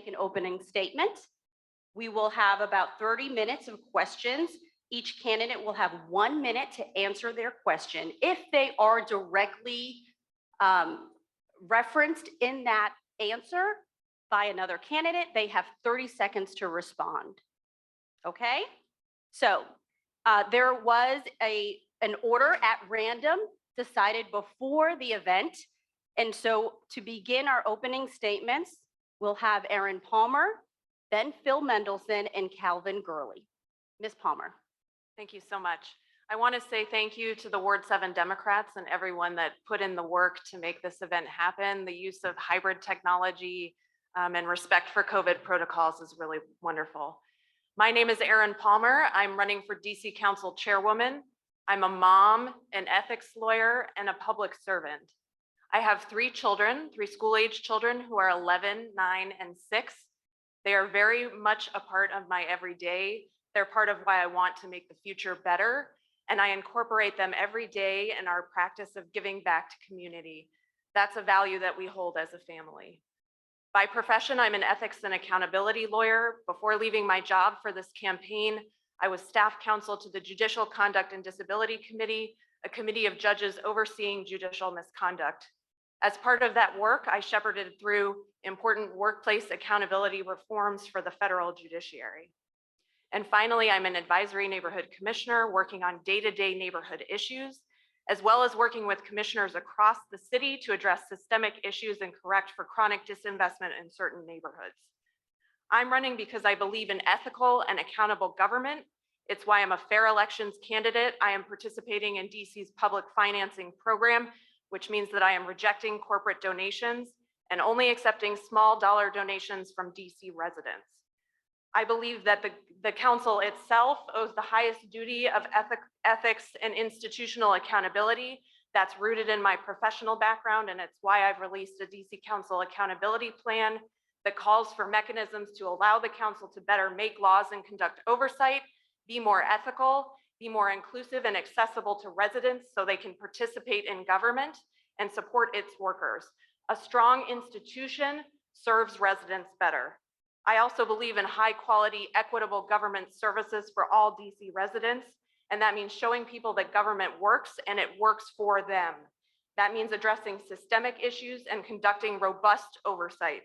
make an opening statement. We will have about 30 minutes of questions. Each candidate will have 1 minute to answer their question. If they are directly referenced in that answer by another candidate, they have 30 seconds to respond. Okay? So there was an order at random decided before the event. And so to begin our opening statements, we'll have Aaron Palmer, then Phil Mendelson, and Calvin Gurley. Ms. Palmer. Thank you so much. I want to say thank you to the Ward 7 Democrats and everyone that put in the work to make this event happen. The use of hybrid technology and respect for COVID protocols is really wonderful. My name is Aaron Palmer. I'm running for DC Council Chairwoman. I'm a mom, an ethics lawyer, and a public servant. I have 3 children, 3 school-age children who are 11, 9, and 6. They are very much a part of my everyday. They're part of why I want to make the future better, and I incorporate them every day in our practice of giving back to community. That's a value that we hold as a family. By profession, I'm an ethics and accountability lawyer. Before leaving my job for this campaign, I was staff counsel to the Judicial Conduct and Disability Committee, a committee of judges overseeing judicial misconduct. As part of that work, I shepherded through important workplace accountability reforms for the federal judiciary. And finally, I'm an advisory neighborhood commissioner working on day-to-day neighborhood issues, as well as working with commissioners across the city to address systemic issues and correct for chronic disinvestment in certain neighborhoods. I'm running because I believe in ethical and accountable government. It's why I'm a fair elections candidate. I am participating in DC's public financing program, which means that I am rejecting corporate donations and only accepting small dollar donations from DC residents. I believe that the council itself owes the highest duty of ethics and institutional accountability. That's rooted in my professional background, and it's why I've released a DC Council accountability plan that calls for mechanisms to allow the council to better make laws and conduct oversight, be more ethical, be more inclusive and accessible to residents so they can participate in government and support its workers. A strong institution serves residents better. I also believe in high quality, equitable government services for all DC residents. And that means showing people that government works and it works for them. That means addressing systemic issues and conducting robust oversight.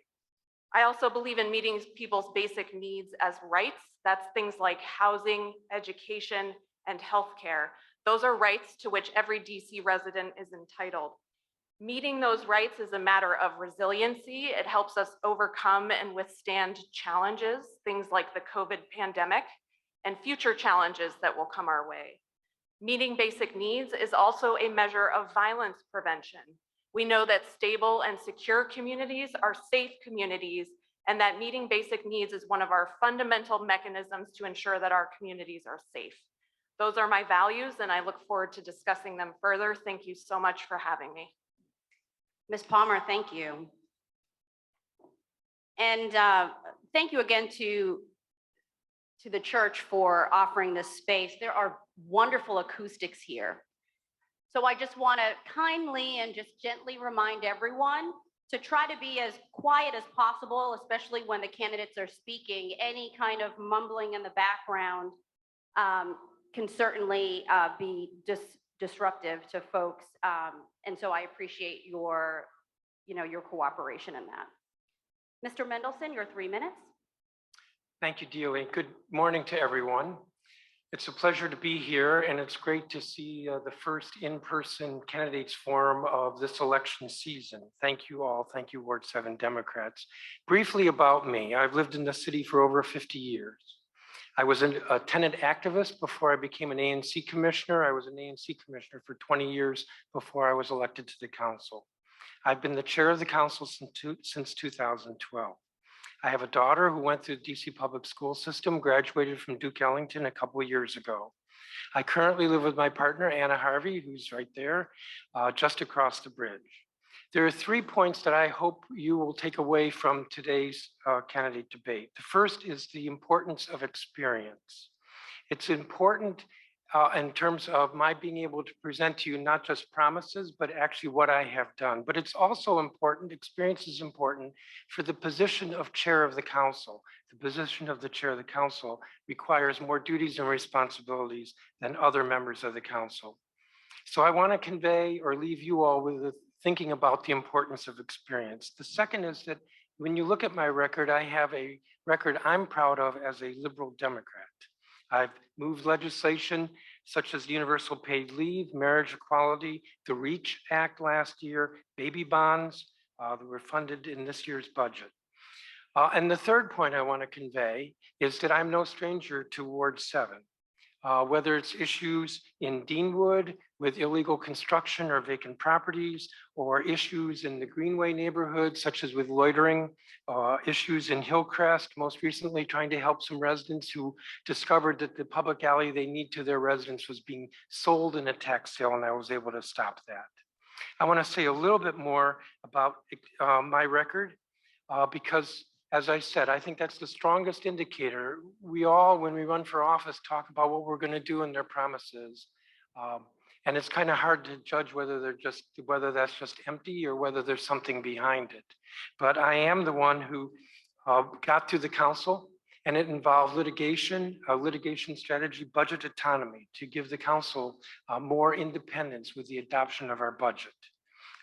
I also believe in meeting people's basic needs as rights. That's things like housing, education, and healthcare. Those are rights to which every DC resident is entitled. Meeting those rights is a matter of resiliency. It helps us overcome and withstand challenges, things like the COVID pandemic, and future challenges that will come our way. Meeting basic needs is also a measure of violence prevention. We know that stable and secure communities are safe communities, and that meeting basic needs is one of our fundamental mechanisms to ensure that our communities are safe. Those are my values, and I look forward to discussing them further. Thank you so much for having me. Ms. Palmer, thank you. And thank you again to the church for offering this space. There are wonderful acoustics here. So I just want to kindly and just gently remind everyone to try to be as quiet as possible, especially when the candidates are speaking. Any kind of mumbling in the background can certainly be disruptive to folks. And so I appreciate your cooperation in that. Mr. Mendelson, your 3 minutes. Thank you, DOA. Good morning to everyone. It's a pleasure to be here, and it's great to see the first in-person candidates forum of this election season. Thank you all. Thank you, Ward 7 Democrats. Briefly about me, I've lived in the city for over 50 years. I was a tenant activist before I became an ANC commissioner. I was an ANC commissioner for 20 years before I was elected to the council. I've been the chair of the council since 2012. I have a daughter who went through the DC public school system, graduated from Duke Ellington a couple of years ago. I currently live with my partner, Anna Harvey, who's right there, just across the bridge. There are 3 points that I hope you will take away from today's candidate debate. The first is the importance of experience. It's important in terms of my being able to present to you not just promises, but actually what I have done. But it's also important, experience is important for the position of chair of the council. The position of the chair of the council requires more duties and responsibilities than other members of the council. So I want to convey or leave you all with thinking about the importance of experience. The second is that when you look at my record, I have a record I'm proud of as a liberal Democrat. I've moved legislation such as universal paid leave, marriage equality, the REACH Act last year, baby bonds that were funded in this year's budget. And the third point I want to convey is that I'm no stranger to Ward 7. Whether it's issues in Deanwood with illegal construction or vacant properties, or issues in the Greenway neighborhood, such as with loitering, issues in Hillcrest, most recently trying to help some residents who discovered that the public alley they need to their residence was being sold in a tax sale, and I was able to stop that. I want to say a little bit more about my record, because as I said, I think that's the strongest indicator. We all, when we run for office, talk about what we're going to do in their promises. And it's kind of hard to judge whether that's just empty or whether there's something behind it. But I am the one who got through the council, and it involved litigation, litigation strategy, budget autonomy to give the council more independence with the adoption of our budget.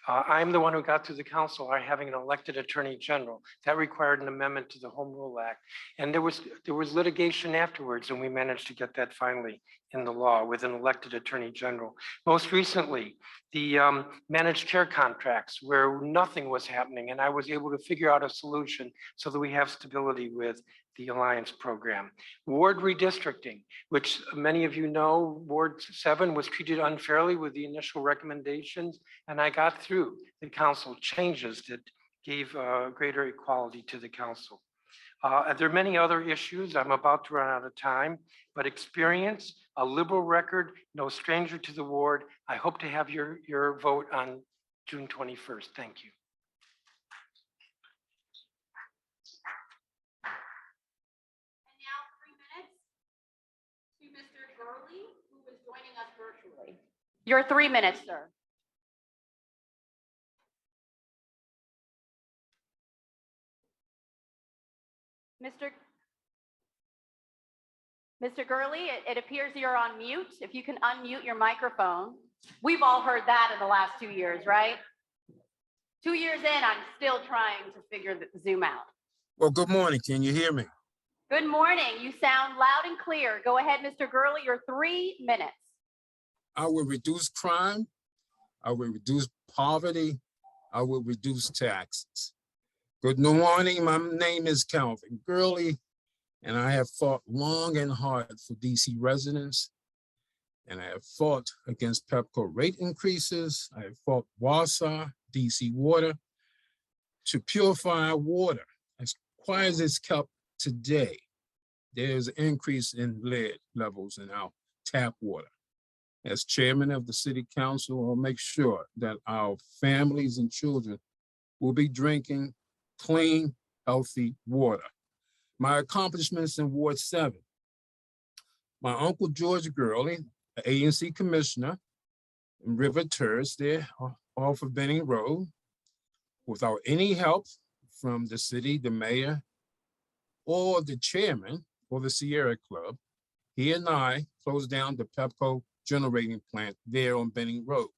I'm the one who got through the council by having an elected attorney general. That required an amendment to the Home Rule Act. And there was litigation afterwards, and we managed to get that finally in the law with an elected attorney general. Most recently, the managed care contracts where nothing was happening, and I was able to figure out a solution so that we have stability with the Alliance program. Ward redistricting, which many of you know, Ward 7 was treated unfairly with the initial recommendations, and I got through the council changes that gave greater equality to the council. There are many other issues. I'm about to run out of time, but experience, a liberal record, no stranger to the ward. I hope to have your vote on June 21st. Thank you. Mr. Gurley, who is joining us virtually. Your 3 minutes, sir. Mr. Gurley, it appears you're on mute. If you can unmute your microphone. We've all heard that in the last 2 years, right? 2 years in, I'm still trying to figure the Zoom out. Well, good morning. Can you hear me? Good morning. You sound loud and clear. Go ahead, Mr. Gurley, your 3 minutes. I will reduce crime. I will reduce poverty. I will reduce taxes. Good morning. My name is Calvin Gurley, and I have fought long and hard for DC residents. And I have fought against Pepco rate increases. I have fought Wausau, DC Water, to purify our water. As quiet as it's kept today, there's an increase in lead levels in our tap water. As chairman of the city council, I'll make sure that our families and children will be drinking clean, healthy water. My accomplishments in Ward 7. My uncle George Gurley, the ANC commissioner in River Terrace there off of Benning Road, without any help from the city, the mayor, or the chairman or the Sierra Club, he and I closed down the Pepco generating plant there on Benning Road.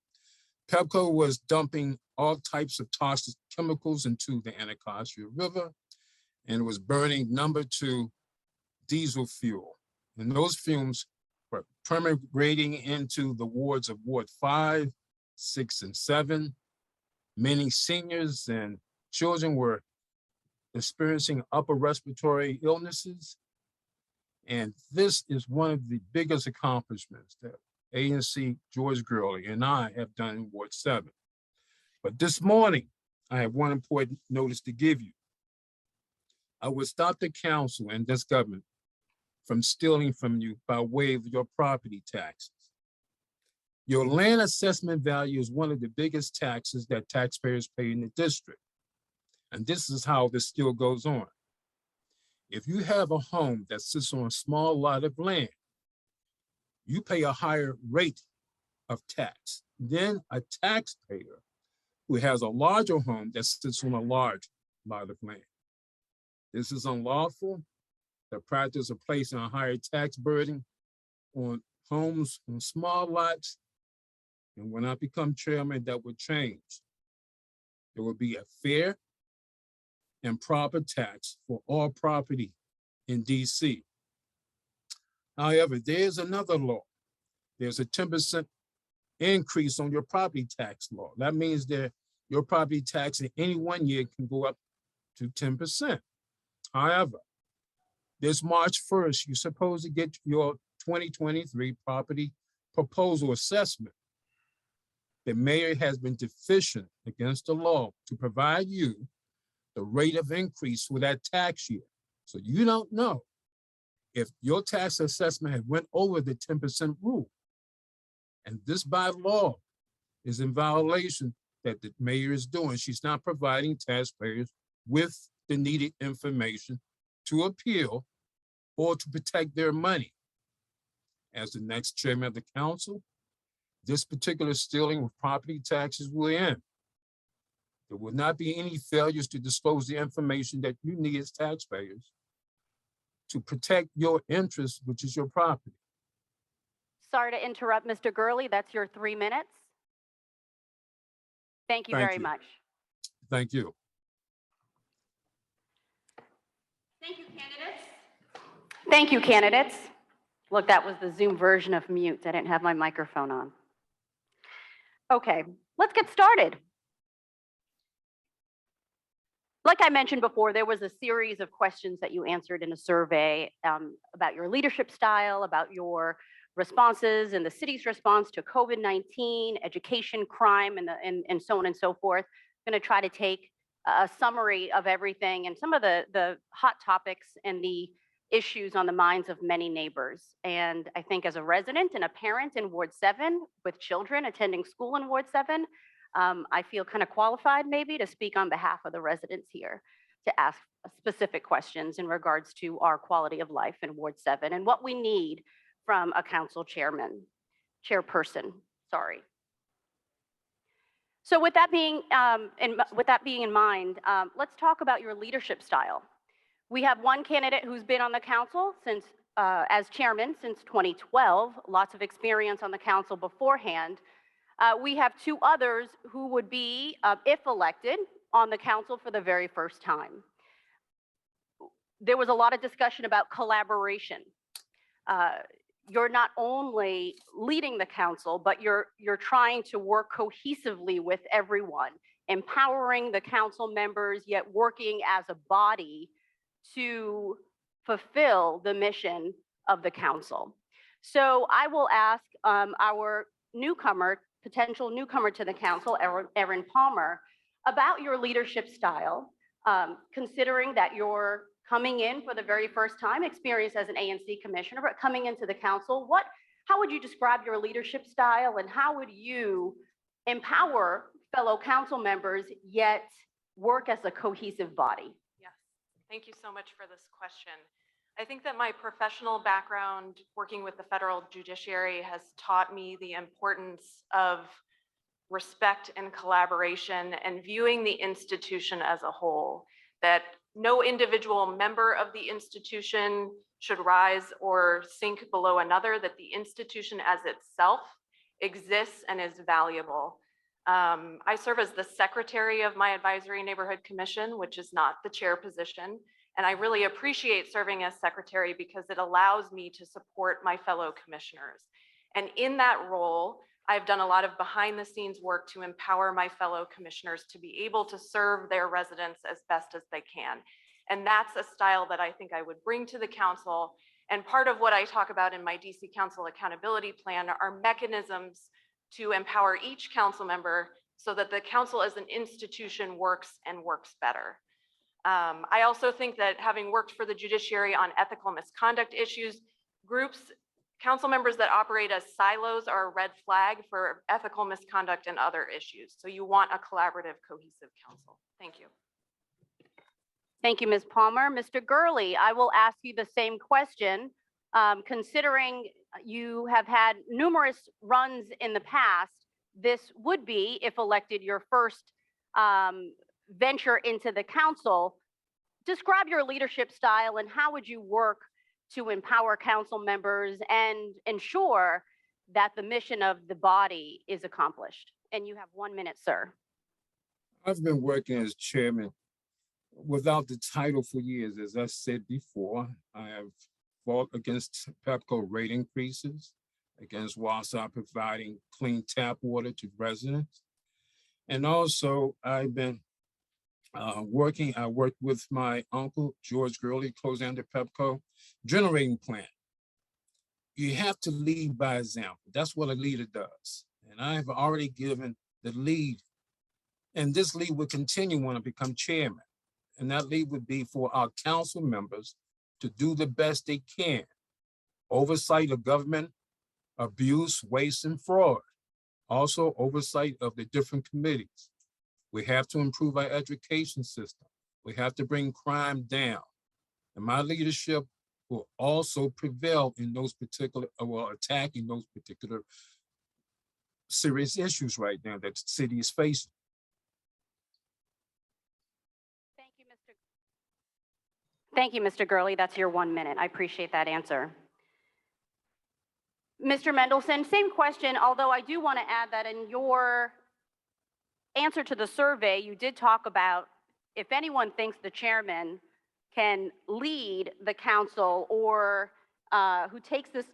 Pepco was dumping all types of toxic chemicals into the Anacostia River and was burning #2 diesel fuel. And those fumes were permeating into the wards of Ward 5, 6, and 7. Many seniors and children were experiencing upper respiratory illnesses. And this is one of the biggest accomplishments that ANC George Gurley and I have done in Ward 7. But this morning, I have one important notice to give you. I will stop the council and this government from stealing from you by way of your property taxes. Your land assessment value is one of the biggest taxes that taxpayers pay in the district. And this is how this still goes on. If you have a home that sits on a small lot of land, you pay a higher rate of tax than a taxpayer who has a larger home that sits on a large lot of land. This is unlawful. The practice of placing a higher tax burden on homes on small lots. And when I become chairman, that would change. There will be a fair and proper tax for all property in DC. However, there's another law. There's a 10% increase on your property tax law. That means that your property tax in any 1 year can go up to 10%. However, this March 1st, you're supposed to get your 2023 property proposal assessment. The mayor has been deficient against the law to provide you the rate of increase for that tax year. So you don't know if your tax assessment had went over the 10% rule. And this by law is in violation that the mayor is doing. She's not providing taxpayers with the needed information to appeal or to protect their money. As the next chairman of the council, this particular stealing of property taxes will end. There will not be any failures to disclose the information that you need as taxpayers to protect your interest, which is your property. Sorry to interrupt, Mr. Gurley. That's your 3 minutes. Thank you Thank very you. much. Thank you. Thank you, candidates. Thank you, candidates. Look, that was the Zoom version of mute. I didn't have my microphone on. Okay, let's get started. Like I mentioned before, there was a series of questions that you answered in a survey about your leadership style, about your responses and the city's response to COVID-19, education, crime, and so on and so forth. I'm going to try to take a summary of everything and some of the hot topics and the issues on the minds of many neighbors. And I think as a resident and a parent in Ward 7 with children attending school in Ward 7, I feel kind of qualified maybe to speak on behalf of the residents here to ask specific questions in regards to our quality of life in Ward 7 and what we need from a council chairperson, sorry. So with that being in mind, let's talk about your leadership style. We have one candidate who's been on the council since, as chairman since 2012, lots of experience on the council beforehand. We have two others who would be, if elected, on the council for the very first time. There was a lot of discussion about collaboration. You're not only leading the council, but you're trying to work cohesively with everyone, empowering the council members, yet working as a body to fulfill the mission of the council. So I will ask our potential newcomer to the council, Erin Palmer, about your leadership style, considering that you're coming in for the very first time, experience as an ANC commissioner, but coming into the council, how would you describe your leadership style and how would you empower fellow council members yet work as a cohesive body? Yes, thank you so much for this question. I think that my professional background working with the federal judiciary has taught me the importance of respect and collaboration and viewing the institution as a whole, that no individual member of the institution should rise or sink below another, that the institution as itself exists and is valuable. I serve as the secretary of my advisory neighborhood commission, which is not the chair position. And I really appreciate serving as secretary because it allows me to support my fellow commissioners. And in that role, I've done a lot of behind the scenes work to empower my fellow commissioners to be able to serve their residents as best as they can. And that's a style that I think I would bring to the council. And part of what I talk about in my DC Council Accountability Plan are mechanisms to empower each council member so that the council as an institution works and works better. I also think that having worked for the judiciary on ethical misconduct issues, council members that operate as silos are a red flag for ethical misconduct and other issues. So you want a collaborative, cohesive council. Thank you. Thank you, Ms. Palmer. Mr. Gurley, I will ask you the same question. considering you have had numerous runs in the past, this would be, if elected, your first venture into the council. Describe your leadership style and how would you work to empower council members and ensure that the mission of the body is accomplished? And you have 1 minute, sir. I've been working as chairman without the title for years. As I said before, I have fought against Pepco rate increases, against Wausau providing clean tap water to residents. And also I've been I worked with my uncle, George Gurley, closed down the Pepco generating plant. You have to lead by example. That's what a leader does. And I have already given the lead. And this lead will continue when I become chairman. And that lead would be for our council members to do the best they can. Oversight of government abuse, waste, and fraud. Also oversight of the different committees. We have to improve our education system. We have to bring crime down. And my leadership will also prevail in those particular, attacking those particular serious issues right now that the city is facing. Thank you, Mr. Gurley. That's your 1 minute. I appreciate that answer. Mr. Mendelson, same question, although I do want to add that in your answer to the survey, you did talk about if anyone thinks the chairman can lead the council or who takes this,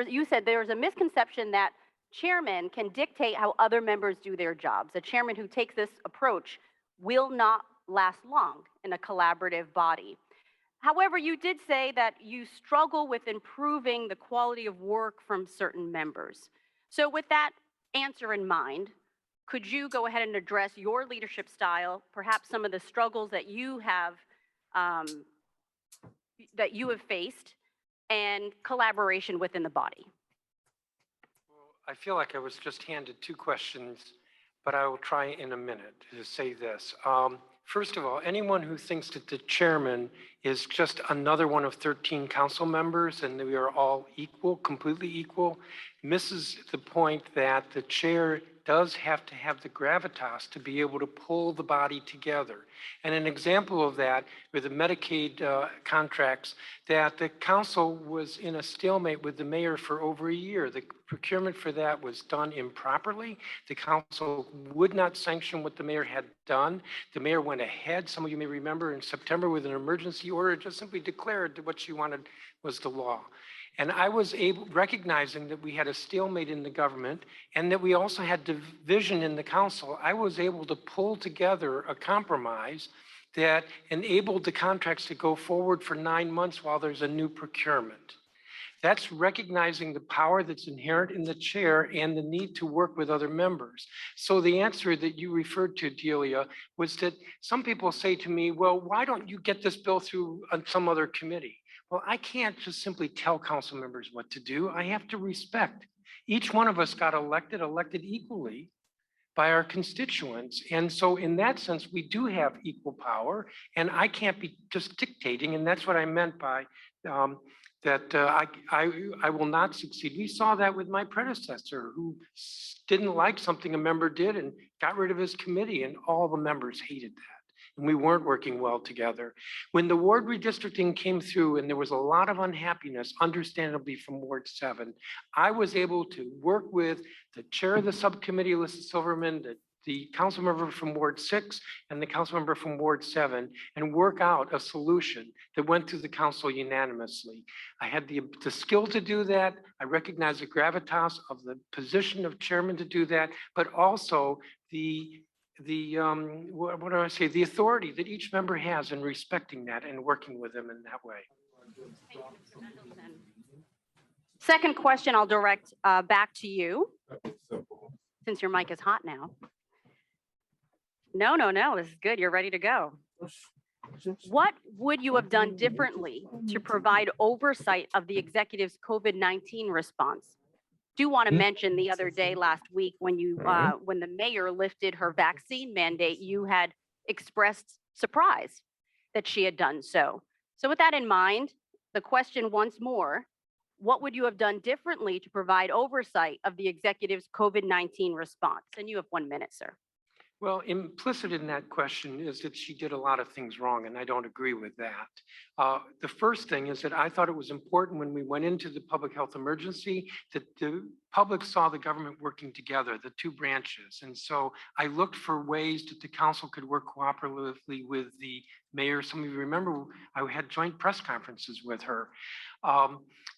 you said there's a misconception that chairman can dictate how other members do their jobs. A chairman who takes this approach will not last long in a collaborative body. However, you did say that you struggle with improving the quality of work from certain members. So with that answer in mind, could you go ahead and address your leadership style, perhaps some of the struggles that you have faced, and collaboration within the body? Well, I feel like I was just handed 2 questions, but I will try in a minute to say this. First of all, anyone who thinks that the chairman is just another one of 13 council members and that we are all equal, completely equal, misses the point that the chair does have to have the gravitas to be able to pull the body together. And an example of that with the Medicaid contracts, that the council was in a stalemate with the mayor for over a year. The procurement for that was done improperly. The council would not sanction what the mayor had done. The mayor went ahead, some of you may remember, in September with an emergency order, just simply declared that what she wanted was the law. And I was able, recognizing that we had a stalemate in the government and that we also had division in the council, I was able to pull together a compromise that enabled the contracts to go forward for 9 months while there's a new procurement. That's recognizing the power that's inherent in the chair and the need to work with other members. So the answer that you referred to, Delia, was that some people say to me, well, why don't you get this bill through on some other committee? Well, I can't just simply tell council members what to do. I have to respect. Each one of us got elected equally by our constituents. And so in that sense, we do have equal power, and I can't be just dictating. And that's what I meant by I will not succeed. We saw that with my predecessor who didn't like something a member did and got rid of his committee, and all the members hated that. And we weren't working well together. When the ward redistricting came through and there was a lot of unhappiness, understandably from Ward 7, I was able to work with the chair of the subcommittee, Alyssa Silverman, the council member from Ward 6 and the council member from Ward 7, and work out a solution that went through the council unanimously. I had the skill to do that. I recognize the gravitas of the position of chairman to do that, but also the authority that each member has in respecting that and working with them in that way. Second question I'll direct back to you, since your mic is hot now. No, this is good. You're ready to go. What would you have done differently to provide oversight of the executive's COVID-19 response? Do want to mention the other day last week when you when the mayor lifted her vaccine mandate, you had expressed surprise that she had done so. So with that in mind, The question once more, what would you have done differently to provide oversight of the executive's COVID-19 response? And you have 1 minute, sir. Well, implicit in that question is that she did a lot of things wrong, and I don't agree with that. The first thing is that I thought it was important when we went into the public health emergency that the public saw the government working together, the two branches. And so I looked for ways that the council could work cooperatively with the mayor. Some of you remember I had joint press conferences with her.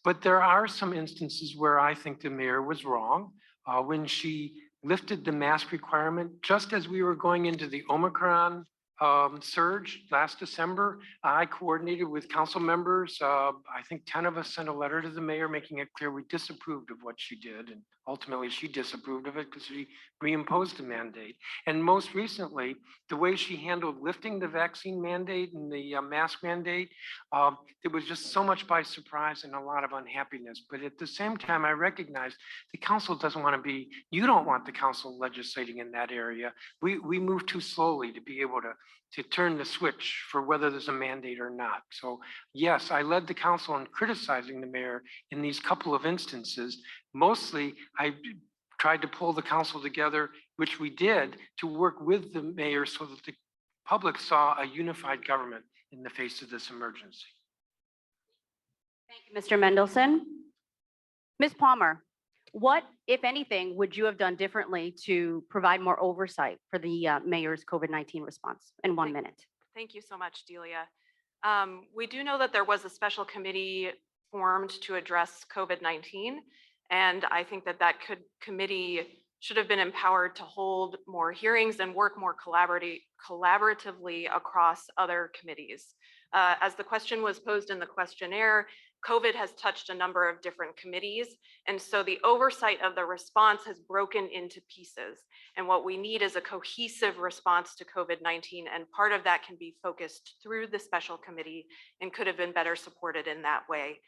But there are some instances where I think the mayor was wrong when she lifted the mask requirement just as we were going into the Omicron surge last December. I coordinated with council members. I think 10 of us sent a letter to the mayor making it clear we disapproved of what she did. And ultimately she disapproved of it because she reimposed the mandate. And most recently, the way she handled lifting the vaccine mandate and the mask mandate, it was just so much by surprise and a lot of unhappiness. But at the same time, I recognize the council doesn't want to be, you don't want the council legislating in that area. We move too slowly to be able to turn the switch for whether there's a mandate or not. So yes, I led the council in criticizing the mayor in these couple of instances. Mostly, I tried to pull the council together, which we did, to work with the mayor so that the public saw a unified government in the face of this emergency. Thank you, Mr. Mendelson. Ms. Palmer, what, if anything, would you have done differently to provide more oversight for the mayor's COVID-19 response in 1 minute? Thank you so much, Delia. We do know that there was a special committee formed to address COVID-19. And I think that committee should have been empowered to hold more hearings and work more collaboratively across other committees. As the question was posed in the questionnaire, COVID has touched a number of different committees. And so the oversight of the response has broken into pieces. And what we need is a cohesive response to COVID-19. And part of that can be focused through the special committee and could have been better supported in that way.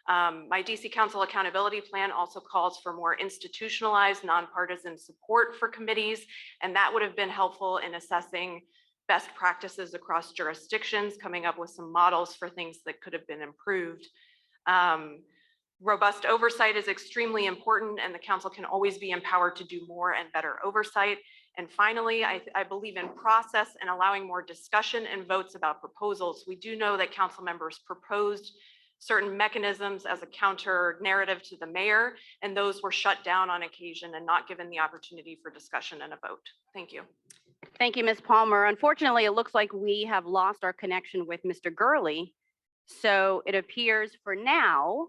My DC Council Accountability Plan also calls for more institutionalized, nonpartisan support for committees, and that would have been helpful in assessing best practices across jurisdictions, coming up with some models for things that could have been improved. Robust oversight is extremely important, and the council can always be empowered to do more and better oversight. And finally, I believe in process and allowing more discussion and votes about proposals. We do know that council members proposed certain mechanisms as a counter narrative to the mayor, and those were shut down on occasion and not given the opportunity for discussion and a vote. Thank you. Thank you, Ms. Palmer. Unfortunately, it looks like we have lost our connection with Mr. Gurley. So it appears for now,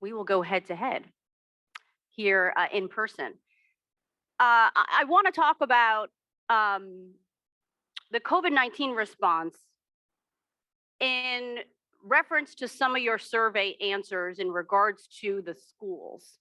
we will go head to head here in person. I want to talk about the COVID-19 response in reference to some of your survey answers in regards to the schools.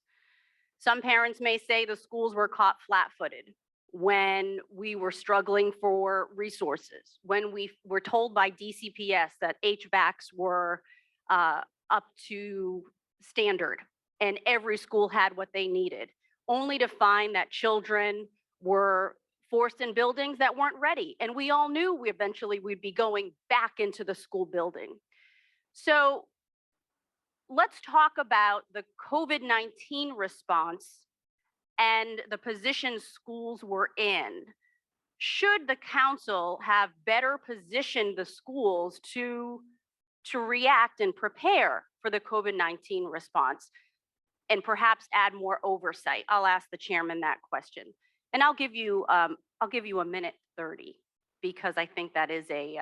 Some parents may say the schools were caught flat-footed when we were struggling for resources, when we were told by DCPS that HVACs were up to standard and every school had what they needed, only to find that children were forced in buildings that weren't ready. And we all knew we'd be going back into the school building. So let's talk about the COVID-19 response and the position schools were in. Should the council have better positioned the schools to react and prepare for the COVID-19 response and perhaps add more oversight? I'll ask the chairman that question. And I'll give you a minute 30 because I think that is a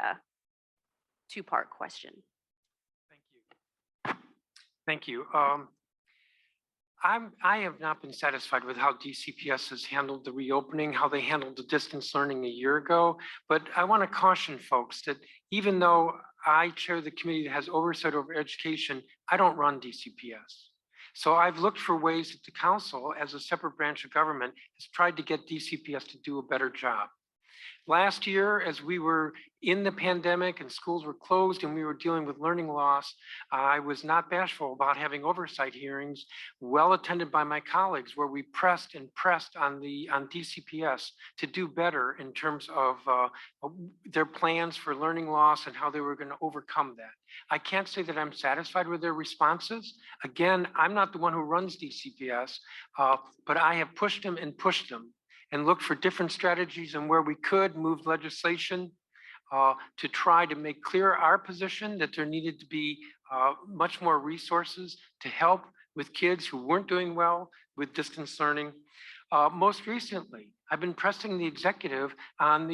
two-part question. Thank you. I have not been satisfied with how DCPS has handled the reopening, how they handled the distance learning a year ago. But I want to caution folks that even though I chair the committee that has oversight over education, I don't run DCPS. So I've looked for ways that the council, as a separate branch of government, has tried to get DCPS to do a better job. Last year, as we were in the pandemic and schools were closed and we were dealing with learning loss, I was not bashful about having oversight hearings well attended by my colleagues, where we pressed and pressed on DCPS to do better in terms of their plans for learning loss and how they were going to overcome that. I can't say that I'm satisfied with their responses. Again, I'm not the one who runs DCPS, but I have pushed them and looked for different strategies, and where we could move legislation to try to make clear our position that there needed to be much more resources to help with kids who weren't doing well with distance learning. Most recently, I've been pressing the executive on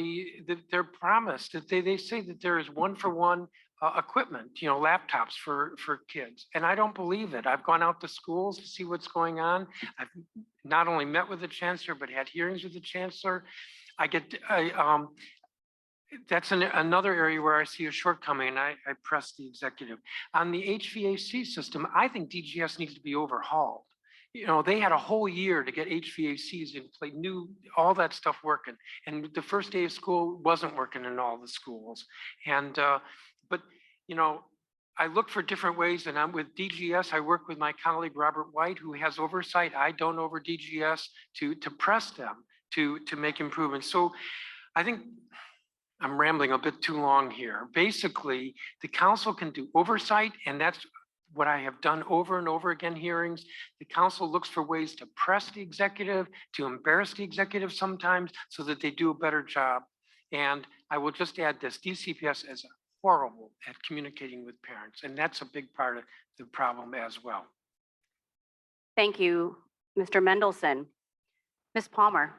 their promise that they say that there is one-for-one equipment, laptops for kids. And I don't believe it. I've gone out to schools to see what's going on. I've not only met with the chancellor, but had hearings with the chancellor. That's another area where I see a shortcoming, and I press the executive. On the HVAC system, I think DGS needs to be overhauled. They had a whole year to get HVACs in place, all that stuff working. And the first day of school wasn't working in all the schools. And, but I look for different ways, and I'm with DGS. I work with my colleague, Robert White, who has oversight. I don't over DGS to press them to make improvements. So I think I'm rambling a bit too long here. Basically, the council can do oversight, and that's what I have done over and over again, hearings. The council looks for ways to press the executive, to embarrass the executive sometimes so that they do a better job. And I will just add this, DCPS is horrible at communicating with parents, and that's a big part of the problem as well. Thank you, Mr. Mendelson. Ms. Palmer,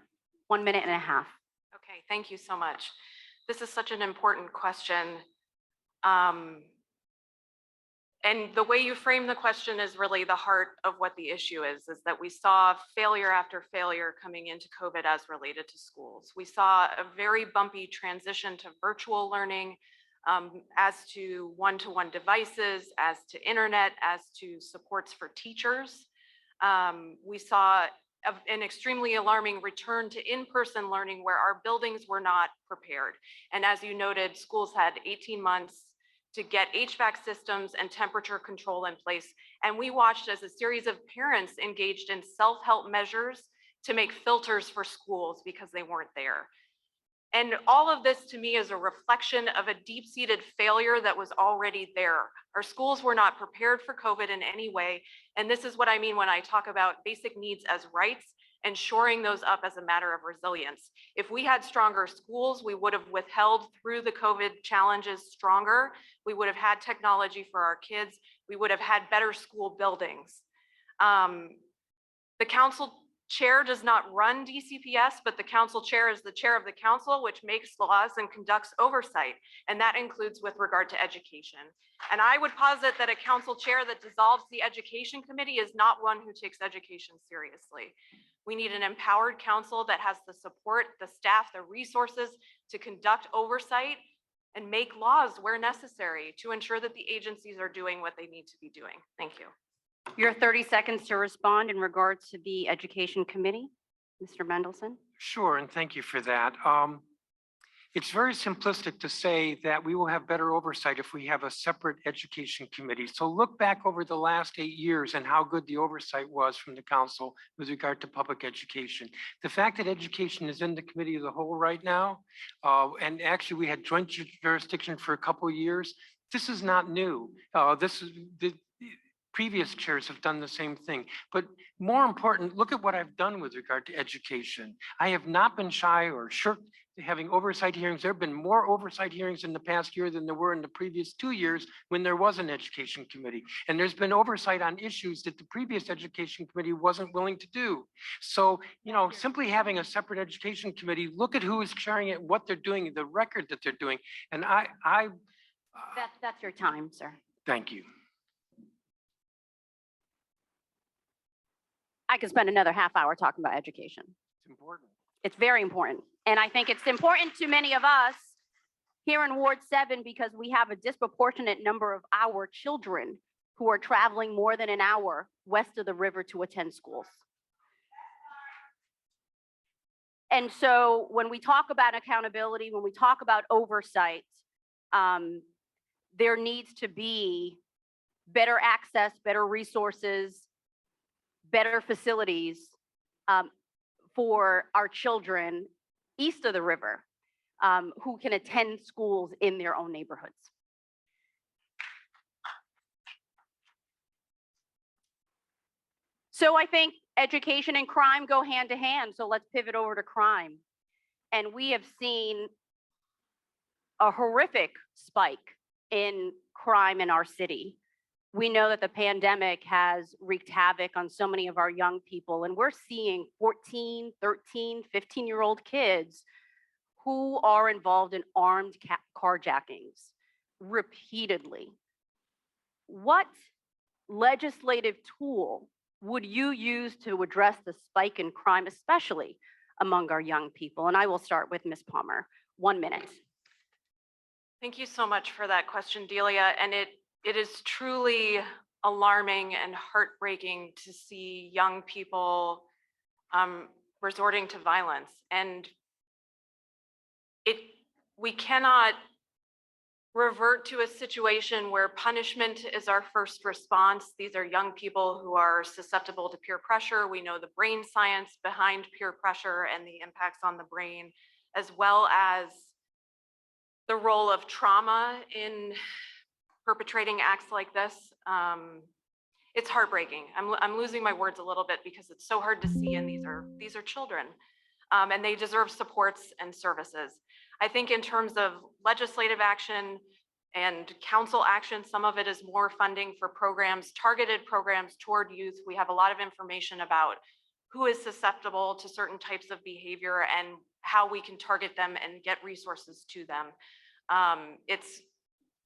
1.5 minutes. Okay, thank you so much. This is such an important question. And the way you frame the question is really the heart of what the issue is that we saw failure after failure coming into COVID as related to schools. We saw a very bumpy transition to virtual learning, as to one-to-one devices, as to internet, as to supports for teachers. We saw an extremely alarming return to in-person learning where our buildings were not prepared. And as you noted, schools had 18 months to get HVAC systems and temperature control in place. And we watched as a series of parents engaged in self-help measures to make filters for schools because they weren't there. And all of this to me is a reflection of a deep-seated failure that was already there. Our schools were not prepared for COVID in any way. And this is what I mean when I talk about basic needs as rights and shoring those up as a matter of resilience. If we had stronger schools, we would have withheld through the COVID challenges stronger. We would have had technology for our kids. We would have had better school buildings. The council chair does not run DCPS, but the council chair is the chair of the council, which makes laws and conducts oversight. And that includes with regard to education. And I would posit that a council chair that dissolves the education committee is not one who takes education seriously. We need an empowered council that has the support, the staff, the resources to conduct oversight and make laws where necessary to ensure that the agencies are doing what they need to be doing. Thank you. Your 30 seconds to respond in regards to the Education Committee, Mr. Mendelson. Sure, and thank you for that. It's very simplistic to say that we will have better oversight if we have a separate education committee. So look back over the last 8 years and how good the oversight was from the council with regard to public education. The fact that education is in the committee of the whole right now, and actually we had joint jurisdiction for a couple of years, this is not new. Previous chairs have done the same thing. But more important, look at what I've done with regard to education. I have not been shy or shirked having oversight hearings. There have been more oversight hearings in the past year than there were in the previous 2 years when there was an education committee. And there's been oversight on issues that the previous education committee wasn't willing to do. So, simply having a separate education committee, look at who is chairing it, what they're doing, the record that they're doing. And That's your time, sir. Thank you. I could spend another half hour talking about education. It's important. It's very important. And I think it's important to many of us here in Ward 7 because we have a disproportionate number of our children who are traveling more than an hour west of the river to attend schools. And so when we talk about accountability, when we talk about oversight, there needs to be better access, better resources, better facilities for our children east of the river who can attend schools in their own neighborhoods. So I think education and crime go hand to hand. So let's pivot over to crime. And we have seen a horrific spike in crime in our city. We know that the pandemic has wreaked havoc on so many of our young people, and we're seeing 14, 13, 15-year-old kids who are involved in armed carjackings repeatedly. What legislative tool would you use to address the spike in crime, especially among our young people? And I will start with Ms. Palmer. 1 minute. Thank you so much for that question, Delia. And it is truly alarming and heartbreaking to see young people resorting to violence. And we cannot revert to a situation where punishment is our first response. These are young people who are susceptible to peer pressure. We know the brain science behind peer pressure and the impacts on the brain, as well as the role of trauma in perpetrating acts like this. It's heartbreaking. I'm losing my words a little bit because it's so hard to see, and these are children, and they deserve supports and services. I think in terms of legislative action and council action, some of it is more funding for programs, targeted programs toward youth. We have a lot of information about who is susceptible to certain types of behavior and how we can target them and get resources to them. It's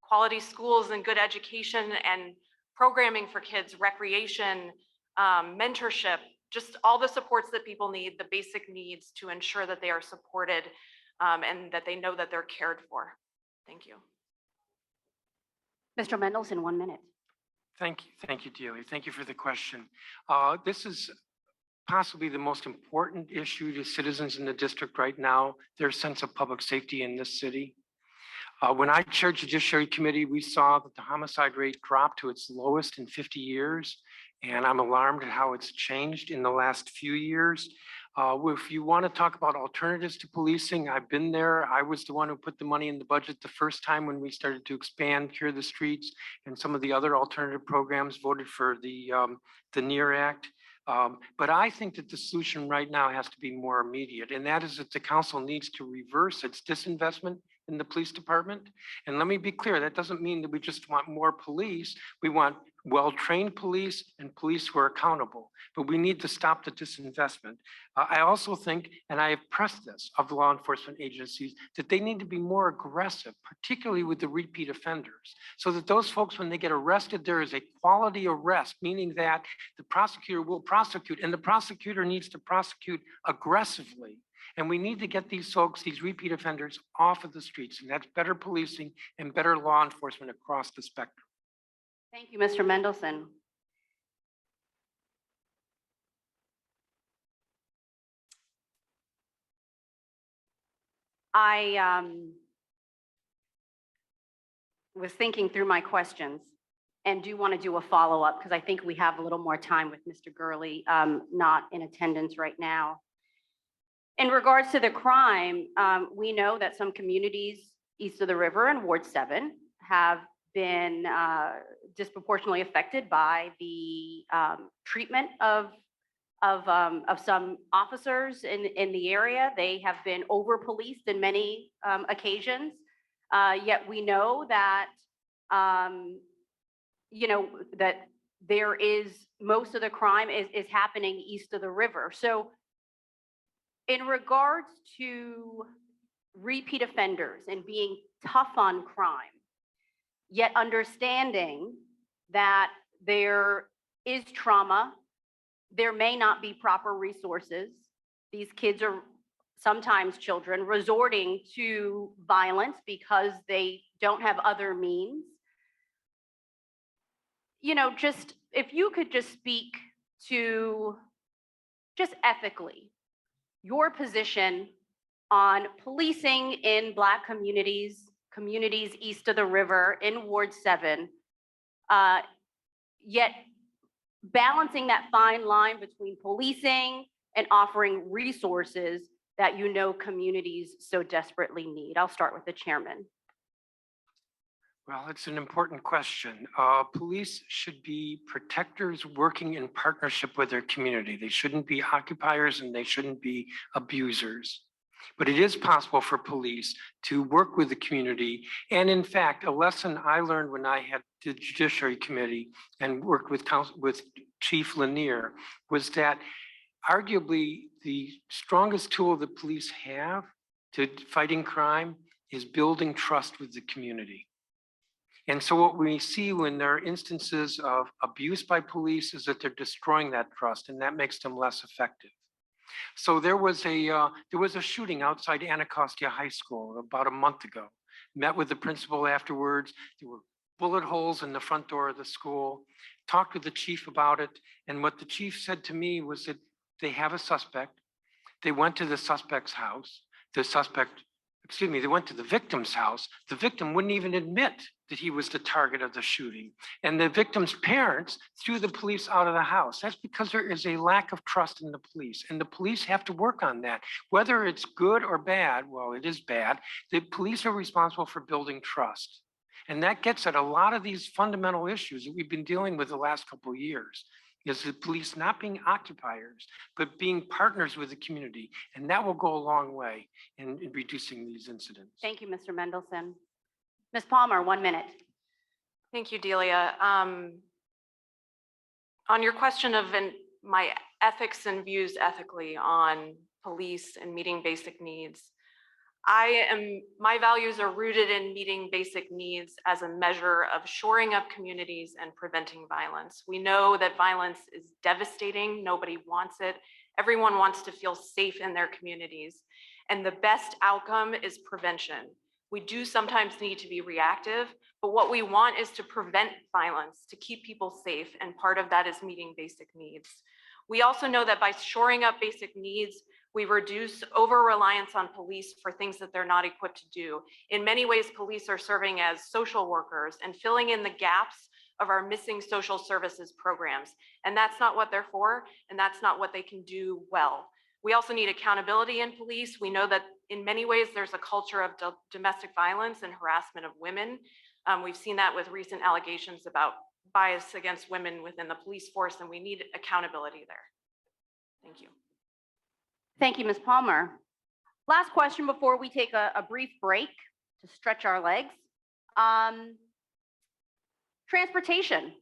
quality schools and good education and programming for kids, recreation, mentorship, just all the supports that people need, the basic needs to ensure that they are supported and that they know that they're cared for. Thank you. Mr. Mendelson, 1 minute. Thank you, Delia. Thank you for the question. This is possibly the most important issue to citizens in the district right now, their sense of public safety in this city. When I chaired Judiciary Committee, we saw that the homicide rate dropped to its lowest in 50 years, and I'm alarmed at how it's changed in the last few years. If you want to talk about alternatives to policing, I've been there. I was the one who put the money in the budget the first time when we started to expand Cure the Streets, and some of the other alternative programs voted for the NEAR Act. But I think that the solution right now has to be more immediate, and that is that the council needs to reverse its disinvestment in the police department. And let me be clear, that doesn't mean that we just want more police. We want well-trained police and police who are accountable, but we need to stop the disinvestment. I also think, and I have pressed this of law enforcement agencies, that they need to be more aggressive, particularly with the repeat offenders, so that those folks, when they get arrested, there is a quality arrest, meaning that the prosecutor will prosecute, and the prosecutor needs to prosecute aggressively. And we need to get these folks, these repeat offenders, off of the streets, and that's better policing and better law enforcement across the spectrum. Thank you, Mr. Mendelson. I was thinking through my questions and do want to do a follow-up because I think we have a little more time with Mr. Gurley not in attendance right now. In regards to the crime, we know that some communities east of the river in Ward 7 have been disproportionately affected by the treatment of some officers in the area. They have been over-policed in many occasions, yet we know that that there is most of the crime is happening east of the river. So in regards to repeat offenders and being tough on crime, yet understanding that there is trauma, there may not be proper resources. These kids are sometimes children resorting to violence because they don't have other means. Just if you could just speak to just ethically, your position on policing in Black communities, communities east of the river in Ward 7, yet balancing that fine line between policing and offering resources that you know communities so desperately need? I'll start with the chairman. Well, it's an important question. Police should be protectors working in partnership with their community. They shouldn't be occupiers and they shouldn't be abusers. But it is possible for police to work with the community. And in fact, a lesson I learned when I had the Judiciary Committee and worked with Chief Lanier was that arguably the strongest tool the police have to fighting crime is building trust with the community. And so what we see when there are instances of abuse by police is that they're destroying that trust, and that makes them less effective. So there was a shooting outside Anacostia High School about a month ago. Met with the principal afterwards. There were bullet holes in the front door of the school. Talked with the chief about it, and what the chief said to me was that they have a suspect. They went to the suspect's house. They went to the victim's house. The victim wouldn't even admit that he was the target of the shooting. And the victim's parents threw the police out of the house. That's because there is a lack of trust in the police, and the police have to work on that. Whether it's good or bad, well, it is bad, the police are responsible for building trust. And that gets at a lot of these fundamental issues that we've been dealing with the last couple of years. Is the police not being occupiers, but being partners with the community. And that will go a long way in reducing these incidents. Thank you, Mr. Mendelson. Ms. Palmer, 1 minute. Thank you, Delia. On your question of my ethics and views ethically on police and meeting basic needs, my values are rooted in meeting basic needs as a measure of shoring up communities and preventing violence. We know that violence is devastating. Nobody wants it. Everyone wants to feel safe in their communities. And the best outcome is prevention. We do sometimes need to be reactive, but what we want is to prevent violence, to keep people safe. And part of that is meeting basic needs. We also know that by shoring up basic needs, we reduce over-reliance on police for things that they're not equipped to do. In many ways, police are serving as social workers and filling in the gaps of our missing social services programs. And that's not what they're for, and that's not what they can do well. We also need accountability in police. We know that in many ways, there's a culture of domestic violence and harassment of women. We've seen that with recent allegations about bias against women within the police force, and we need accountability there. Thank you. Thank you, Ms. Palmer. Last question before we take a brief break to stretch our legs. Transportation.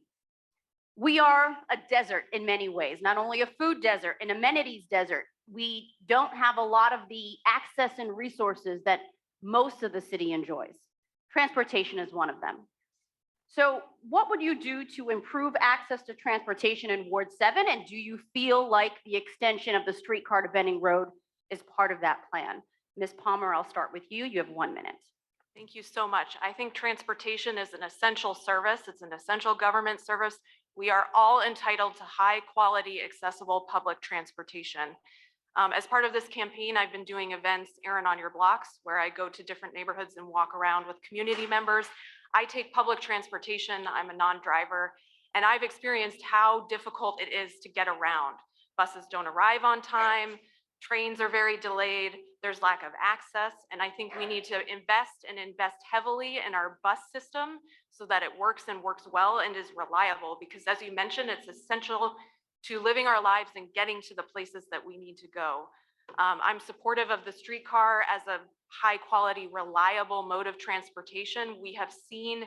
We are a desert in many ways, not only a food desert, an amenities desert. We don't have a lot of the access and resources that most of the city enjoys. Transportation is one of them. So what would you do to improve access to transportation in Ward 7? And do you feel like the extension of the streetcar to Benning Road is part of that plan? Ms. Palmer, I'll start with you. You have 1 minute. Thank you so much. I think transportation is an essential service. It's an essential government service. We are all entitled to high quality, accessible public transportation. As part of this campaign, I've been doing events, Aaron on Your Blocks, where I go to different neighborhoods and walk around with community members. I take public transportation. I'm a non-driver, and I've experienced how difficult it is to get around. Buses don't arrive on time. Trains are very delayed. There's lack of access. And I think we need to invest heavily in our bus system so that it works and works well and is reliable, because as you mentioned, it's essential to living our lives and getting to the places that we need to go. I'm supportive of the streetcar as a high quality, reliable mode of transportation. We have seen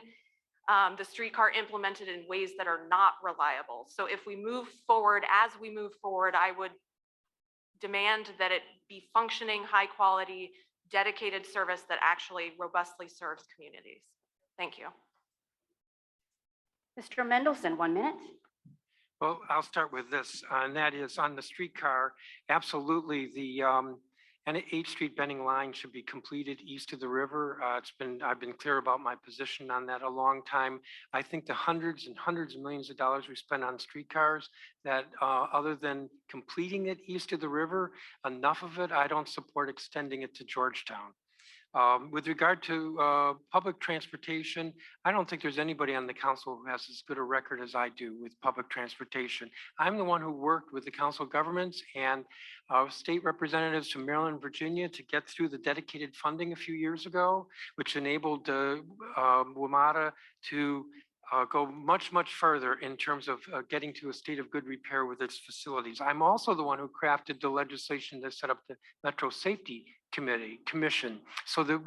the streetcar implemented in ways that are not reliable. So if we move forward, I would demand that it be functioning, high quality, dedicated service that actually robustly serves communities. Thank you. Mr. Mendelson, 1 minute. Well, I'll start with this, and that is on the streetcar. Absolutely, and 8th Street Benning line should be completed east of the river. I've been clear about my position on that a long time. I think the hundreds and hundreds of millions of dollars we spend on streetcars, that other than completing it east of the river, enough of it, I don't support extending it to Georgetown. With regard to public transportation, I don't think there's anybody on the council who has as good a record as I do with public transportation. I'm the one who worked with the council governments and state representatives from Maryland, Virginia to get through the dedicated funding a few years ago, which enabled WMATA to go much, much further in terms of getting to a state of good repair with its facilities. I'm also the one who crafted the legislation that set up the Metro Safety Commission, so that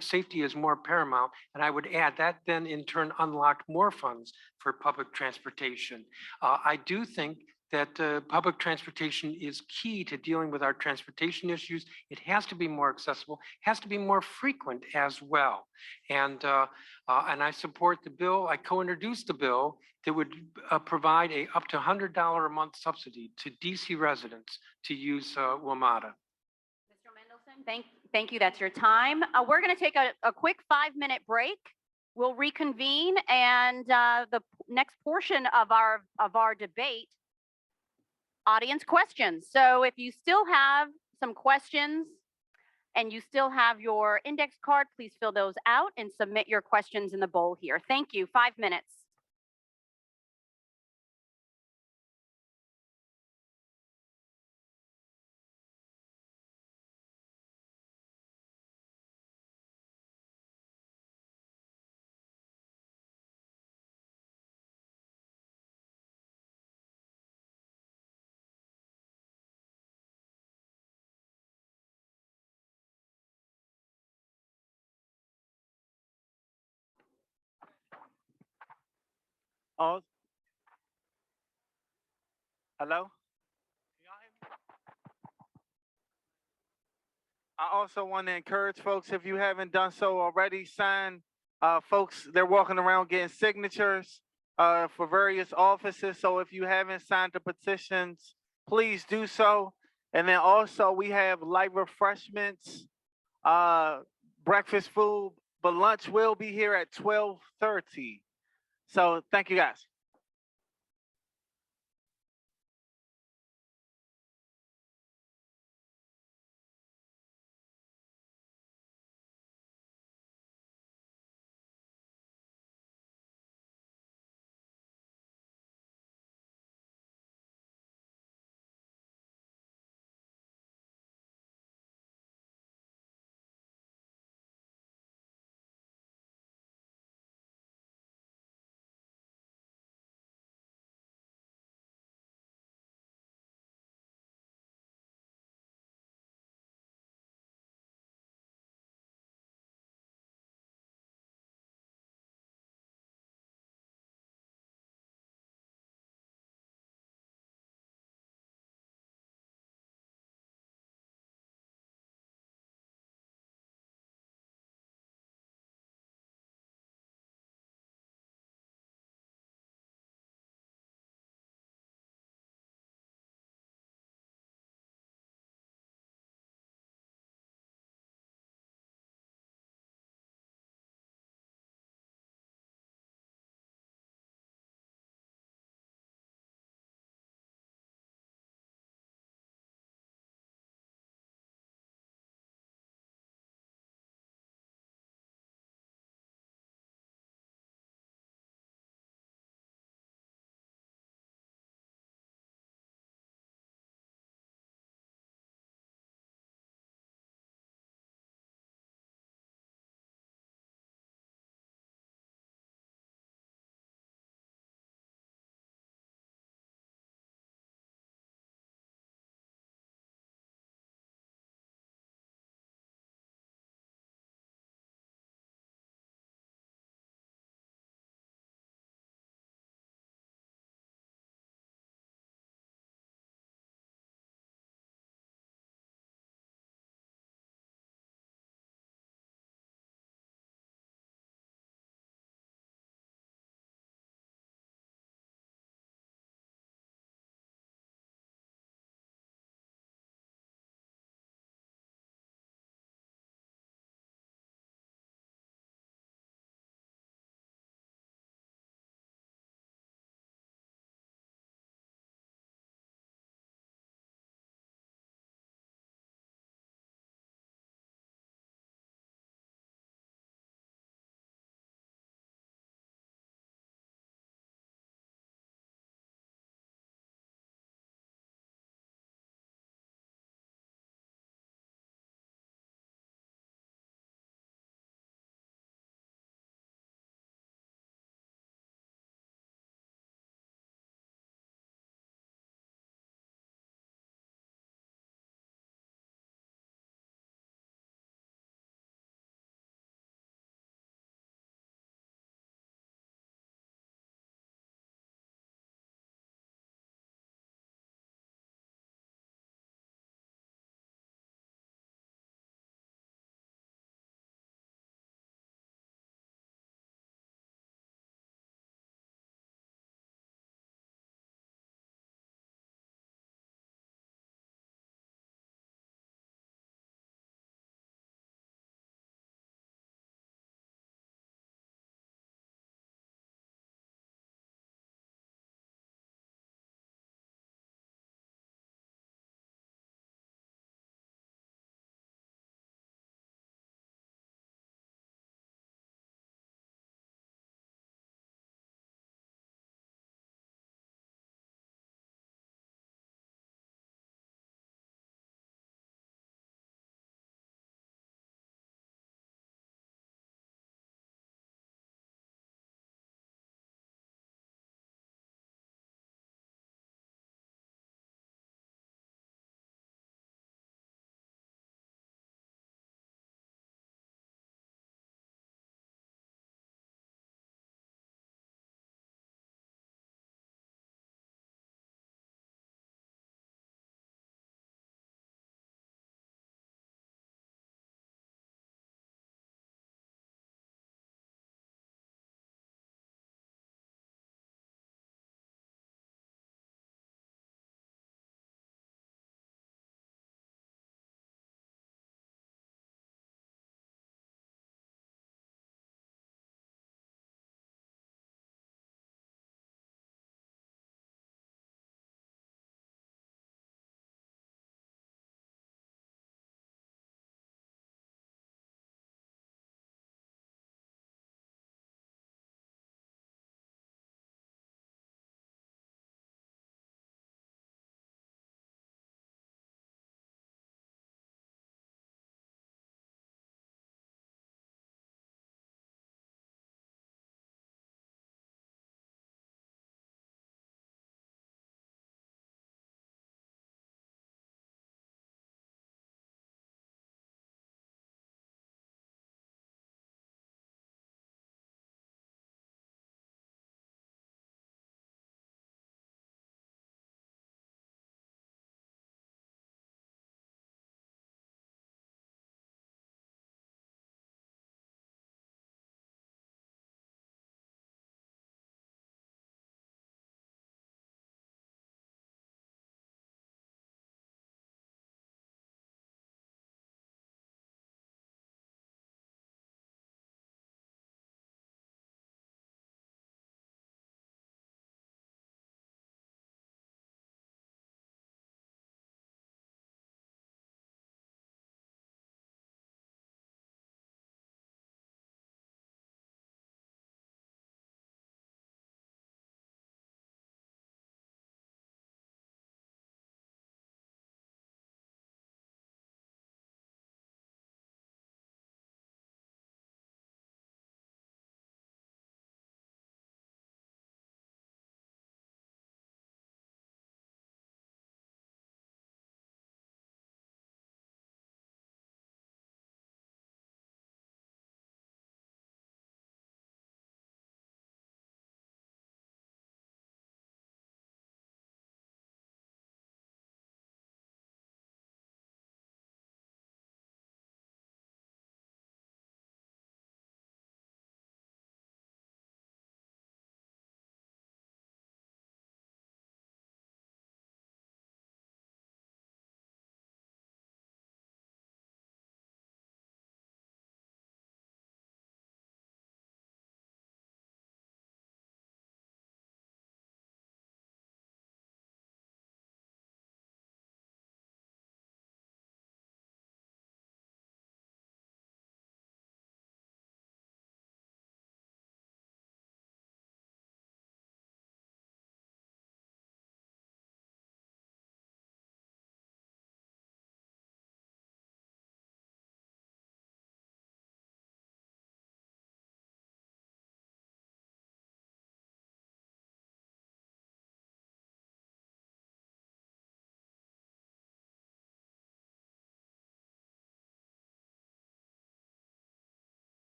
safety is more paramount. And I would add that then in turn unlocked more funds for public transportation. I do think that public transportation is key to dealing with our transportation issues. It has to be more accessible, has to be more frequent as well. And I support the bill. I co-introduced the bill that would provide up to $100 a month subsidy to DC residents to use WMATA. Mr. Mendelson, thank you. That's your time. We're going to take a quick 5-minute break. We'll reconvene, and the next portion of our debate, audience questions. So if you still have some questions and you still have your index card, please fill those out and submit your questions in the bowl here. Thank you. 5 minutes. Oh, hello? I also want to encourage folks, if you haven't done so already, sign. Folks, they're walking around getting signatures for various offices. So if you haven't signed the petitions, please do so. And then also we have light refreshments, breakfast food, but lunch will be here at 12:30. So thank you guys.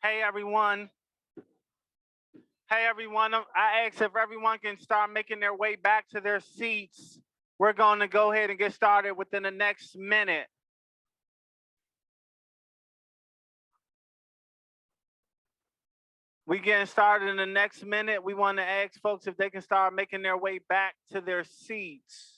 Hey, everyone. Hey, everyone. I asked if everyone can start making their way back to their seats. We're going to go ahead and get started within the next minute. We getting started in the next minute. We want to ask folks if they can start making their way back to their seats.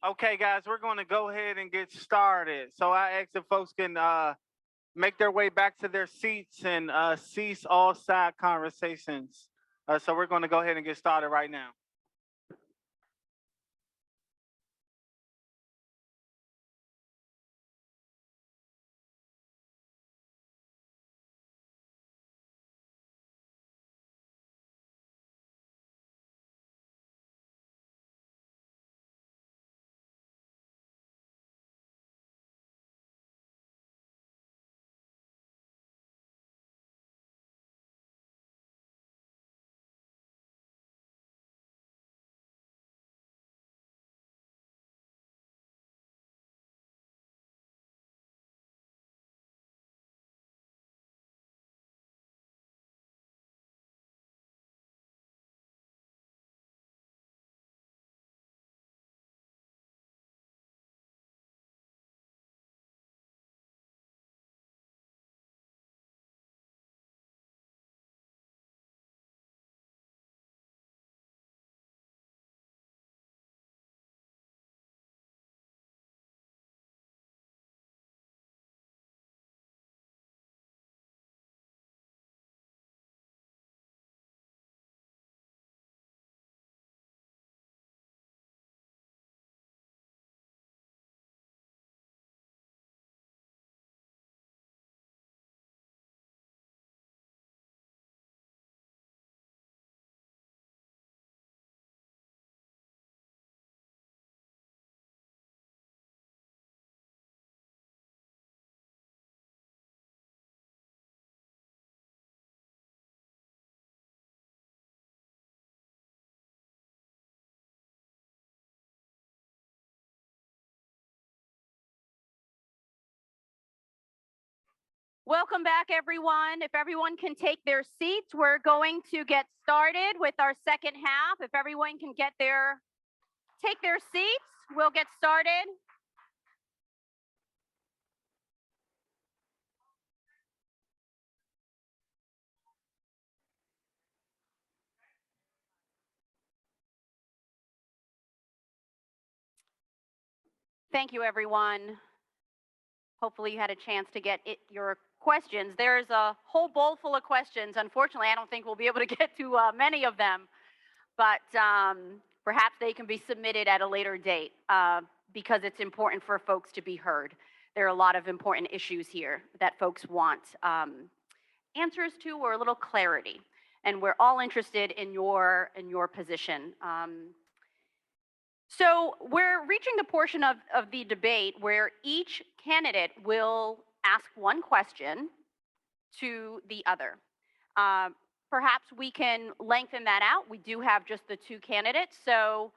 Okay, guys, we're going to go ahead and get started. So I asked if folks can make their way back to their seats and cease all side conversations. So we're going to go ahead and get started right now. Welcome back, everyone. If everyone can take their seats, we're going to get started with our second half. If everyone can take their seats, we'll get started. Thank you, everyone. Hopefully you had a chance to get your questions. There's a whole bowl full of questions. Unfortunately, I don't think we'll be able to get to many of them. but perhaps they can be submitted at a later date because it's important for folks to be heard. There are a lot of important issues here that folks want answers to or a little clarity. And we're all interested in your position. So we're reaching the portion of the debate where each candidate will ask one question to the other. Perhaps we can lengthen that out. We do have just the two candidates. So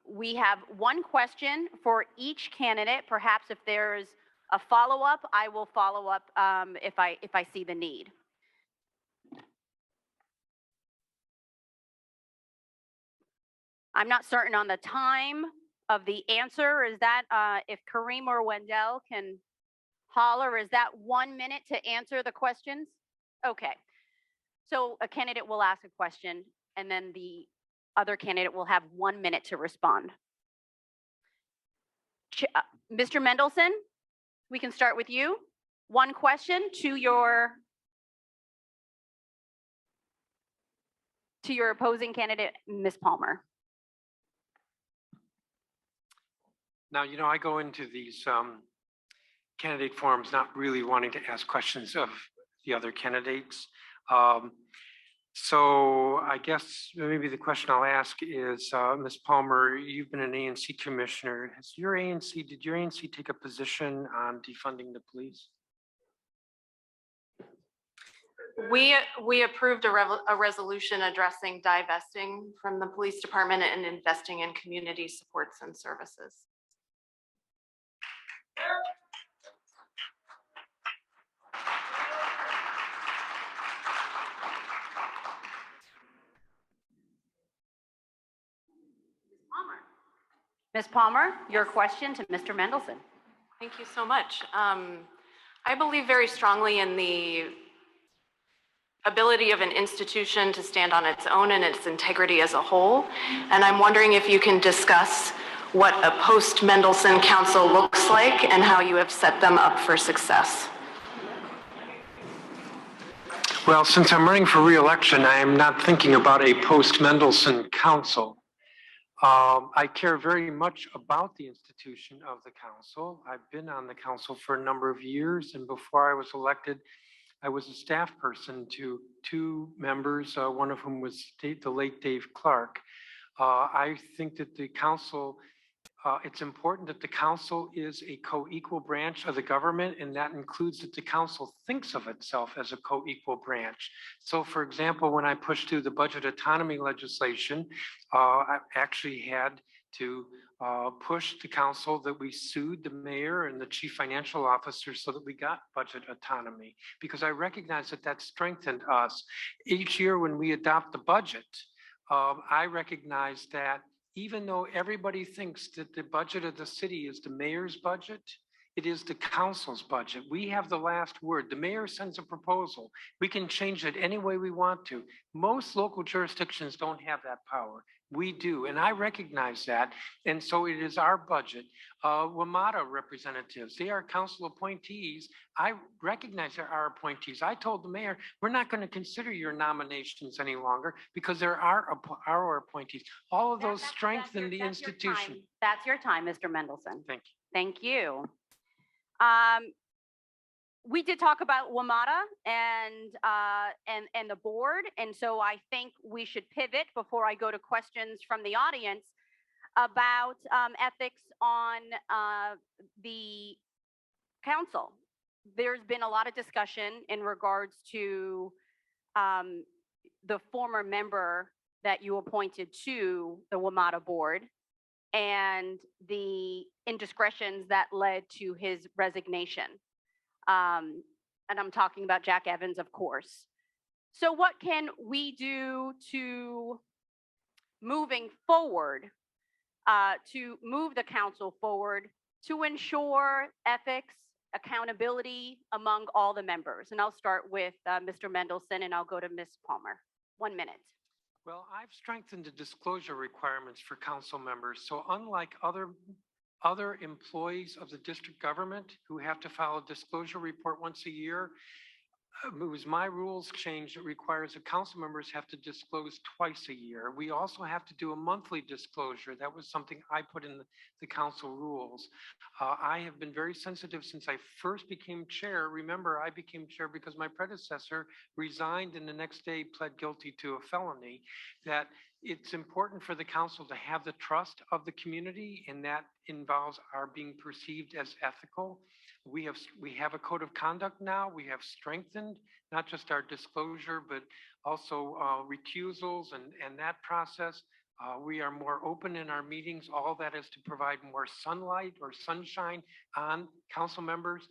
we have one question for each candidate. Perhaps if there's a follow-up, I will follow up if I see the need. I'm not certain on the time of the answer. Is that if Kareem or Wendell can holler, is that 1 minute to answer the questions? Okay. So a candidate will ask a question and then the other candidate will have 1 minute to respond. Mr. Mendelson, we can start with you. One question to your opposing candidate, Ms. Palmer. Now, you know, I go into these candidate forums not really wanting to ask questions of the other candidates. So I guess maybe the question I'll ask is, Ms. Palmer, you've been an ANC commissioner. Did your ANC take a position on defunding the police? We approved a resolution addressing divesting from the police department and investing in community supports and services. Ms. Palmer, your question to Mr. Mendelson. Thank you so much. I believe very strongly in the ability of an institution to stand on its own and its integrity as a whole. And I'm wondering if you can discuss what a post-Mendelson council looks like and how you have set them up for success. Well, since I'm running for re-election, I am not thinking about a post-Mendelson council. I care very much about the institution of the council. I've been on the council for a number of years, and before I was elected, I was a staff person to two members, one of whom was the late Dave Clark. I think that the council, it's important that the council is a co-equal branch of the government, and that includes that the council thinks of itself as a co-equal branch. So for example, when I pushed through the budget autonomy legislation, I actually had to push the council that we sued the mayor and the chief financial officer so that we got budget autonomy, because I recognize that that strengthened us. Each year when we adopt the budget, I recognize that even though everybody thinks that the budget of the city is the mayor's budget, it is the council's budget. We have the last word. The mayor sends a proposal. We can change it any way we want to. Most local jurisdictions don't have that power. We do, and I recognize that. And so it is our budget. WMATA representatives, they are council appointees. I recognize they're our appointees. I told the mayor, we're not going to consider your nominations any longer because they're our appointees. All of those strengthen the institution. That's your time, Mr. Mendelson. Thank you. Thank you. We did talk about WMATA and the board, and so I think we should pivot before I go to questions from the audience about ethics on the council. There's been a lot of discussion in regards to the former member that you appointed to the WMATA board and the indiscretions that led to his resignation. And I'm talking about Jack Evans, of course. So what can we do to moving forward, to move the council forward to ensure ethics, accountability among all the members? And I'll start with Mr. Mendelson and I'll go to Ms. Palmer. 1 minute. Well, I've strengthened the disclosure requirements for council members. So unlike other employees of the district government who have to file a disclosure report once a year, it was my rules change that requires that council members have to disclose twice a year. We also have to do a monthly disclosure. That was something I put in the council rules. I have been very sensitive since I first became chair. Remember, I became chair because my predecessor resigned and the next day pled guilty to a felony, that it's important for the council to have the trust of the community, and that involves our being perceived as ethical. We have a code of conduct now. We have strengthened not just our disclosure, but also recusals and that process. We are more open in our meetings. All that is to provide more sunlight or sunshine on council members.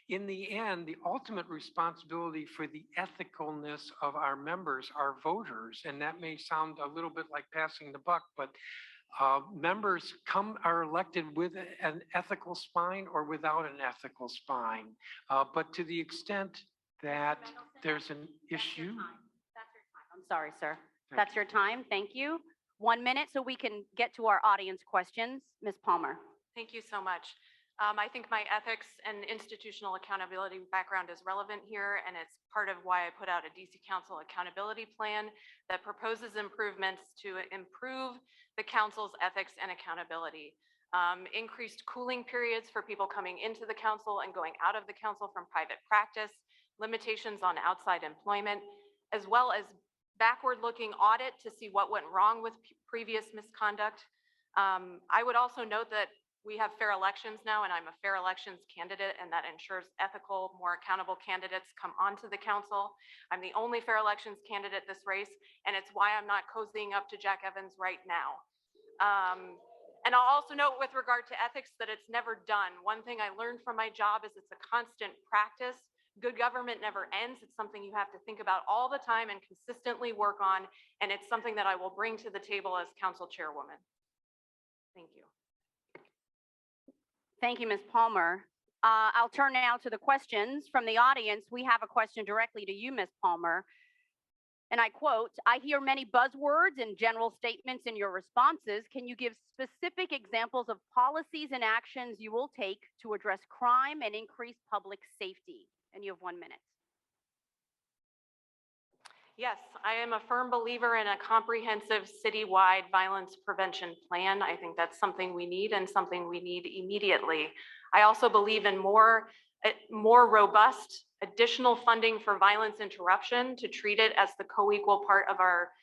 In the end, the ultimate responsibility for the ethicalness of our members are voters. And that may sound a little bit like passing the buck, but members are elected with an ethical spine or without an ethical spine. But to the extent that there's an issue. That's your time. I'm sorry, sir. Thank That's your time. Thank you. 1 minute so we can get to our audience questions. Ms. Palmer. Thank you so much. I think my ethics and institutional accountability background is relevant here, and it's part of why I put out a DC Council accountability plan that proposes improvements to improve the council's ethics and accountability. Increased cooling periods for people coming into the council and going out of the council from private practice, limitations on outside employment, as well as backward-looking audit to see what went wrong with previous misconduct. I would also note that we have fair elections now, and I'm a fair elections candidate, and that ensures ethical, more accountable candidates come onto the council. I'm the only fair elections candidate this race, and it's why I'm not cozying up to Jack Evans right now. And I'll also note with regard to ethics that it's never done. One thing I learned from my job is it's a constant practice. Good government never ends. It's something you have to think about all the time and consistently work on, and it's something that I will bring to the table as council chairwoman. Thank you. Thank you, Ms. Palmer. I'll turn now to the questions from the audience. We have a question directly to you, Ms. Palmer. And I quote, "I hear many buzzwords and general statements in your responses. Can you give specific examples of policies and actions you will take to address crime and increase public safety?" And you have 1 minute. Yes, I am a firm believer in a comprehensive citywide violence prevention plan. I think that's something we need and something we need immediately. I also believe in more robust additional funding for violence interruption to treat it as the co-equal part of our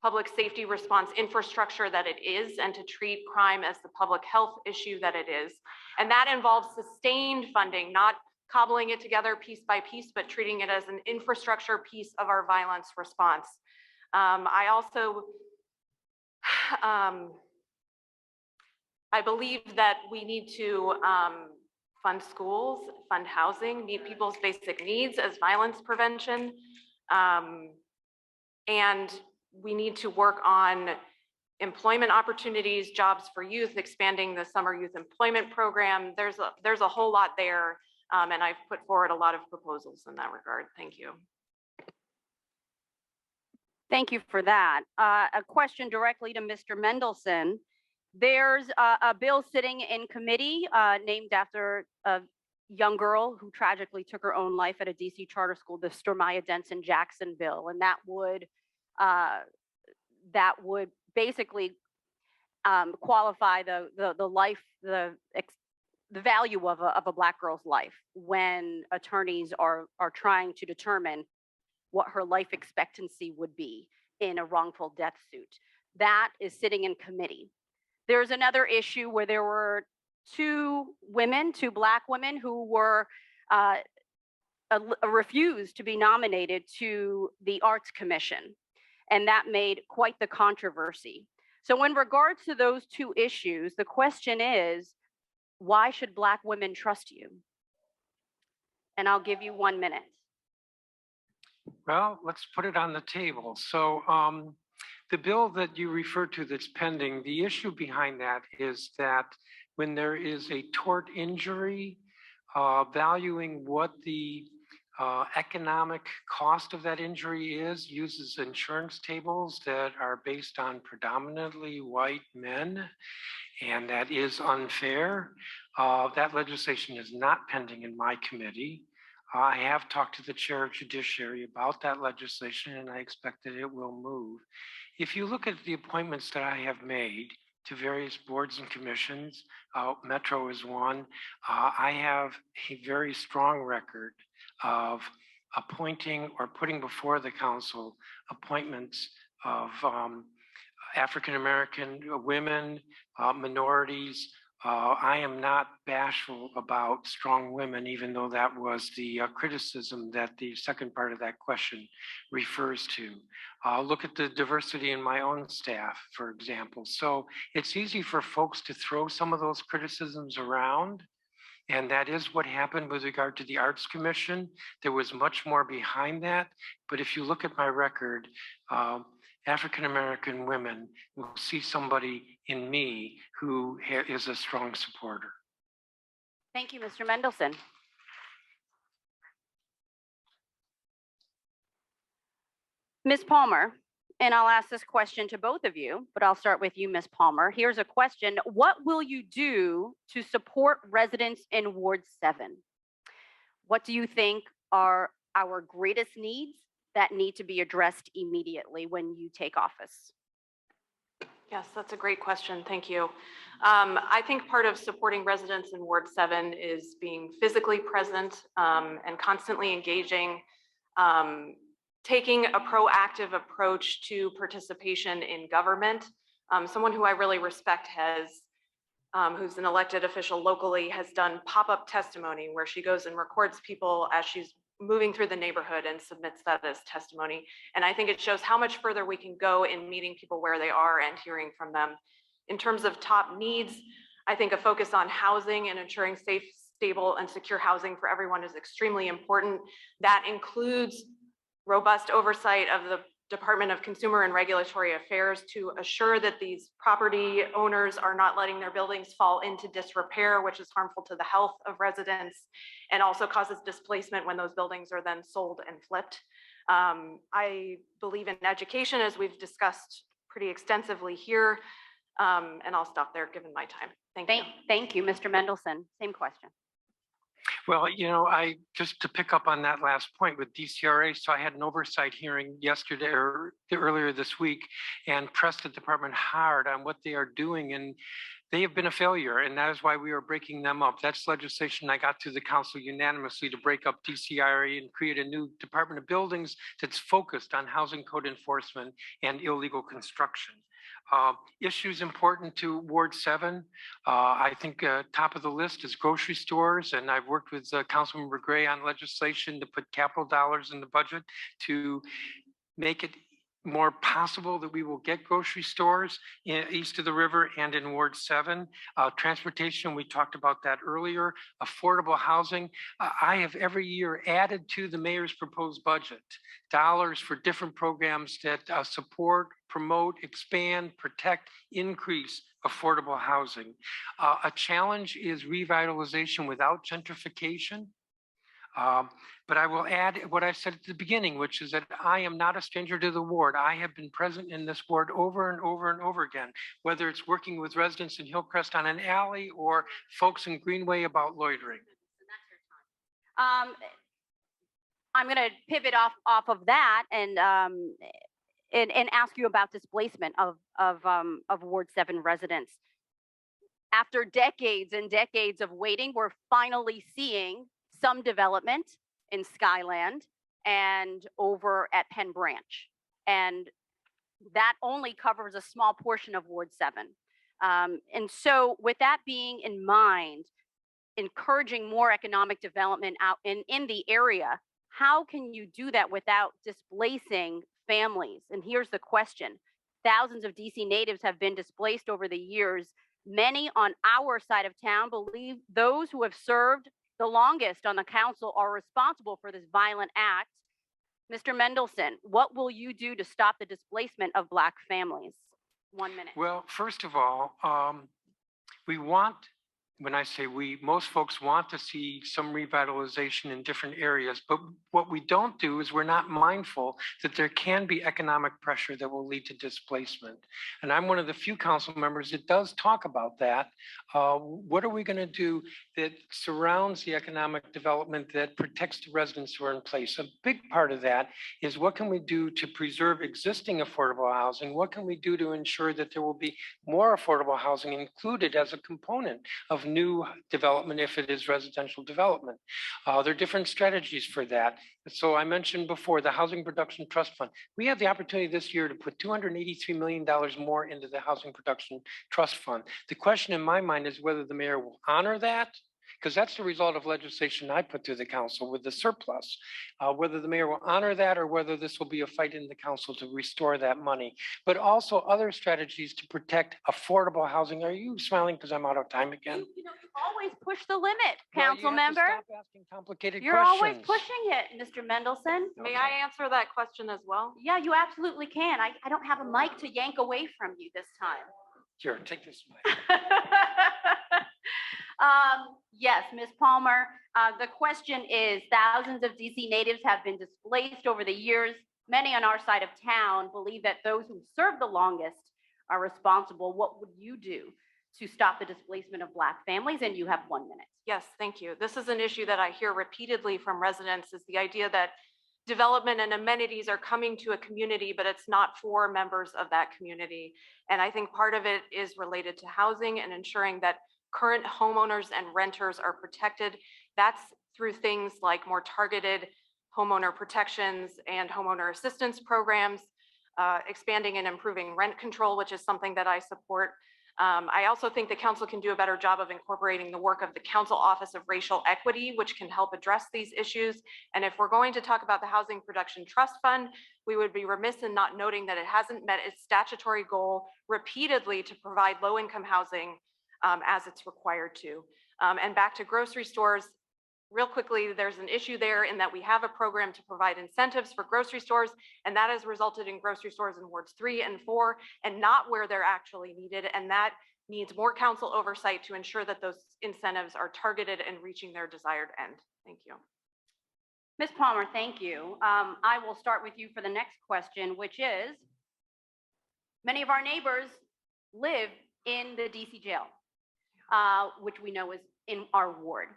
public safety response infrastructure that it is, and to treat crime as the public health issue that it is. And that involves sustained funding, not cobbling it together piece by piece, but treating it as an infrastructure piece of our violence response. I also, I believe that we need to fund schools, fund housing, meet people's basic needs as violence prevention. And we need to work on employment opportunities, jobs for youth, expanding the summer youth employment program. There's a whole lot there. And I've put forward a lot of proposals in that regard. Thank you. Thank you for that. A question directly to Mr. Mendelson. There's a bill sitting in committee named after a young girl who tragically took her own life at a DC charter school, the Stormaya Denson Jackson bill, and that would basically qualify the value of a Black girl's life when attorneys are trying to determine what her life expectancy would be in a wrongful death suit. That is sitting in committee. There's another issue where there were two Black women who were refused to be nominated to the Arts Commission, and that made quite the controversy. So in regards to those two issues, the question is, why should Black women trust you? And I'll give you 1 minute. Well, let's put it on the table. So the bill that you referred to that's pending, the issue behind that is that when there is a tort injury, valuing what the economic cost of that injury is, uses insurance tables that are based on predominantly white men, and that is unfair. That legislation is not pending in my committee. I have talked to the chair of judiciary about that legislation, and I expect that it will move. If you look at the appointments that I have made to various boards and commissions, Metro is one. I have a very strong record of appointing or putting before the council appointments of African-American women, minorities. I am not bashful about strong women, even though that was the criticism that the second part of that question refers to. Look at the diversity in my own staff, for example. So it's easy for folks to throw some of those criticisms around. And that is what happened with regard to the Arts Commission. There was much more behind that. But if you look at my record, African-American women will see somebody in me who is a strong supporter. Thank you, Mr. Mendelson. Ms. Palmer, and I'll ask this question to both of you, but I'll start with you, Ms. Palmer. Here's a question. What will you do to support residents in Ward 7? What do you think are our greatest needs that need to be addressed immediately when you take office? Yes, that's a great question. Thank you. I think part of supporting residents in Ward 7 is being physically present and constantly engaging, taking a proactive approach to participation in government. Someone who I really respect who's an elected official locally, has done pop-up testimony where she goes and records people as she's moving through the neighborhood and submits that as testimony. And I think it shows how much further we can go in meeting people where they are and hearing from them. In terms of top needs, I think a focus on housing and ensuring safe, stable, and secure housing for everyone is extremely important. That includes robust oversight of the Department of Consumer and Regulatory Affairs to assure that these property owners are not letting their buildings fall into disrepair, which is harmful to the health of residents and also causes displacement when those buildings are then sold and flipped. I believe in education, as we've discussed pretty extensively here, and I'll stop there given my time. Thank you. Thank you, Mr. Mendelson. Same question. Well, just to pick up on that last point with DCRA, so I had an oversight hearing yesterday or earlier this week and pressed the department hard on what they are doing, and they have been a failure, and that is why we are breaking them up. That's legislation I got through the council unanimously to break up DCRA and create a new Department of Buildings that's focused on housing code enforcement and illegal construction. Issues important to Ward 7, I think top of the list is grocery stores, and I've worked with Councilmember Gray on legislation to put capital dollars in the budget to make it more possible that we will get grocery stores east of the river and in Ward 7. Transportation, we talked about that earlier. Affordable housing, I have every year added to the mayor's proposed budget dollars for different programs that support, promote, expand, protect, increase affordable housing. A challenge is revitalization without gentrification. But I will add what I said at the beginning, which is that I am not a stranger to the ward. I have been present in this ward over and over and over again, whether it's working with residents in Hillcrest on an alley or folks in Greenway about loitering. I'm going to pivot off of that and ask you about displacement of Ward 7 residents. After decades and decades of waiting, we're finally seeing some development in Skyland and over at Penn Branch. And that only covers a small portion of Ward 7. And so with that being in mind, encouraging more economic development out in the area, how can you do that without displacing families? And here's the question. Thousands of DC natives have been displaced over the years. Many on our side of town believe those who have served the longest on the council are responsible for this violent act. Mr. Mendelson, what will you do to stop the displacement of Black families? 1 minute. Well, first of all, we want, when I say we, most folks want to see some revitalization in different areas, but what we don't do is we're not mindful that there can be economic pressure that will lead to displacement. And I'm one of the few council members that does talk about that. What are we going to do that surrounds the economic development that protects the residents who are in place. A big part of that is what can we do to preserve existing affordable housing? What can we do to ensure that there will be more affordable housing included as a component of new development if it is residential development? There are different strategies for that. So I mentioned before the Housing Production Trust Fund. We have the opportunity this year to put $283 million more into the Housing Production Trust Fund. The question in my mind is whether the mayor will honor that, because that's the result of legislation I put through the council with the surplus. Whether the mayor will honor that or whether this will be a fight in the council to restore that money, but also other strategies to protect affordable housing. Are you smiling because I'm out of time again? You always push the limit, Well, you council have to member. stop asking complicated You're always questions. pushing it, Mr. Mendelson. May I answer that question as well? Yeah, you absolutely can. I don't have a mic to yank away from you this time. Here, take this mic. Yes, Ms. Palmer, the question is, thousands of DC natives have been displaced over the years. Many on our side of town believe that those who served the longest are responsible. What would you do to stop the displacement of Black families? And you have 1 minute. Yes, thank you. This is an issue that I hear repeatedly from residents, is the idea that development and amenities are coming to a community, but it's not for members of that community. And I think part of it is related to housing and ensuring that current homeowners and renters are protected. That's through things like more targeted homeowner protections and homeowner assistance programs, expanding and improving rent control, which is something that I support. I also think the council can do a better job of incorporating the work of the Council Office of Racial Equity, which can help address these issues. And if we're going to talk about the Housing Production Trust Fund, we would be remiss in not noting that it hasn't met its statutory goal repeatedly to provide low-income housing as it's required to. And back to grocery stores, real quickly, there's an issue there in that we have a program to provide incentives for grocery stores, and that has resulted in grocery stores in wards 3 and 4 and not where they're actually needed. And that needs more council oversight to ensure that those incentives are targeted and reaching their desired end. Thank you. Ms. Palmer, thank you. I will start with you for the next question, which is, many of our neighbors live in the DC jail, which we know is in our ward.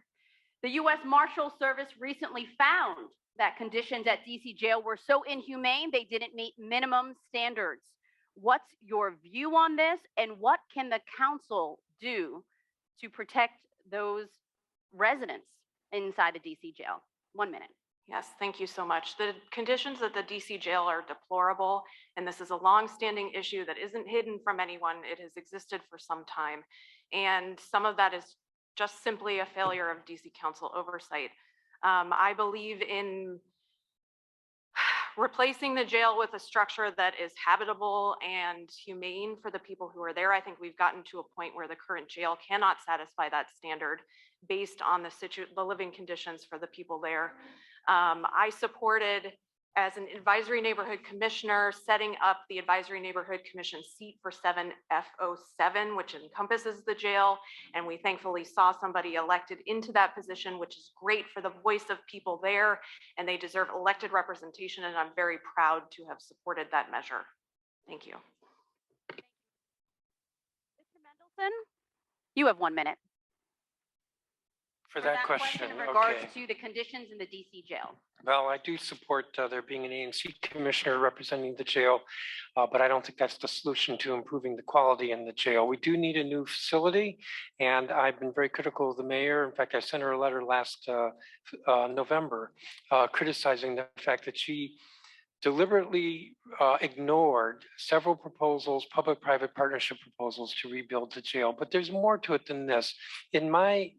The U.S. Marshal Service recently found that conditions at DC jail were so inhumane they didn't meet minimum standards. What's your view on this, and what can the council do to protect those residents inside the DC jail? 1 minute. Yes, thank you so much. The conditions at the DC jail are deplorable, and this is a long-standing issue that isn't hidden from anyone. It has existed for some time, and some of that is just simply a failure of DC Council oversight. I believe in replacing the jail with a structure that is habitable and humane for the people who are there. I think we've gotten to a point where the current jail cannot satisfy that standard based on the living conditions for the people there. I supported, as an advisory neighborhood commissioner, setting up the advisory neighborhood commission seat for 7F07, which encompasses the jail. And we thankfully saw somebody elected into that position, which is great for the voice of people there. And they deserve elected representation. And I'm very proud to have supported that measure. Thank you. Mr. Mendelson, you have 1 minute. For that question, in regards okay. to the conditions in the DC jail. Well, I do support there being an ANC commissioner representing the jail, but I don't think that's the solution to improving the quality in the jail. We do need a new facility, and I've been very critical of the mayor. In fact, I sent her a letter last November criticizing the fact that she deliberately ignored several proposals, public-private partnership proposals to rebuild the jail. But there's more to it than this. In my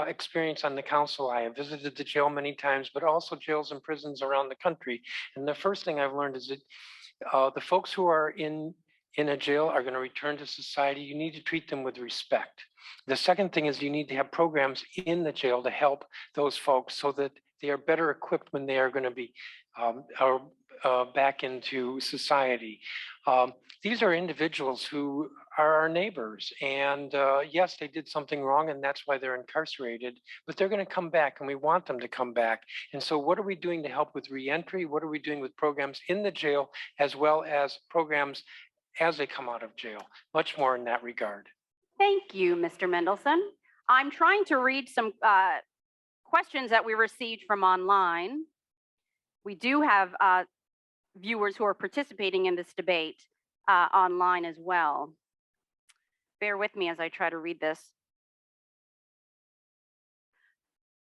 experience on the council, I have visited the jail many times, but also jails and prisons around the country. And the first thing I've learned is that the folks who are in a jail are going to return to society. You need to treat them with respect. The second thing is you need to have programs in the jail to help those folks so that they are better equipped when they are going to be back into society. These are individuals who are our neighbors, and yes, they did something wrong, and that's why they're incarcerated, but they're going to come back, and we want them to come back. And so what are we doing to help with reentry? What are we doing with programs in the jail, as well as programs as they come out of jail? Much more in that regard. Thank you, Mr. Mendelson. I'm trying to read some questions that we received from online. We do have viewers who are participating in this debate online as well. Bear with me as I try to read this.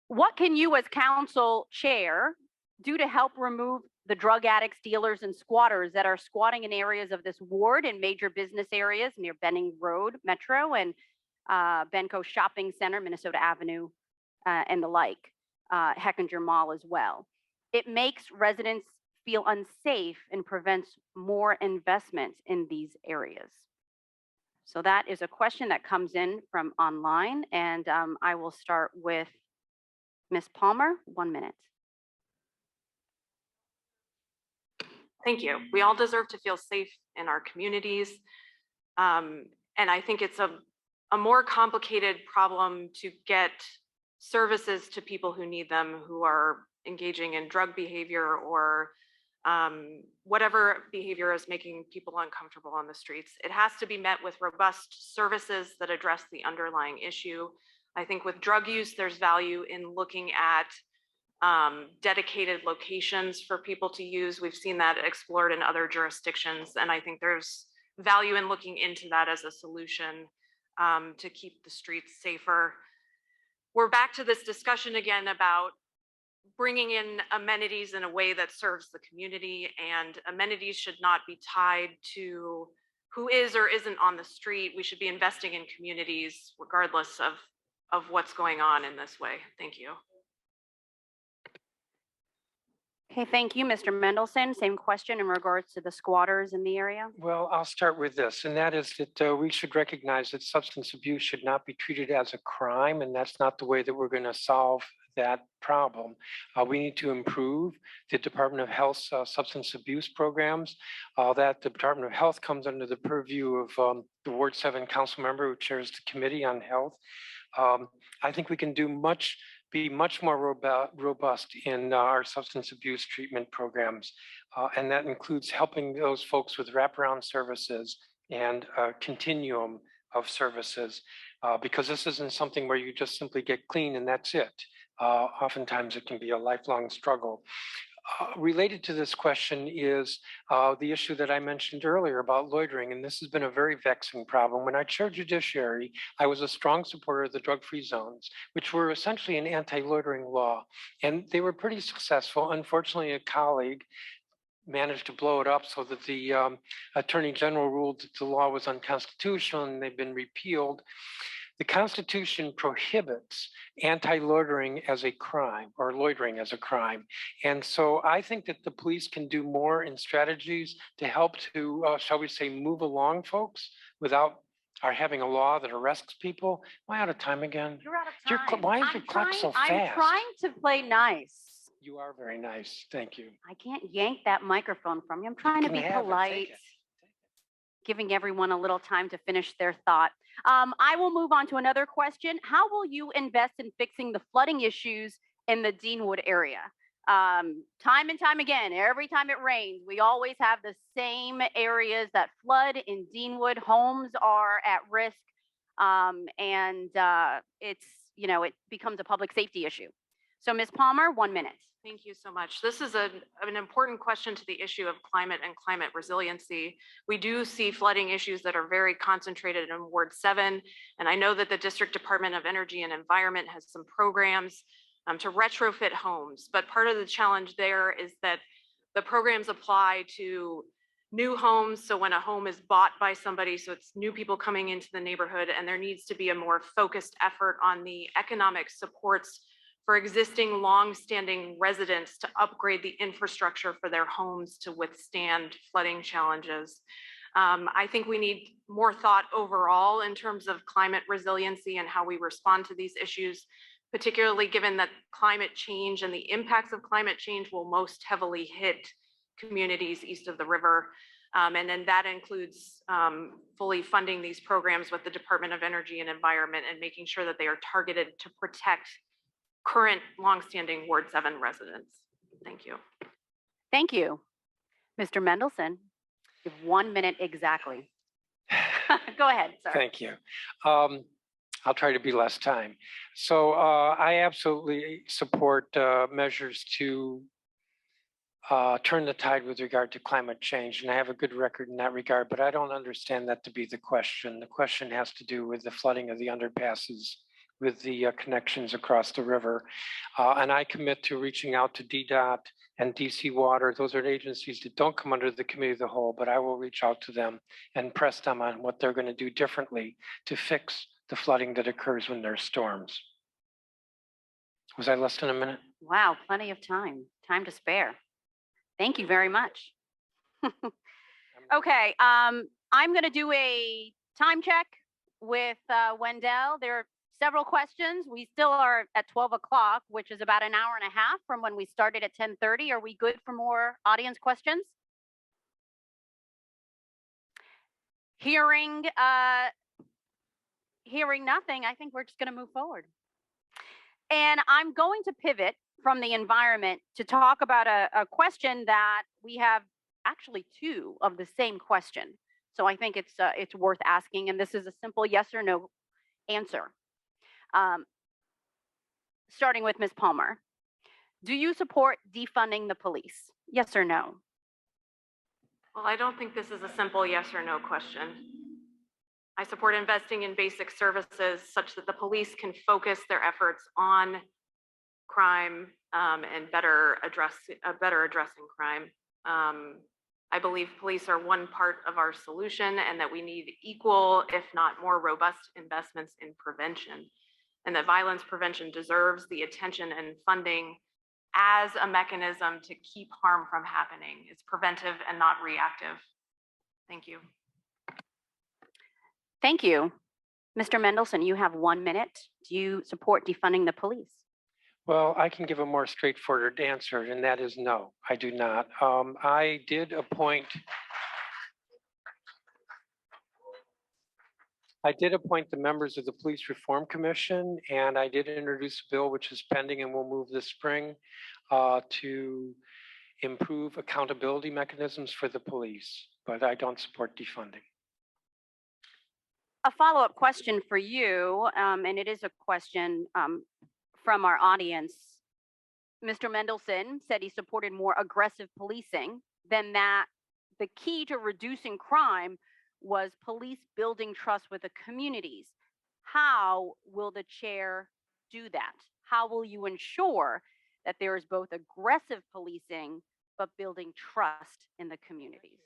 What can you as council chair do to help remove the drug addicts, dealers, and squatters that are squatting in areas of this ward and major business areas near Benning Road Metro and Benco Shopping Center, Minnesota Avenue, and the like, Heckinger Mall as well? It makes residents feel unsafe and prevents more investment in these areas. So that is a question that comes in from online, and I will start with Ms. Palmer, 1 minute. Thank you. We all deserve to feel safe in our communities. And I think it's a more complicated problem to get services to people who need them, who are engaging in drug behavior or whatever behavior is making people uncomfortable on the streets. It has to be met with robust services that address the underlying issue. I think with drug use, there's value in looking at dedicated locations for people to use. We've seen that explored in other jurisdictions, and I think there's value in looking into that as a solution to keep the streets safer. We're back to this discussion again about bringing in amenities in a way that serves the community, and amenities should not be tied to who is or isn't on the street. We should be investing in communities regardless of what's going on in this way. Thank you. Okay, thank you, Mr. Mendelson. Same question in regards to the squatters in the area. Well, I'll start with this, and that is that we should recognize that substance abuse should not be treated as a crime, and that's not the way that we're going to solve that problem. We need to improve the Department of Health's substance abuse programs. That the Department of Health comes under the purview of the Ward 7 council member who chairs the Committee on Health. I think we can be much more robust in our substance abuse treatment programs. And that includes helping those folks with wraparound services and a continuum of services, because this isn't something where you just simply get clean and that's it. Oftentimes it can be a lifelong struggle. Related to this question is the issue that I mentioned earlier about loitering, and this has been a very vexing problem. When I chaired Judiciary, I was a strong supporter of the drug-free zones, which were essentially an anti-loitering law, and they were pretty successful. Unfortunately, a colleague managed to blow it up so that the Attorney General ruled that the law was unconstitutional and they've been repealed. The Constitution prohibits anti-loitering as a crime, or loitering as a crime. And so I think that the police can do more in strategies to help to, shall we say, move along folks without our having a law that arrests people. Am I out of time again? You're out of time. Why is your clock so fast? I'm trying to play nice. You are very nice. Thank you. I can't yank that microphone from you. I'm trying to You be can have it. Take polite, it. giving everyone a little time to finish their thought. I will move on to another question. How will you invest in fixing the flooding issues in the Deanwood area? Time and time again, every time it rains, we always have the same areas that flood in Deanwood. Homes are at risk, and it's, it becomes a public safety issue. So Ms. Palmer, 1 minute. Thank you so much. This is an important question to the issue of climate and climate resiliency. We do see flooding issues that are very concentrated in Ward 7, and I know that the District Department of Energy and Environment has some programs to retrofit homes, but part of the challenge there is that the programs apply to new homes. So when a home is bought by somebody, so it's new people coming into the neighborhood, and there needs to be a more focused effort on the economic supports for existing long-standing residents to upgrade the infrastructure for their homes to withstand flooding challenges. I think we need more thought overall in terms of climate resiliency and how we respond to these issues, particularly given that climate change and the impacts of climate change will most heavily hit communities east of the river. And then that includes fully funding these programs with the Department of Energy and Environment and making sure that they are targeted to protect current longstanding Ward 7 residents. Thank you. Thank you. Mr. Mendelson, you have 1 minute exactly. Go ahead, sir. Thank you. I'll try to be less time. So I absolutely support measures to turn the tide with regard to climate change, and I have a good record in that regard, but I don't understand that to be the question. The question has to do with the flooding of the underpasses, with the connections across the river. And I commit to reaching out to DDOT and DC Water. Those are agencies that don't come under the committee of the whole, but I will reach out to them and press them on what they're going to do differently to fix the flooding that occurs when there's storms. Was I less than a minute? Wow, plenty of time, time to spare. Thank you very much. Okay, I'm going to do a time check with Wendell. There are several questions. We still are at 12 o'clock, which is about an hour and a half from when we started at 10:30. Are we good for more audience questions? Hearing nothing, I think we're just going to move forward. And I'm going to pivot from the environment to talk about a question that we have actually two of the same question. So I think it's worth asking, and this is a simple yes or no answer. Starting with Ms. Palmer. Do you support defunding the police? Yes or no? Well, I don't think this is a simple yes or no question. I support investing in basic services such that the police can focus their efforts on crime and better addressing crime. I believe police are one part of our solution and that we need equal, if not more robust investments in prevention, and that violence prevention deserves the attention and funding as a mechanism to keep harm from happening. It's preventive and not reactive. Thank you. Thank you. Mr. Mendelson, you have 1 minute. Do you support defunding the police? Well, I can give a more straightforward answer, and that is no, I do not. I did appoint the members of the Police Reform Commission, and I did introduce a bill which is pending and will move this spring to improve accountability mechanisms for the police, but I don't support defunding. A follow-up question for you, and it is a question from our audience. Mr. Mendelson said he supported more aggressive policing than that. The key to reducing crime was police building trust with the communities. How will the chair do that? How will you ensure that there is both aggressive policing but building trust in the communities?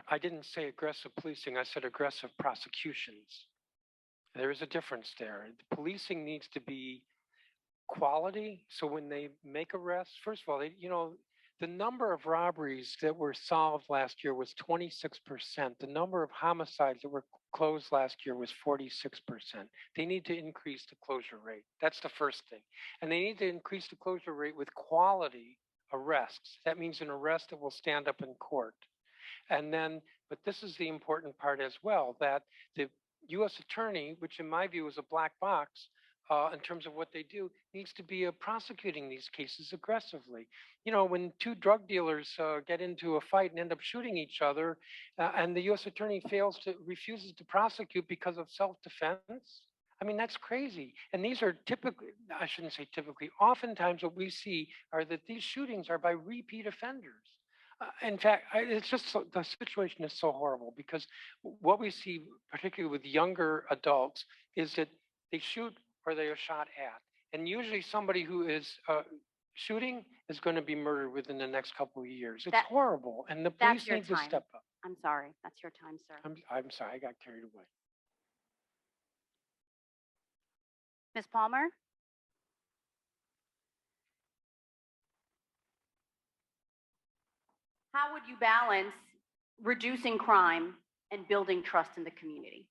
I didn't say aggressive policing, I said aggressive prosecutions. There is a difference there. The policing needs to be quality. So when they make arrests, first of all, the number of robberies that were solved last year was 26%. The number of homicides that were closed last year was 46%. They need to increase the closure rate. That's the first thing. And they need to increase the closure rate with quality arrests. That means an arrest that will stand up in court. And then, but this is the important part as well, that the U.S. attorney, which in my view is a black box in terms of what they do, needs to be prosecuting these cases aggressively. You know, when two drug dealers get into a fight and end up shooting each other, and the U.S. attorney refuses to prosecute because of self-defense, I mean, that's crazy. And these are typically, I shouldn't say typically, oftentimes what we see are that these shootings are by repeat offenders. In fact, it's just the situation is so horrible because what we see, particularly with younger adults, is that they shoot or they are shot at. And usually somebody who is shooting is going to be murdered within the next couple of years. It's horrible. And the police need to step up. I'm sorry. That's your time, sir. I'm sorry. I got carried away. Ms. Palmer? How would you balance reducing crime and building trust in the community?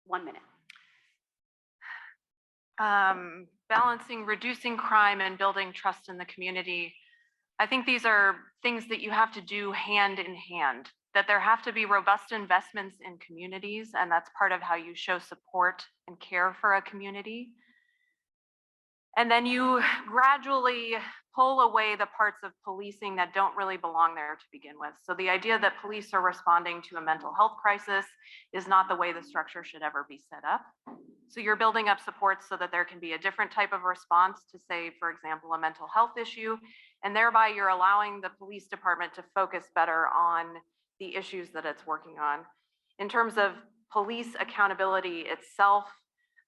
1 minute. Balancing reducing crime and building trust in the community. I think these are things that you have to do hand in hand, that there have to be robust investments in communities, and that's part of how you show support and care for a community. And then you gradually pull away the parts of policing that don't really belong there to begin with. So the idea that police are responding to a mental health crisis is not the way the structure should ever be set up. So you're building up supports so that there can be a different type of response to, say, for example, a mental health issue. And thereby you're allowing the police department to focus better on the issues that it's working on. In terms of police accountability itself,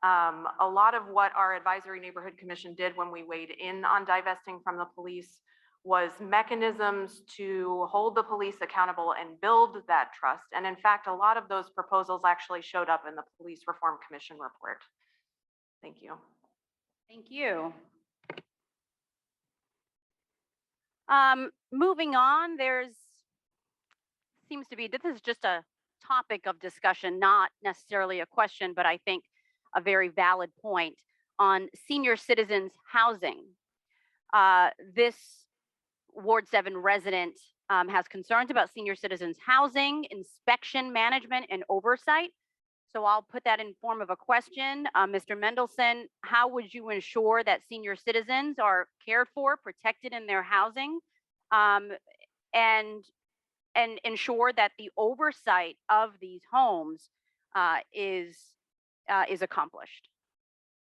a lot of what our advisory neighborhood commission did when we weighed in on divesting from the police was mechanisms to hold the police accountable and build that trust. And in fact, a lot of those proposals actually showed up in the Police Reform Commission report. Thank you. Thank you. Moving on, seems to be, this is just a topic of discussion, not necessarily a question, but I think a very valid point on senior citizens housing. This Ward 7 resident has concerns about senior citizens housing, inspection, management, and oversight. So I'll put that in form of a question. Mr. Mendelson, how would you ensure that senior citizens are cared for, protected in their housing, and ensure that the oversight of these homes is accomplished?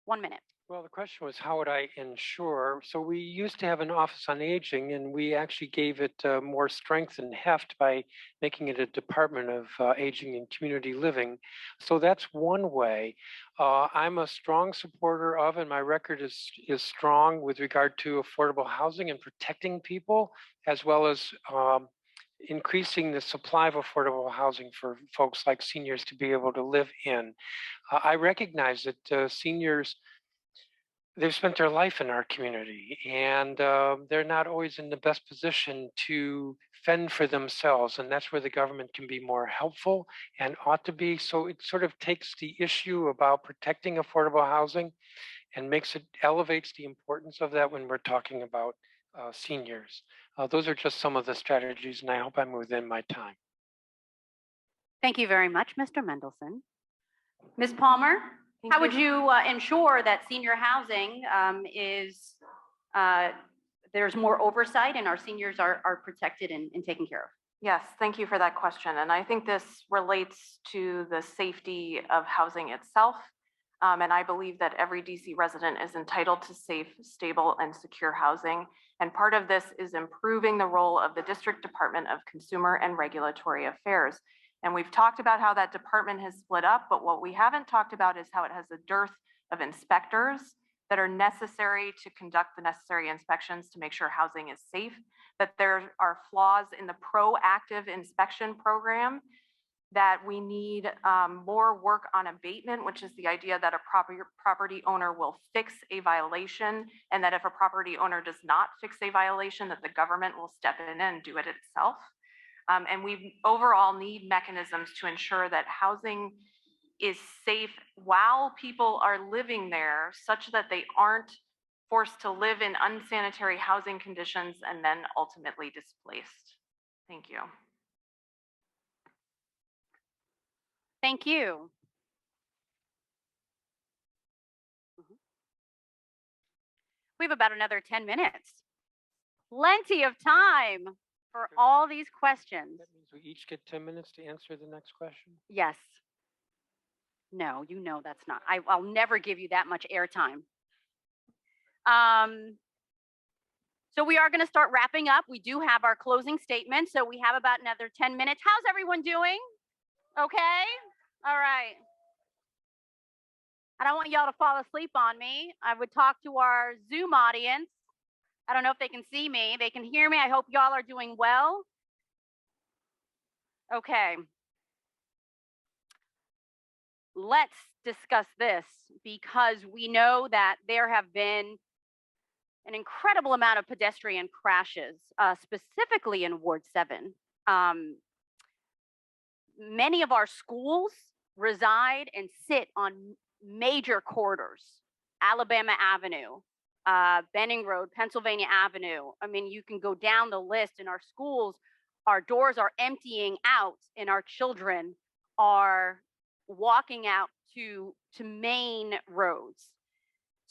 1 minute. Well, the question was, how would I ensure? So we used to have an office on aging, and we actually gave it more strength and heft by making it a department of aging and community living. So that's one way. I'm a strong supporter of, and my record is strong with regard to affordable housing and protecting people, as well as increasing the supply of affordable housing for folks like seniors to be able to live in. I recognize that seniors, they've spent their life in our community, and they're not always in the best position to fend for themselves. And that's where the government can be more helpful and ought to be. So it sort of takes the issue about protecting affordable housing and elevates the importance of that when we're talking about seniors. Those are just some of the strategies, and I hope I'm within my time. Thank you very much, Mr. Mendelson. Ms. Palmer? How would you ensure that senior housing there's more oversight and our seniors are protected and taken care of? Yes, thank you for that question. And I think this relates to the safety of housing itself. And I believe that every DC resident is entitled to safe, stable, and secure housing. And part of this is improving the role of the District Department of Consumer and Regulatory Affairs. And we've talked about how that department has split up, but what we haven't talked about is how it has a dearth of inspectors that are necessary to conduct the necessary inspections to make sure housing is safe, that there are flaws in the proactive inspection program, that we need more work on abatement, which is the idea that a property owner will fix a violation, and that if a property owner does not fix a violation, that the government will step in and do it itself. And we overall need mechanisms to ensure that housing is safe while people are living there, such that they aren't forced to live in unsanitary housing conditions and then ultimately displaced. Thank you. Thank you. We have about another 10 minutes. Plenty of time for all these questions. That means we each get 10 minutes to answer the next question? Yes. No, you know that's not. I'll never give you that much airtime. So we are going to start wrapping up. We do have our closing statement, so we have about another 10 minutes. How's everyone doing? Okay? All right. I don't want y'all to fall asleep on me. I would talk to our Zoom audience. I don't know if they can see me. They can hear me. I hope y'all are doing well. Okay. Let's discuss this, because we know that there have been an incredible amount of pedestrian crashes, specifically in Ward 7. Many of our schools reside and sit on major corridors: Alabama Avenue, Benning Road, Pennsylvania Avenue. I mean, you can go down the list. In our schools, our doors are emptying out and our children are walking out to main roads.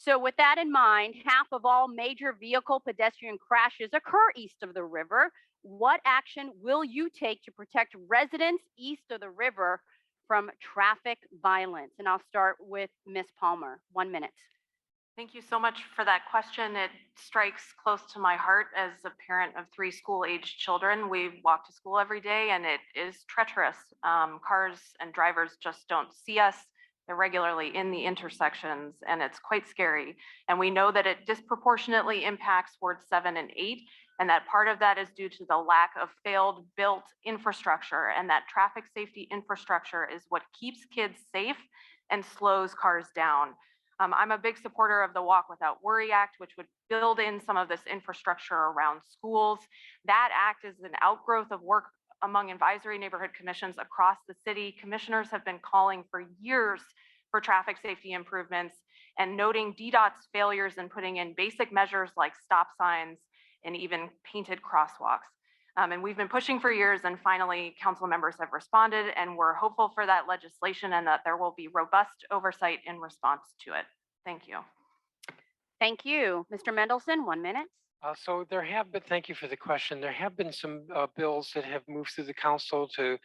So with that in mind, half of all major vehicle pedestrian crashes occur east of the river. What action will you take to protect residents east of the river from traffic violence? And I'll start with Ms. Palmer. 1 minute. Thank you so much for that question. It strikes close to my heart as a parent of 3 school-aged children. We walk to school every day and it is treacherous. Cars and drivers just don't see us. They're regularly in the intersections and it's quite scary. And we know that it disproportionately impacts wards 7 and 8, and that part of that is due to the lack of failed built infrastructure, and that traffic safety infrastructure is what keeps kids safe and slows cars down. I'm a big supporter of the Walk Without Worry Act, which would build in some of this infrastructure around schools. That act is an outgrowth of work among advisory neighborhood commissions across the city. Commissioners have been calling for years for traffic safety improvements and noting DDOT's failures in putting in basic measures like stop signs and even painted crosswalks. And we've been pushing for years, and finally council members have responded, and we're hopeful for that legislation and that there will be robust oversight in response to it. Thank you. Thank you. Mr. Mendelson, 1 minute. So there have been, thank you for the question. There have been some bills that have moved through the council to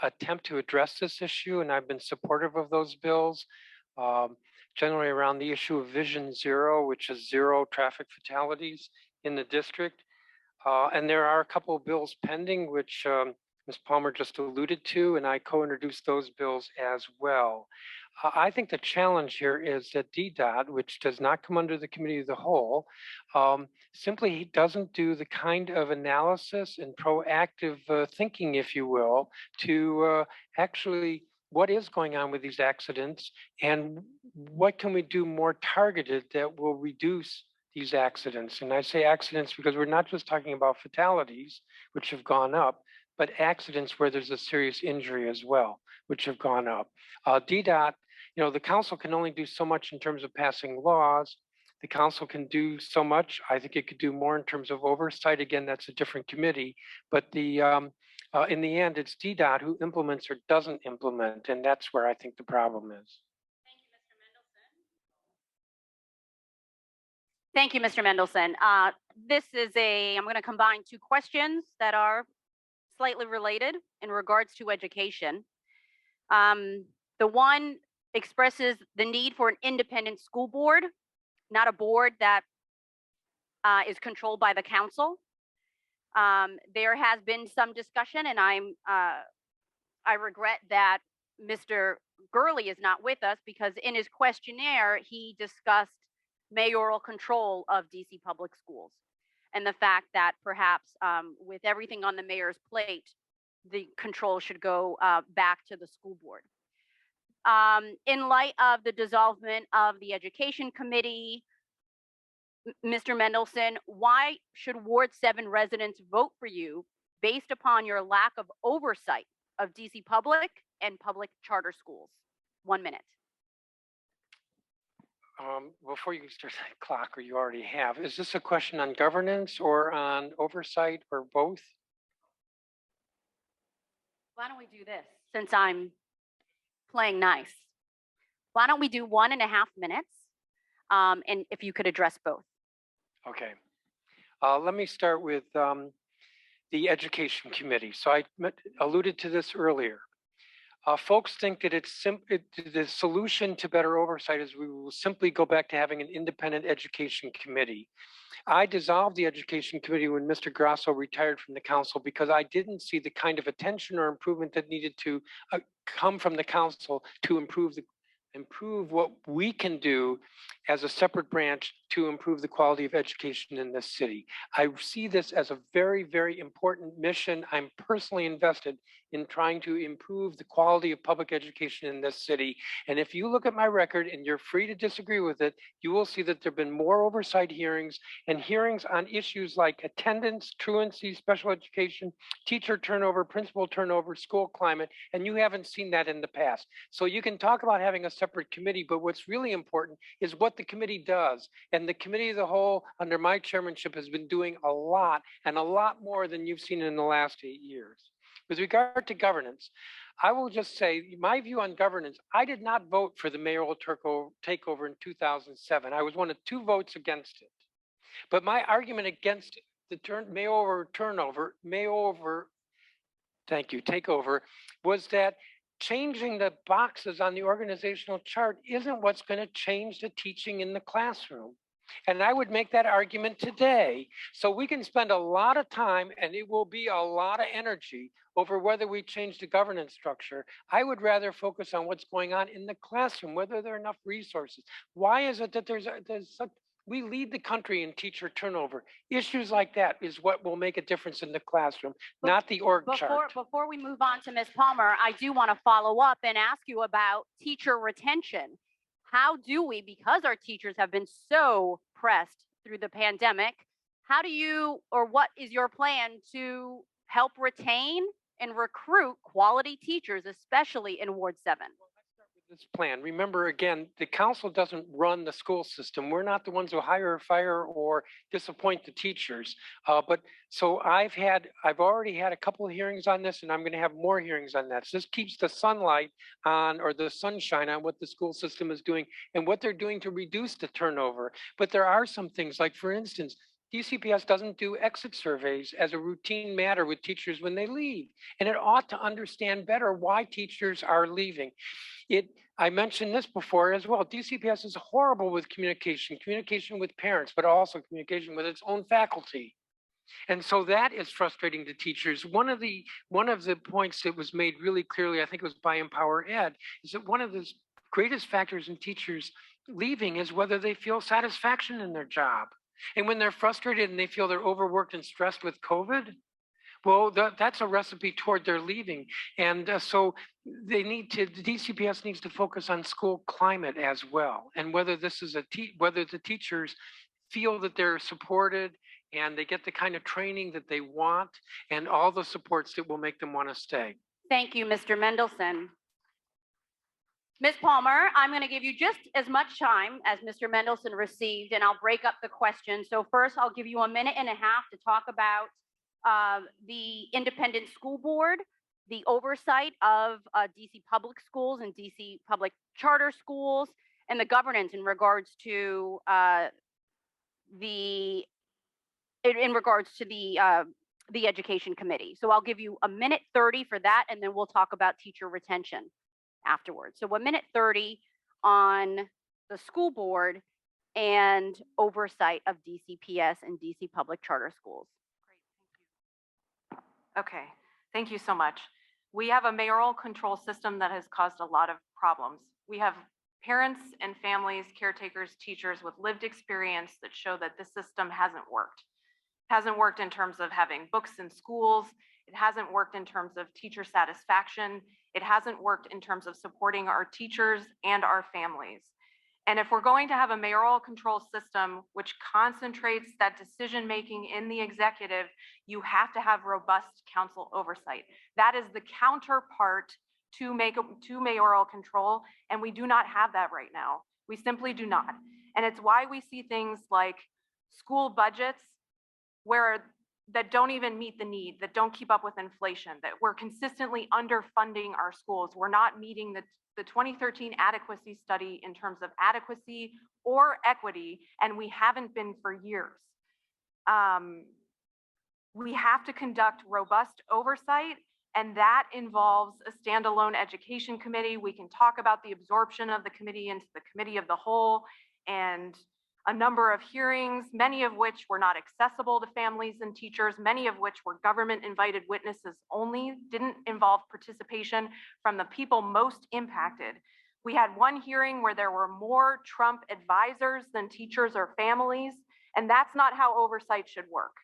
attempt to address this issue, and I've been supportive of those bills. Generally around the issue of Vision Zero, which is 0 traffic fatalities in the district. And there are a couple of bills pending, which Ms. Palmer just alluded to, and I co-introduced those bills as well. I think the challenge here is that DDOT, which does not come under the committee of the whole, simply doesn't do the kind of analysis and proactive thinking, if you will, to actually what is going on with these accidents and what can we do more targeted that will reduce these accidents. And I say accidents because we're not just talking about fatalities, which have gone up, but accidents where there's a serious injury as well, which have gone up. DDOT, you know, the council can only do so much in terms of passing laws. The council can do so much. I think it could do more in terms of oversight. Again, that's a different committee, but the in the end, it's DDOT who implements or doesn't implement, and that's where I think the problem is. Thank you, Mr. Mendelson. This is I'm going to combine 2 questions that are slightly related in regards to education. The one expresses the need for an independent school board, not a board that is controlled by the council. There has been some discussion, and I regret that Mr. Gurley is not with us, because in his questionnaire, he discussed mayoral control of DC Public Schools and the fact that perhaps with everything on the mayor's plate, the control should go back to the school board. In light of the dissolvement of the Education Committee, Mr. Mendelson, why should Ward 7 residents vote for you based upon your lack of oversight of DC public and public charter schools? 1 minute. Before you start the clock, or you already have, is this a question on governance or on oversight or both? Why don't we do this, since I'm playing nice? Why don't we do 1.5 minutes? And if you could address both. Okay. Let me start with the Education Committee. So I alluded to this earlier. Folks think that the solution to better oversight is we will simply go back to having an independent education committee. I dissolved the Education Committee when Mr. Grasso retired from the council because I didn't see the kind of attention or improvement that needed to come from the council to improve what we can do as a separate branch to improve the quality of education in this city. I see this as a very, very important mission. I'm personally invested in trying to improve the quality of public education in this city. And if you look at my record, and you're free to disagree with it, you will see that there have been more oversight hearings and hearings on issues like attendance, truancy, special education, teacher turnover, principal turnover, school climate, and you haven't seen that in the past. So you can talk about having a separate committee, but what's really important is what the committee does. And the committee as a whole, under my chairmanship, has been doing a lot, and a lot more than you've seen in the last 8 years. With regard to governance, I will just say my view on governance, I did not vote for the mayoral takeover in 2007. I was one of 2 votes against it. But my argument against the takeover was that changing the boxes on the organizational chart isn't what's going to change the teaching in the classroom. And I would make that argument today. So we can spend a lot of time and it will be a lot of energy over whether we change the governance structure. I would rather focus on what's going on in the classroom, whether there are enough resources. Why is it that there's such, we lead the country in teacher turnover? Issues like that is what will make a difference in the classroom, not the org chart. Before we move on to Ms. Palmer, I do want to follow up and ask you about teacher retention. How do we, because our teachers have been so pressed through the pandemic, how do you, or what is your plan to help retain and recruit quality teachers, especially in Ward 7? This plan. Remember, again, the council doesn't run the school system. We're not the ones who hire or fire or disappoint the teachers. But so I've already had a couple of hearings on this, and I'm going to have more hearings on that. So this keeps the sunlight on, or the sunshine on, what the school system is doing and what they're doing to reduce the turnover. But there are some things, like for instance, DCPS doesn't do exit surveys as a routine matter with teachers when they leave. And it ought to understand better why teachers are leaving. I mentioned this before as well. DCPS is horrible with communication with parents, but also communication with its own faculty. And so that is frustrating to teachers. One of the points that was made really clearly, I think it was by Empower Ed, is that one of the greatest factors in teachers leaving is whether they feel satisfaction in their job. And when they're frustrated and they feel they're overworked and stressed with COVID, well, that's a recipe toward their leaving. And so the DCPS needs to focus on school climate as well. And whether this is whether the teachers feel that they're supported and they get the kind of training that they want and all the supports that will make them want to stay. Thank you, Mr. Mendelson. Ms. Palmer, I'm going to give you just as much time as Mr. Mendelson received, and I'll break up the question. So first, I'll give you a minute and a half to talk about the independent school board, the oversight of DC public schools and DC public charter schools, and the governance in regards to the education committee. So I'll give you a minute 30 for that, and then we'll talk about teacher retention afterwards. So a minute 30 on the school board and oversight of DCPS and DC public charter schools. Great, thank you. Okay, thank you so much. We have a mayoral control system that has caused a lot of problems. We have parents and families, caretakers, teachers with lived experience that show that this system hasn't worked. It hasn't worked in terms of having books in schools. It hasn't worked in terms of teacher satisfaction. It hasn't worked in terms of supporting our teachers and our families. And if we're going to have a mayoral control system which concentrates that decision-making in the executive, you have to have robust council oversight. That is the counterpart to mayoral control, and we do not have that right now. We simply do not. And it's why we see things like school budgets that don't even meet the need, that don't keep up with inflation, that we're consistently underfunding our schools. We're not meeting the 2013 adequacy study in terms of adequacy or equity, and we haven't been for years. We have to conduct robust oversight, and that involves a standalone education committee. We can talk about the absorption of the committee into the committee of the whole, and a number of hearings, many of which were not accessible to families and teachers, many of which were government invited witnesses only, didn't involve participation from the people most impacted. We had one hearing where there were more Trump advisors than teachers or families, and that's not how oversight should work.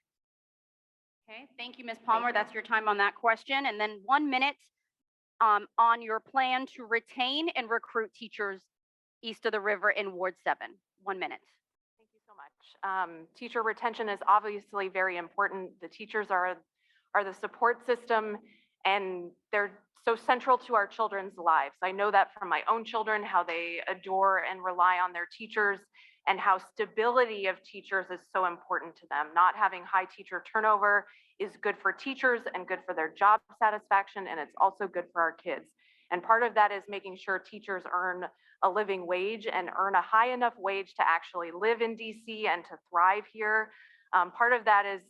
Okay, thank you, Ms. Palmer. That's your time on that question. And then 1 minute on your plan to retain and recruit teachers east of the river in Ward 7. 1 minute. Thank you so much. Teacher retention is obviously very important. The teachers are the support system, and they're so central to our children's lives. I know that from my own children, how they adore and rely on their teachers. and how stability of teachers is so important to them. Not having high teacher turnover is good for teachers and good for their job satisfaction, and it's also good for our kids. And part of that is making sure teachers earn a living wage and earn a high enough wage to actually live in DC and to thrive here. Part of that is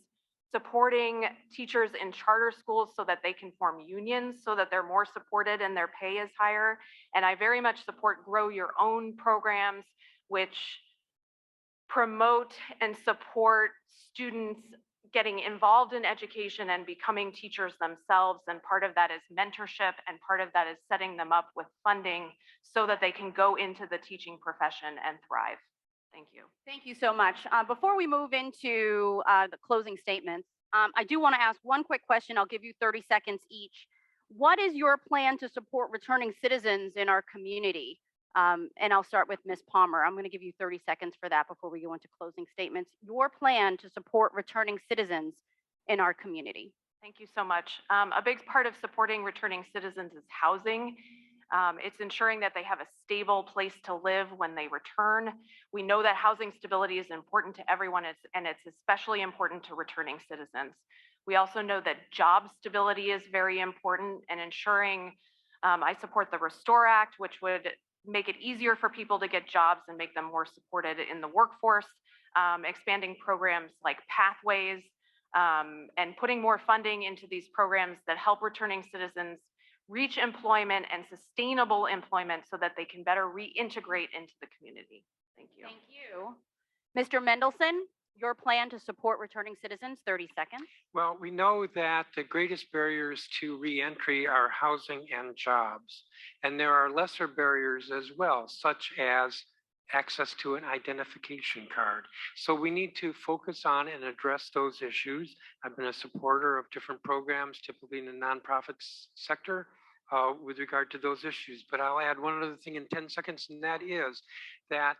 supporting teachers in charter schools so that they can form unions so that they're more supported and their pay is higher. And I very much support Grow Your Own programs, which promote and support students getting involved in education and becoming teachers themselves. And part of that is mentorship, and part of that is setting them up with funding so that they can go into the teaching profession and thrive. Thank you. Thank you so much. Before we move into the closing statements, I do want to ask one quick question. I'll give you 30 seconds each. What is your plan to support returning citizens in our community? And I'll start with Ms. Palmer. I'm going to give you 30 seconds for that before we go into closing statements. Your plan to support returning citizens in our community. Thank you so much. A big part of supporting returning citizens is housing. It's ensuring that they have a stable place to live when they return. We know that housing stability is important to everyone, and it's especially important to returning citizens. We also know that job stability is very important, and ensuring, I support the Restore Act, which would make it easier for people to get jobs and make them more supported in the workforce, expanding programs like Pathways, and putting more funding into these programs that help returning citizens reach employment and sustainable employment so that they can better reintegrate into the community. Thank you. Thank you. Mr. Mendelson, your plan to support returning citizens, 30 seconds. Well, we know that the greatest barriers to reentry are housing and jobs. And there are lesser barriers as well, such as access to an identification card. So we need to focus on and address those issues. I've been a supporter of different programs, typically in the nonprofit sector, with regard to those issues. But I'll add one other thing in 10 seconds, and that is that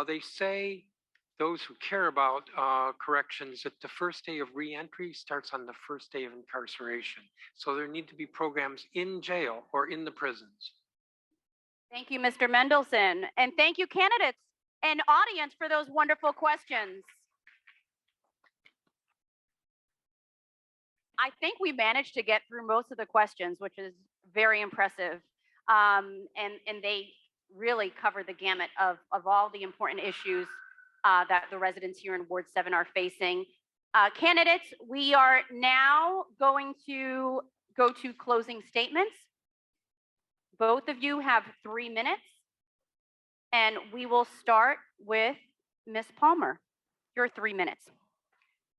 they say, those who care about corrections, that the first day of reentry starts on the first day of incarceration. So there need to be programs in jail or in the prisons. Thank you, Mr. Mendelson. And thank you, candidates and audience, for those wonderful questions. I think we managed to get through most of the questions, which is very impressive. And they really cover the gamut of all the important issues that the residents here in Ward 7 are facing. Candidates, we are now going to go to closing statements. Both of you have 3 minutes, and we will start with Ms. Palmer. Your 3 minutes.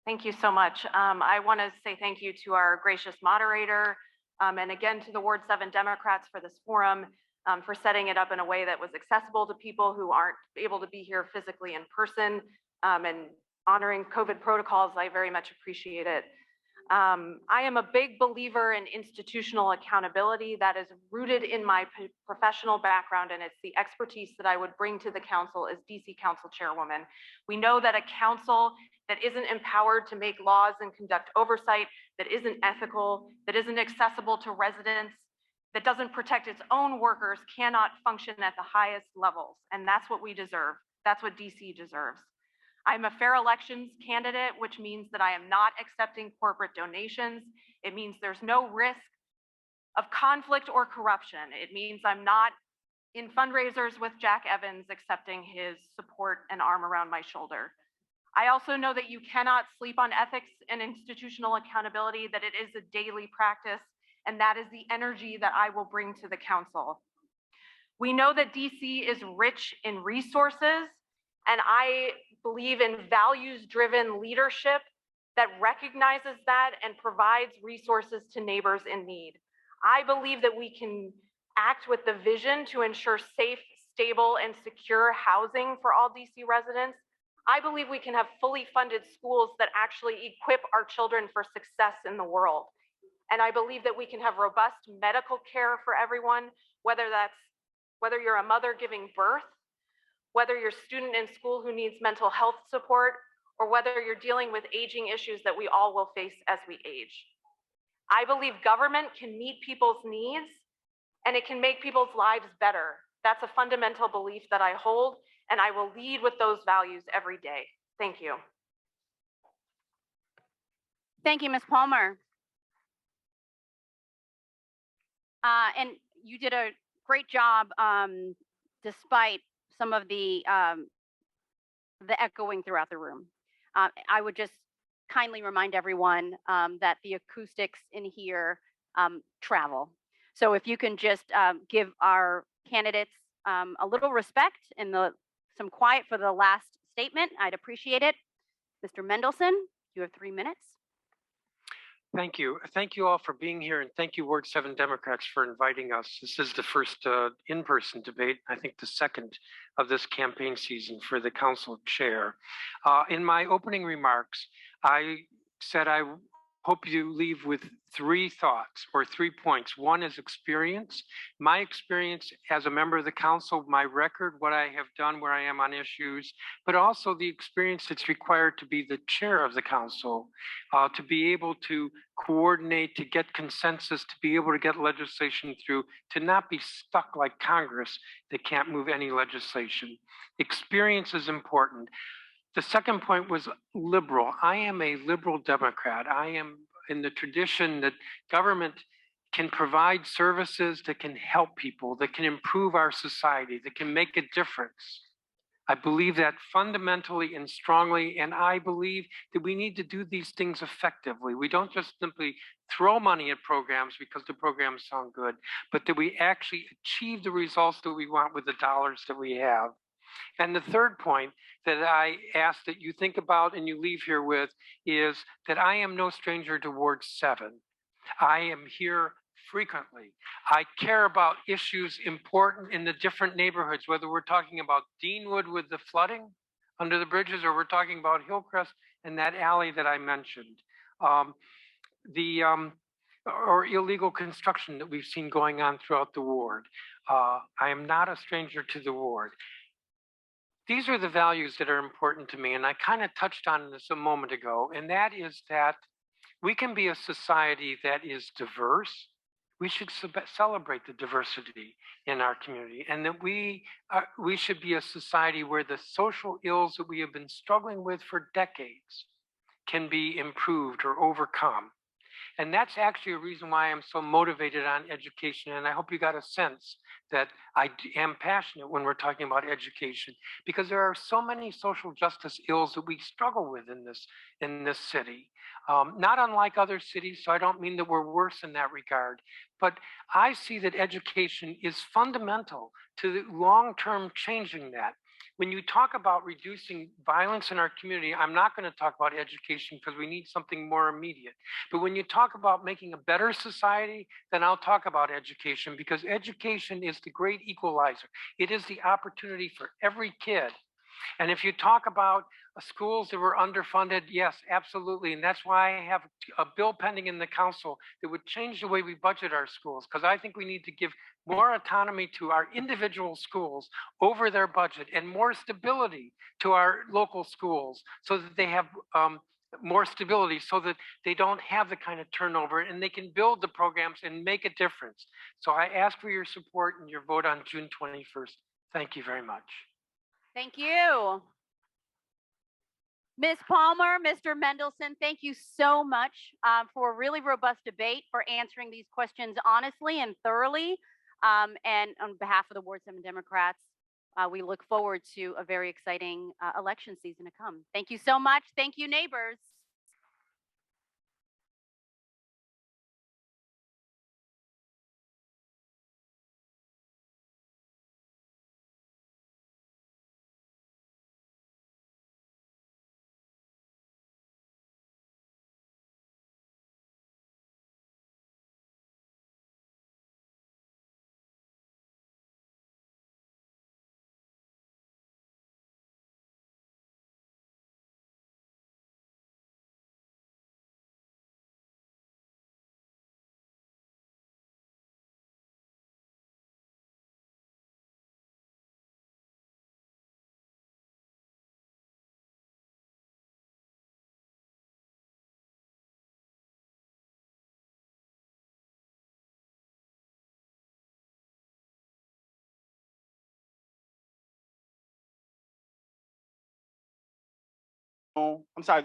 Thank you so much. I want to say thank you to our gracious moderator, and again to the Ward 7 Democrats for this forum, for setting it up in a way that was accessible to people who aren't able to be here physically in person, and honoring COVID protocols. I very much appreciate it. I am a big believer in institutional accountability that is rooted in my professional background, and it's the expertise that I would bring to the council as DC Council Chairwoman. We know that a council that isn't empowered to make laws and conduct oversight, that isn't ethical, that isn't accessible to residents, that doesn't protect its own workers cannot function at the highest levels. And that's what we deserve. That's what DC deserves. I'm a fair elections candidate, which means that I am not accepting corporate donations. It means there's no risk of conflict or corruption. It means I'm not in fundraisers with Jack Evans accepting his support and arm around my shoulder. I also know that you cannot sleep on ethics and institutional accountability, that it is a daily practice, and that is the energy that I will bring to the council. We know that DC is rich in resources, and I believe in values-driven leadership that recognizes that and provides resources to neighbors in need. I believe that we can act with the vision to ensure safe, stable, and secure housing for all DC residents. I believe we can have fully funded schools that actually equip our children for success in the world. And I believe that we can have robust medical care for everyone, whether you're a mother giving birth, whether you're a student in school who needs mental health support, or whether you're dealing with aging issues that we all will face as we age. I believe government can meet people's needs, and it can make people's lives better. That's a fundamental belief that I hold, and I will lead with those values every day. Thank you. Thank you, Ms. Palmer. And you did a great job despite some of the echoing throughout the room. I would just kindly remind everyone that the acoustics in here travel. So if you can just give our candidates a little respect and some quiet for the last statement, I'd appreciate it. Mr. Mendelson, you have 3 minutes. Thank you. Thank you all for being here, and thank you, Ward 7 Democrats, for inviting us. This is the first in-person debate, I think the second of this campaign season for the council chair. In my opening remarks, I said I hope you leave with 3 thoughts or 3 points. One is experience. My experience as a member of the council, my record, what I have done, where I am on issues, but also the experience that's required to be the chair of the council, to be able to coordinate, to get consensus, to be able to get legislation through, to not be stuck like Congress that can't move any legislation. Experience is important. The second point was liberal. I am a liberal Democrat. I am in the tradition that government can provide services that can help people, that can improve our society, that can make a difference. I believe that fundamentally and strongly, and I believe that we need to do these things effectively. We don't just simply throw money at programs because the programs sound good, but that we actually achieve the results that we want with the dollars that we have. And the third point that I ask that you think about and you leave here with is that I am no stranger to Ward 7. I am here frequently. I care about issues important in the different neighborhoods, whether we're talking about Deanwood with the flooding under the bridges, or we're talking about Hillcrest and that alley that I mentioned. Or illegal construction that we've seen going on throughout the ward. I am not a stranger to the ward. These are the values that are important to me, and I kind of touched on this a moment ago, and that is that we can be a society that is diverse. We should celebrate the diversity in our community, and that we should be a society where the social ills that we have been struggling with for decades can be improved or overcome. And that's actually a reason why I'm so motivated on education. And I hope you got a sense that I am passionate when we're talking about education, because there are so many social justice ills that we struggle with in this city. Not unlike other cities, so I don't mean that we're worse in that regard, but I see that education is fundamental to the long-term changing that. When you talk about reducing violence in our community, I'm not going to talk about education because we need something more immediate. But when you talk about making a better society, then I'll talk about education, because education is the great equalizer. It is the opportunity for every kid. And if you talk about schools that were underfunded, yes, absolutely. And that's why I have a bill pending in the council that would change the way we budget our schools, because I think we need to give more autonomy to our individual schools over their budget, and more stability to our local schools so that they have more stability, so that they don't have the kind of turnover, and they can build the programs and make a difference. So I ask for your support and your vote on June 21st. Thank you very much. Thank you. Ms. Palmer, Mr. Mendelson, thank you so much for a really robust debate, for answering these questions honestly and thoroughly. And on behalf of the Ward 7 Democrats, we look forward to a very exciting election season to come. Thank you so much. Thank you, neighbors.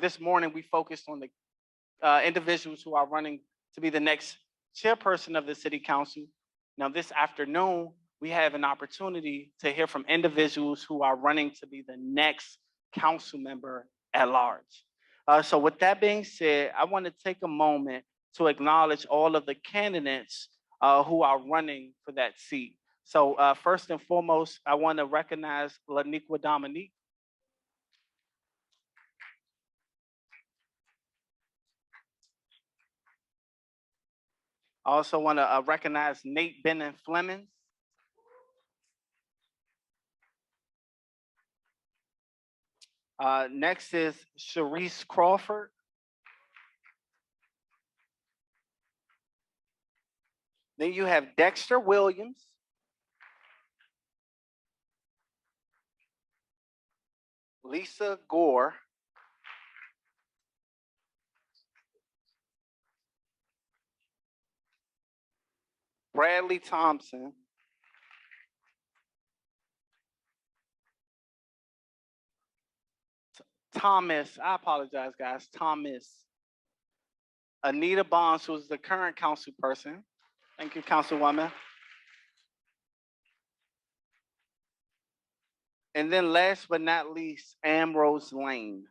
this morning, we focused on the individuals who are running to be the next chairperson of the city council. Now, this afternoon, we have an opportunity to hear from individuals who are running to be the next council member at large. So with that being said, I want to take a moment to acknowledge all of the candidates who are running for that seat. So first and foremost, I want to recognize Laniqua Dominique. I also want to recognize Nate Bennett Flemings. Next is Sharice Crawford. Then you have Dexter Williams. Lisa Gore. Bradley Thompson. Thomas, I apologize, guys. Thomas. Anita Bonds, who's the current council person. Thank you, Councilwoman. And then last but not least, Ambrose Lane.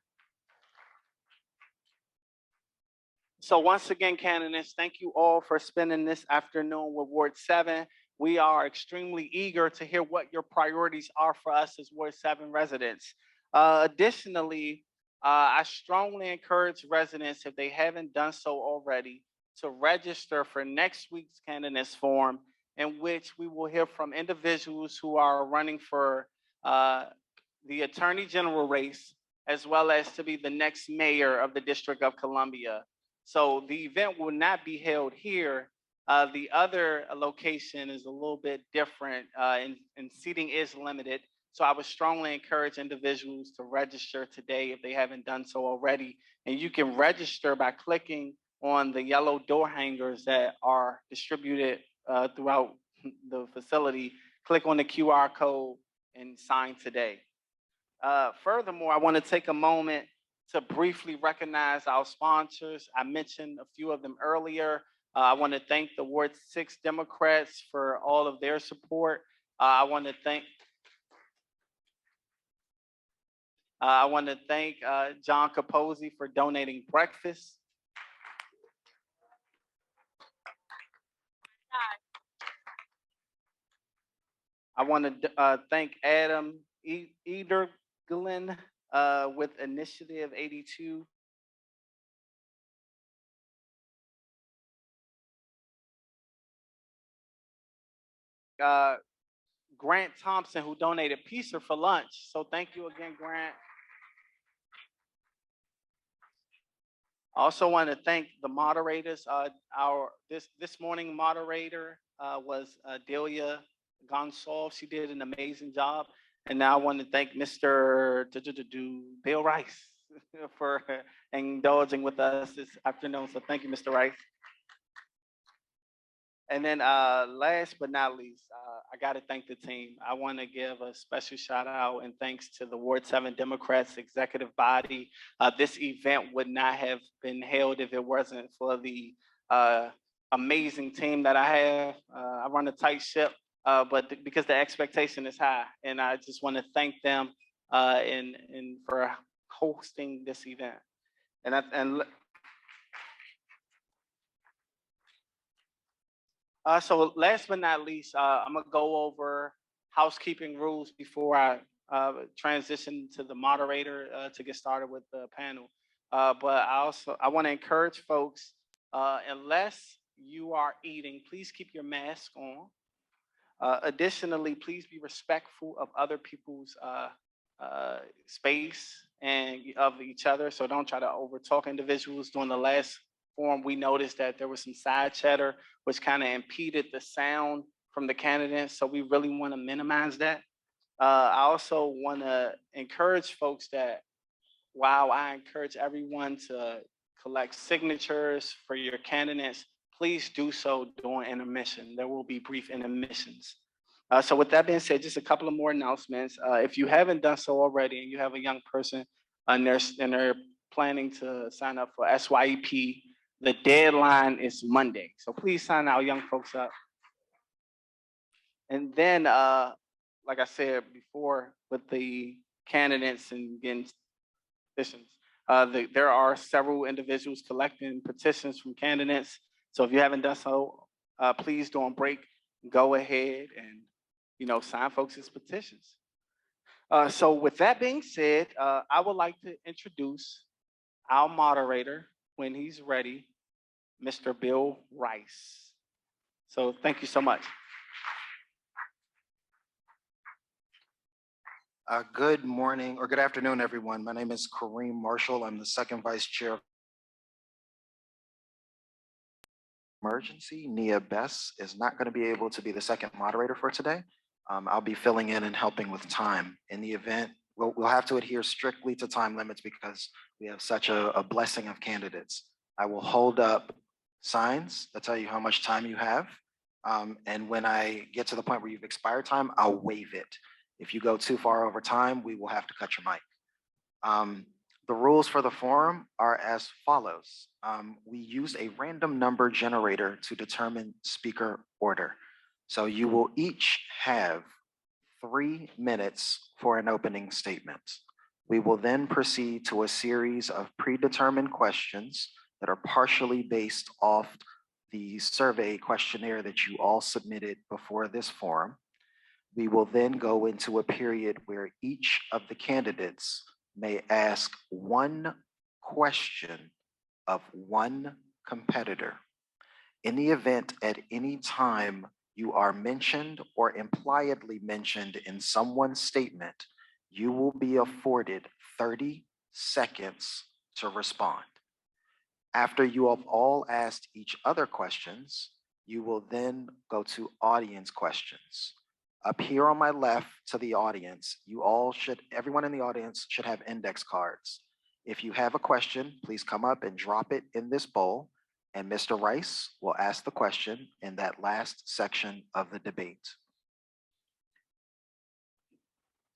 So once again, candidates, thank you all for spending this afternoon with Ward 7. We are extremely eager to hear what your priorities are for us as Ward 7 residents. Additionally, I strongly encourage residents, if they haven't done so already, to register for next week's candidates forum, in which we will hear from individuals who are running for the Attorney General race, as well as to be the next mayor of the District of Columbia. So the event will not be held here. The other location is a little bit different and seating is limited. So I would strongly encourage individuals to register today if they haven't done so already. And you can register by clicking on the yellow door hangers that are distributed throughout the facility. Click on the QR code and sign today. Furthermore, I want to take a moment to briefly recognize our sponsors. I mentioned a few of them earlier. I want to thank the Ward 6 Democrats for all of their support. I want to thank John Capozzi for donating breakfast. I want to thank Adam Ederglin with Initiative 82. Grant Thompson, who donated pizza for lunch. So thank you again, Grant. I also want to thank the moderators. This morning moderator was Delia Gonsalves. She did an amazing job. And now I want to thank Mr. Bill Rice for indulging with us this afternoon. So thank you, Mr. Rice. And then last but not least, I got to thank the team. I want to give a special shout out and thanks to the Ward 7 Democrats executive body. This event would not have been held if it wasn't for the amazing team that I have. I run a tight ship, but because the expectation is high, and I just want to thank them for hosting this event. So last but not least, I'm gonna go over housekeeping rules before I transition to the moderator to get started with the panel. But I want to encourage folks, unless you are eating, please keep your mask on. Additionally, please be respectful of other people's space and of each other. So don't try to overtalk individuals. During the last forum, we noticed that there was some side chatter, which kind of impeded the sound from the candidates. So we really want to minimize that. I also want to encourage folks that while I encourage everyone to collect signatures for your candidates, please do so during intermission. There will be brief intermissions. So with that being said, just a couple of more announcements. If you haven't done so already and you have a young person, and they're planning to sign up for SYEP. The deadline is Monday, so please sign our young folks up. And then, like I said before, with the candidates and getting petitions, there are several individuals collecting petitions from candidates. So if you haven't done so, please don't break. Go ahead and sign folks' petitions. So with that being said, I would like to introduce our moderator when he's ready, Mr. Bill Rice. So thank you so much. Good morning or good afternoon, everyone. My name is Kareem Marshall. I'm the second vice chair of emergency. Nia Bess is not going to be able to be the second moderator for today. I'll be filling in and helping with time. In the event, we'll have to adhere strictly to time limits because we have such a blessing of candidates. I will hold up signs that tell you how much time you have. And when I get to the point where you've expired time, I'll waive it. If you go too far over time, we will have to cut your mic. The rules for the forum are as follows. We use a random number generator to determine speaker order. So you will each have 3 minutes for an opening statement. We will then proceed to a series of predetermined questions that are partially based off the survey questionnaire that you all submitted before this forum. We will then go into a period where each of the candidates may ask one question of one competitor. In the event at any time you are mentioned or impliedly mentioned in someone's statement, you will be afforded 30 seconds to respond. After you have all asked each other questions, you will then go to audience questions. Up here on my left to the audience, everyone in the audience should have index cards. If you have a question, please come up and drop it in this bowl, and Mr. Rice will ask the question in that last section of the debate.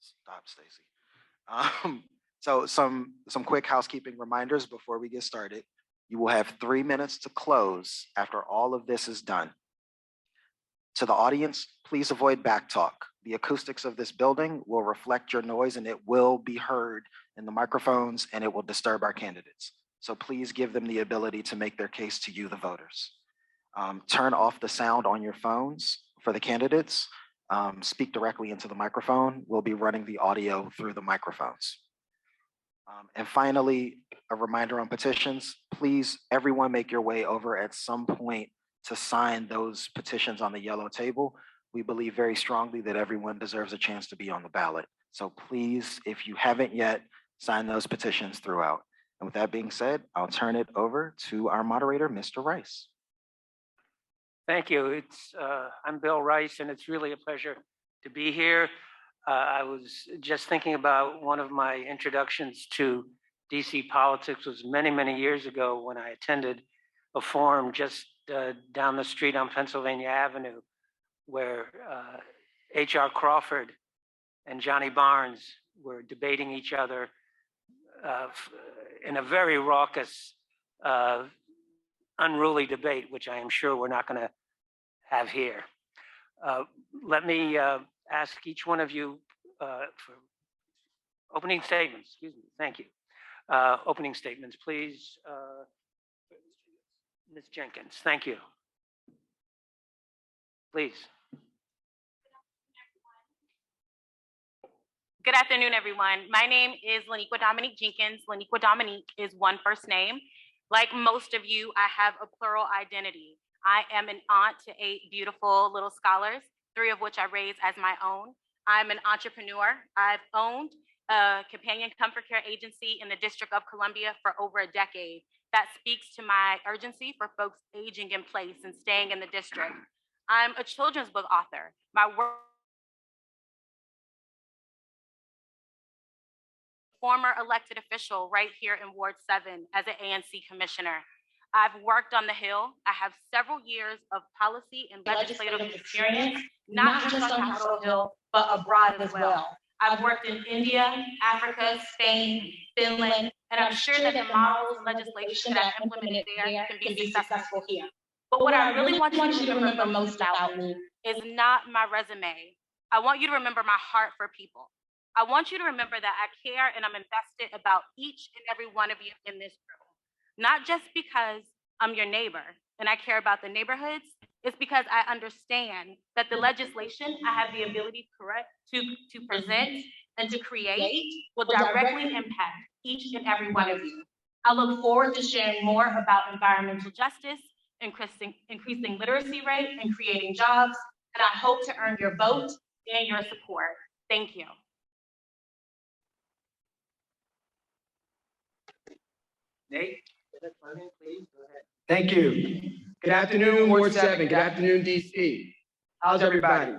Stop, Stacy. So some quick housekeeping reminders before we get started. You will have 3 minutes to close after all of this is done. To the audience, please avoid backtalk. The acoustics of this building will reflect your noise and it will be heard in the microphones and it will disturb our candidates. So please give them the ability to make their case to you, the voters. Turn off the sound on your phones for the candidates. Speak directly into the microphone. We'll be running the audio through the microphones. And finally, a reminder on petitions. Please, everyone make your way over at some point to sign those petitions on the yellow table. We believe very strongly that everyone deserves a chance to be on the ballot. So please, if you haven't yet, sign those petitions throughout. And with that being said, I'll turn it over to our moderator, Mr. Rice. Thank you. I'm Bill Rice, and it's really a pleasure to be here. I was just thinking about one of my introductions to DC politics was many, many years ago when I attended a forum just down the street on Pennsylvania Avenue where H.R. Crawford and Johnny Barnes were debating each other in a very raucous, unruly debate, which I am sure we're not going to have here. Let me ask each one of you for opening statements. Excuse me. Thank you. Opening statements, please. Ms. Jenkins, thank you. Please. Good afternoon, everyone. My name is Laniqua Dominique Jenkins. Laniqua Dominique is one first name. Like most of you, I have a plural identity. I am an aunt to 8 beautiful little scholars, 3 of which I raise as my own. I'm an entrepreneur. I've owned a companion comfort care agency in the District of Columbia for over a decade. That speaks to my urgency for folks aging in place and staying in the district. I'm a children's book author. My work former elected official right here in Ward 7 as an ANC commissioner. I've worked on the Hill. I have several years of policy and legislative experience, not just on Capitol Hill, but abroad as well. I've worked in India, Africa, Spain, Finland, and I'm sure that the models and legislation that I've implemented there can be successful here. But what I really want you to remember most about me is not my resume. I want you to remember my heart for people. I want you to remember that I care and I'm invested about each and every one of you in this room. Not just because I'm your neighbor and I care about the neighborhoods, it's because I understand that the legislation I have the ability to present and to create will directly impact each and every one of you. I look forward to sharing more about environmental justice, increasing literacy rate, and creating jobs, and I hope to earn your vote and your support. Thank you. Nate? Thank you. Good afternoon, Ward 7. Good afternoon, DC. How's everybody?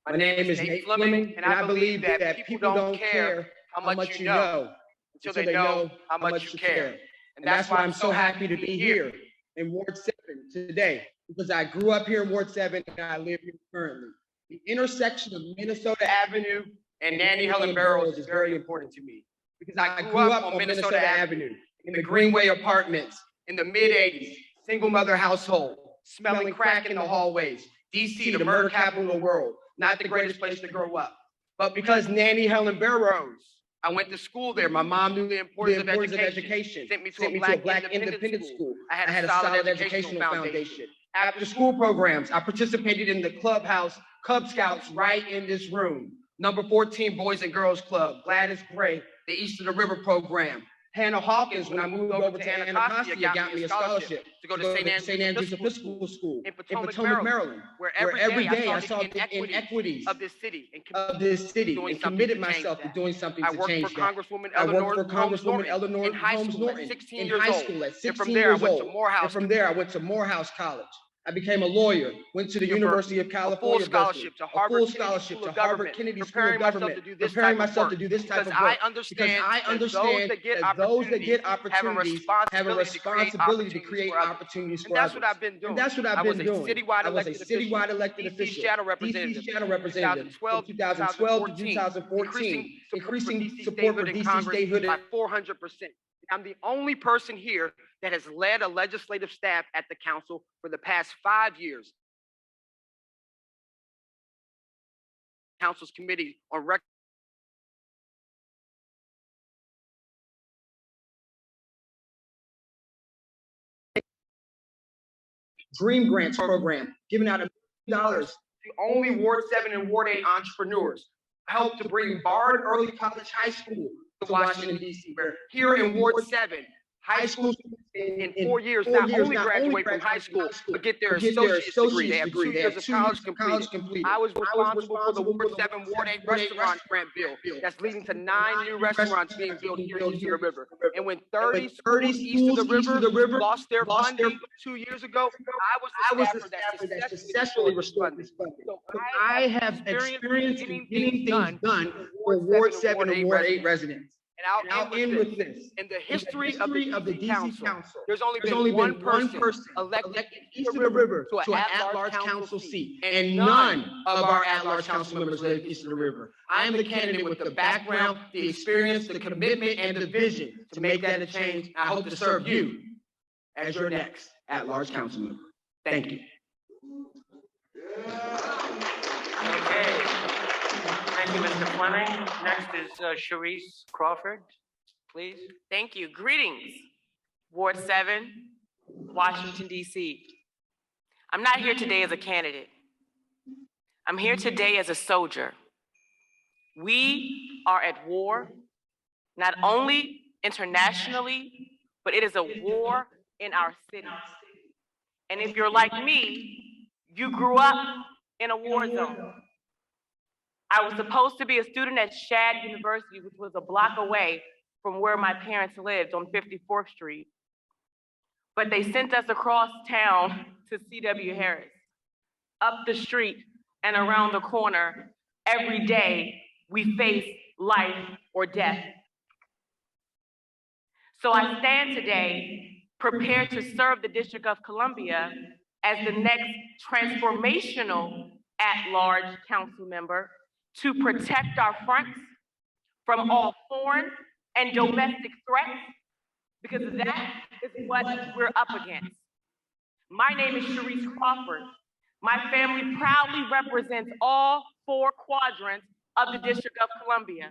My name is Nate Fleming, and I believe that people don't care how much you know until they know how much you care. And that's why I'm so happy to be here in Ward 7 today, because I grew up here in Ward 7 and I live here currently. The intersection of Minnesota Avenue and Nannie Helen Burroughs is very important to me, because I grew up on Minnesota Avenue in the Greenway Apartments in the mid-'80s, single mother household, smelling crack in the hallways. DC, the murder capital of the world, not the greatest place to grow up. But because Nannie Helen Burroughs, I went to school there. My mom knew the importance of education, sent me to a black independent school. I had a solid educational foundation. After school programs, I participated in the clubhouse, Cub Scouts right in this room. Number 14 Boys and Girls Club, Gladys Gray, the East of the River program. Hannah Hawkins, when I moved over to Anacostia, got me a scholarship to go to St. Andrews Episcopal School in Potomac, Maryland, where every day I saw the inequities of this city and committed myself to doing something to change that. I worked for Congresswoman Eleanor Holmes Norton in high school at 16 years old. And from there, I went to Morehouse College. I became a lawyer, went to the University of California, a full scholarship to Harvard Kennedy School of Government, preparing myself to do this type of work, because I understand that those that get opportunities have a responsibility to create opportunities for others. And that's what I've been doing. I was a citywide elected official, DC shadow representative from 2012 to 2014, increasing support for DC statehood by 400%. I'm the only person here that has led a legislative staff at the council for the past 5 years. Council's committee on record. Dream Grants program, giving out $1 million to only Ward 7 and Ward 8 entrepreneurs. Helped to bring Bard Early College High School to Washington, D.C., where here in Ward 7, high school students in 4 years not only graduate from high school, but get their associate's degree. They have 2 years of college completed. I was responsible for the Ward 7, Ward 8 restaurant grant bill that's leading to 9 new restaurants being built here east of the river. And when 30 schools east of the river lost their funding 2 years ago, I was the staffer that successfully restored this funding. So I have experience in getting things done for Ward 7 and Ward 8 residents. And I'll end with this. In the history of the DC Council, there's only been one person elected east of the river to an at-large council seat, and none of our at-large council members live east of the river. I am the candidate with the background, the experience, the commitment, and the vision to make that a change. I hope to serve you as your next at-large council member. Thank you. Okay. Thank you, Mr. Fleming. Next is Sharice Crawford, please. Thank you. Greetings, Ward 7, Washington, D.C. I'm not here today as a candidate. I'm here today as a soldier. We are at war, not only internationally, but it is a war in our city. And if you're like me, you grew up in a war zone. I was supposed to be a student at Shad University, which was a block away from where my parents lived on 54th Street. But they sent us across town to C.W. Harris, up the street and around the corner. Every day we face life or death. So I stand today prepared to serve the District of Columbia as the next transformational at-large council member to protect our fronts from all foreign and domestic threats, because that is what we're up against. My name is Sharice Crawford. My family proudly represents all 4 quadrants of the District of Columbia.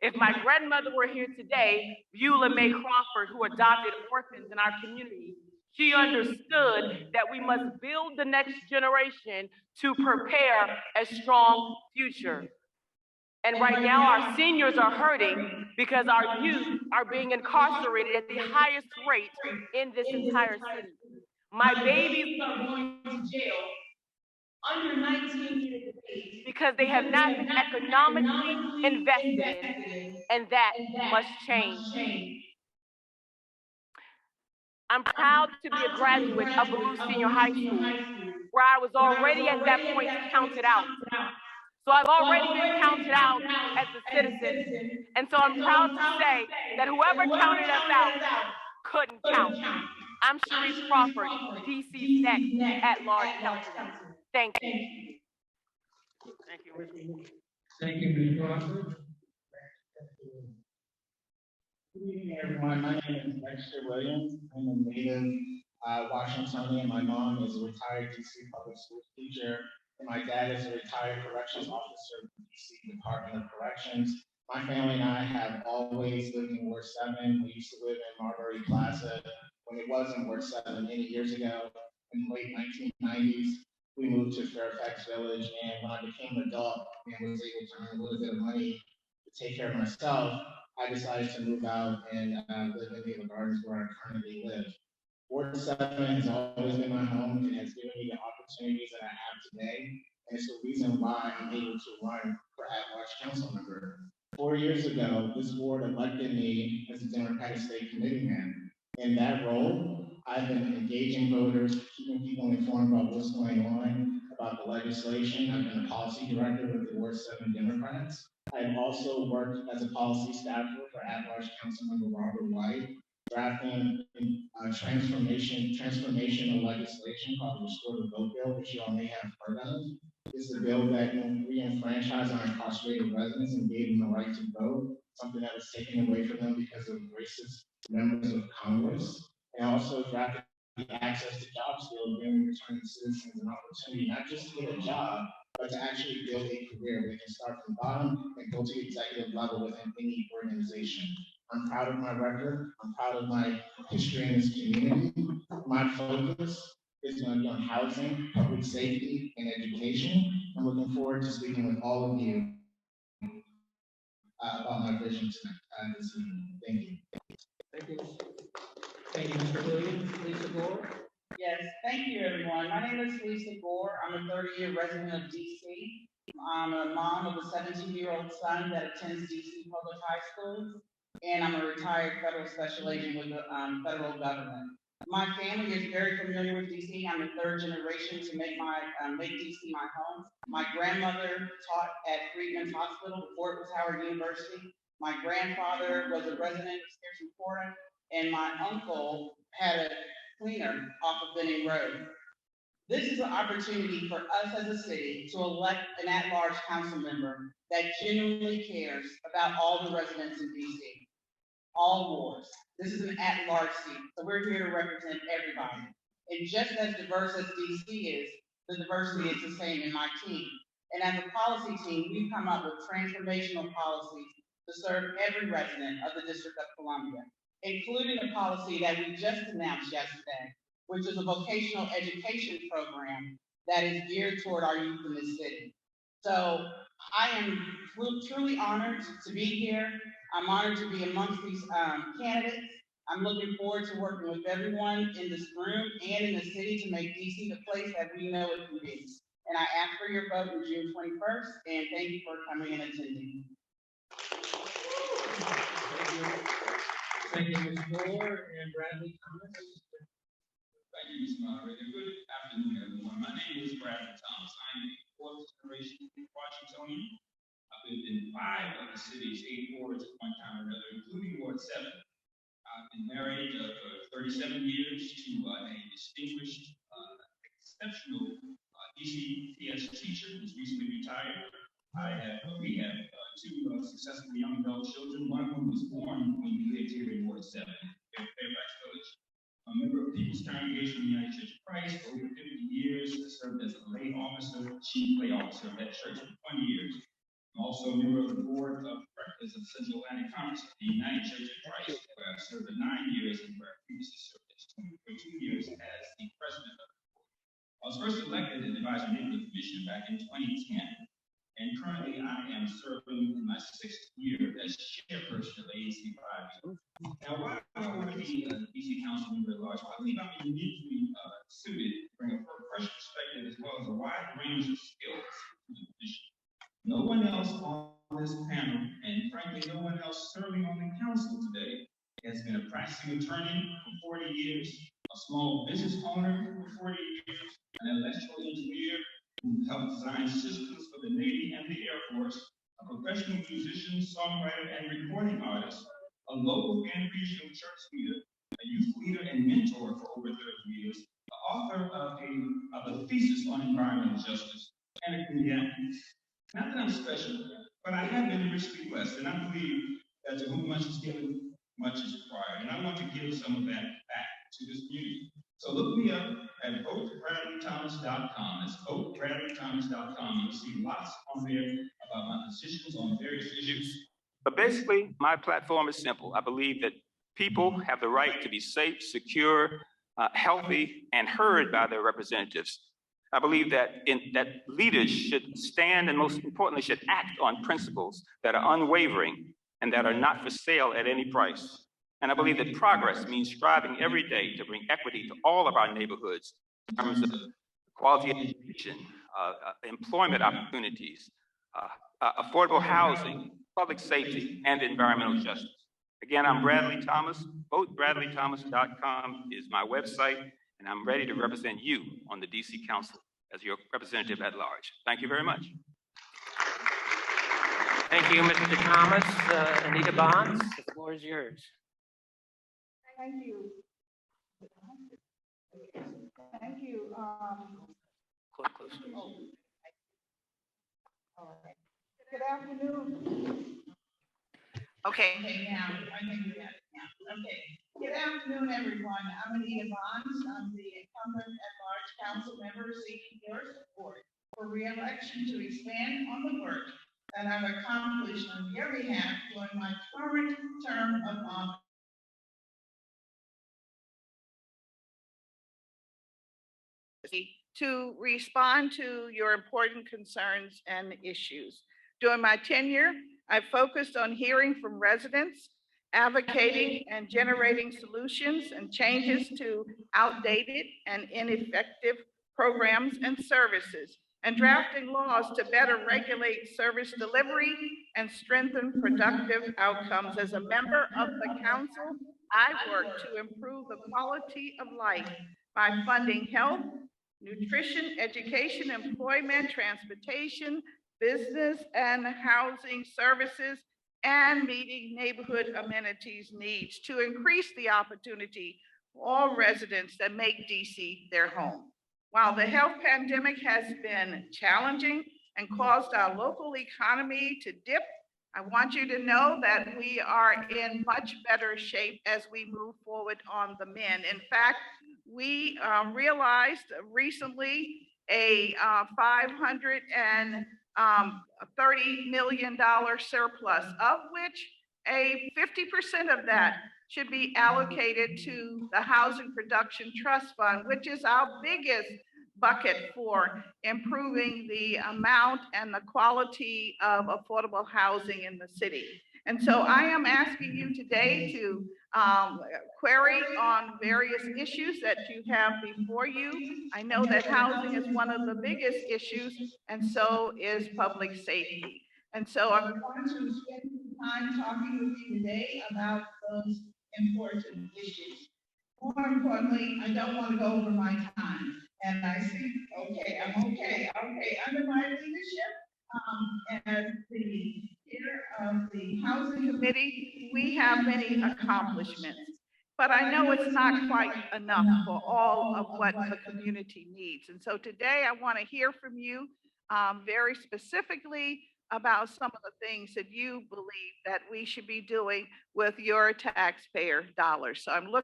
If my grandmother were here today, Beulah May Crawford, who adopted orphans in our community, she understood that we must build the next generation to prepare a strong future. And right now, our seniors are hurting because our youth are being incarcerated at the highest rate in this entire city. My babies are going to jail under 19 years of age because they have not been economically invested in, and that must change. I'm proud to be a graduate of Ballou Senior High School, where I was already at that point counted out. So I've already been counted out as a citizen, and so I'm proud to say that whoever counted us out couldn't count. I'm Sharice Crawford, DC's next at-large councilman. Thank you. Thank you, Ms. Thank you, Ms. Crawford. Good evening, everyone. My name is Dexter Williams. I'm a native Washingtonian. My mom is a retired DC public school teacher, and my dad is a retired corrections officer in the DC Department of Corrections. My family and I have always lived in Ward 7. We used to live in Marbury Plaza when it wasn't Ward 7 many years ago in the late 1990s. We moved to Fairfax Village, and when I became an adult and was able to earn a little bit of money to take care of myself, I decided to move out and live in Naval Gardens, where I currently live. Ward 7 has always been my home and has given me the opportunities that I have today, and it's the reason why I'm able to run for at-large council member. 4 years ago, this board elected me as a Democratic State Committeeman. In that role, I've been engaging voters, keeping people informed about what's going on, about the legislation. I've been a policy director with the Ward 7 Democrats. I've also worked as a policy staffer for at-large Councilmember Robert White, drafting transformational legislation called the Restore the Vote Bill, which you all may have heard of. It's a bill that re-enfranchised our incarcerated residents and gave them the right to vote, something that was taken away from them because of racist members of Congress. And also drafted the Access to Jobs bill, giving returning citizens an opportunity not just to get a job, but to actually build a career where they can start from the bottom and go to the executive level within any organization. I'm proud of my record. I'm proud of my history in this community. My focus is going to be on housing, public safety, and education. I'm looking forward to speaking with all of you about my vision tonight, this evening. Thank you. Thank you. Thank you, Mr. Williams. Lisa Gore. Yes, thank you, everyone. My name is Lisa Gore. I'm a 30-year resident of DC. I'm a mom of a 17-year-old son that attends DC public high schools, and I'm a retired federal special agent with the federal government. My family is very familiar with DC. I'm the 3rd generation to make DC my home. My grandmother taught at Freedman's Hospital before it was Howard University. My grandfather was a resident of Pearson Florida, and my uncle had a cleaner off of Benning Road. This is an opportunity for us as a city to elect an at-large council member that genuinely cares about all the residents in DC, all wards. This is an at-large seat, so we're here to represent everybody. And just as diverse as DC is, the diversity is the same in my team. And as a policy team, we've come up with transformational policies to serve every resident of the District of Columbia, including a policy that we just announced yesterday, which is a vocational education program that is geared toward our youth in this city. So I am truly honored to be here. I'm honored to be amongst these candidates. I'm looking forward to working with everyone in this room and in the city to make DC the place that we know it can be. And I ask for your vote on June 21st, and thank you for coming and attending. Thank you, Ms. Gore and Bradley Thomas. Thank you, Mr. Moderator. Good afternoon, everyone. My name is Bradley Thomas. I'm a 4th generation Washingtonian. I've lived in 5 of the city's 8 wards at one time or another, including Ward 7. I've been married for 37 years to a distinguished, exceptional DCPS teacher who's recently retired. We have two successful young adult children. One of whom was born when we lived here in Ward 7, Fairfax Village. A member of the People's Congregation of the United Church of Christ for over 50 years. I served as a lay officer, chief lay officer of that church for 20 years. I'm also a member of the board of directors of the Central Atlantic Conference of the United Church of Christ, where I've served for 9 years and where I previously served for 2 years as the president of the board. I was first elected to the Advisory Neighborhood Commission back in 2010. And currently I am serving in my 6th year as chairperson of AAC 5. Now, why do I want to be a DC council member at large? I believe I'm uniquely suited to bring a fresh perspective as well as a wide range of skills to the position. No one else on this panel, and frankly, no one else serving on the council today, has been a practicing attorney for 40 years, a small business owner for 40 years, an electrical engineer who helped design systems for the Navy and the Air Force, a professional musician, songwriter, and recording artist, a local and regional church leader, a youth leader and mentor for over 30 years, the author of a thesis on environmental justice, and a comedian. Not that I'm special, but I have been richly blessed, and I believe that to whom much is given, much is required, and I want to give some of that back to this community. So look me up at votebradleythomas.com. It's votebradleythomas.com. You'll see lots on there about my positions on various issues. But basically, my platform is simple. I believe that people have the right to be safe, secure, healthy, and heard by their representatives. I believe that leaders should stand and most importantly should act on principles that are unwavering and that are not for sale at any price. And I believe that progress means striving every day to bring equity to all of our neighborhoods in terms of quality education, employment opportunities, affordable housing, public safety, and environmental justice. Again, I'm Bradley Thomas. VoteBradleyThomas.com is my website, and I'm ready to represent you on the DC Council as your representative at large. Thank you very much. Thank you, Mr. Thomas. Anita Bonds, the floor is yours. Thank you. Thank you. All right. Good afternoon. Okay. Okay. Good afternoon, everyone. I'm Anita Bonds. I'm the incumbent at-large council member seeking your support for re-election to expand on the work that I've accomplished on your behalf during my current term of office. To respond to your important concerns and issues. During my tenure, I focused on hearing from residents, advocating and generating solutions and changes to outdated and ineffective programs and services, and drafting laws to better regulate service delivery and strengthen productive outcomes. As a member of the council, I work to improve the quality of life by funding health, nutrition, education, employment, transportation, business and housing services, and meeting neighborhood amenities needs to increase the opportunity for all residents that make DC their home. While the health pandemic has been challenging and caused our local economy to dip, I want you to know that we are in much better shape as we move forward on the mend. In fact, we realized recently a $530 million surplus, of which a 50% of that should be allocated to the Housing Production Trust Fund, which is our biggest bucket for improving the amount and the quality of affordable housing in the city. And so I am asking you today to query on various issues that you have before you. I know that housing is one of the biggest issues, and so is public safety. And so I'm going to spend some time talking with you today about those important issues. More importantly, I don't want to go over my time. And I see, okay, under my leadership, as the chair of the Housing Committee, we have many accomplishments. But I know it's not quite enough for all of what the community needs. And so today I want to hear from you very specifically about some of the things that you believe that we should be doing with your taxpayer dollars. So I'm looking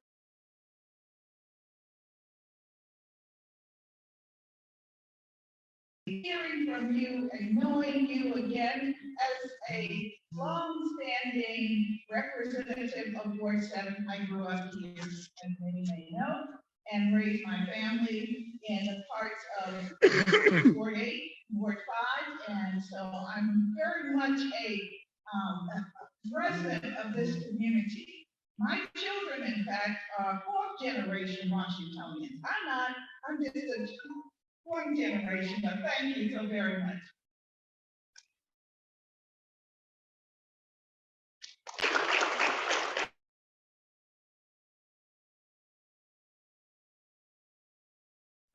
hearing from you and knowing you again as a long-standing representative of Ward 7. I grew up here, as many may know, and raised my family in the parts of Ward 8, Ward 5, and so I'm very much a resident of this community. My children, in fact, are fourth generation Washingtonians. I'm not, I'm just a one generation, but thank you so very much.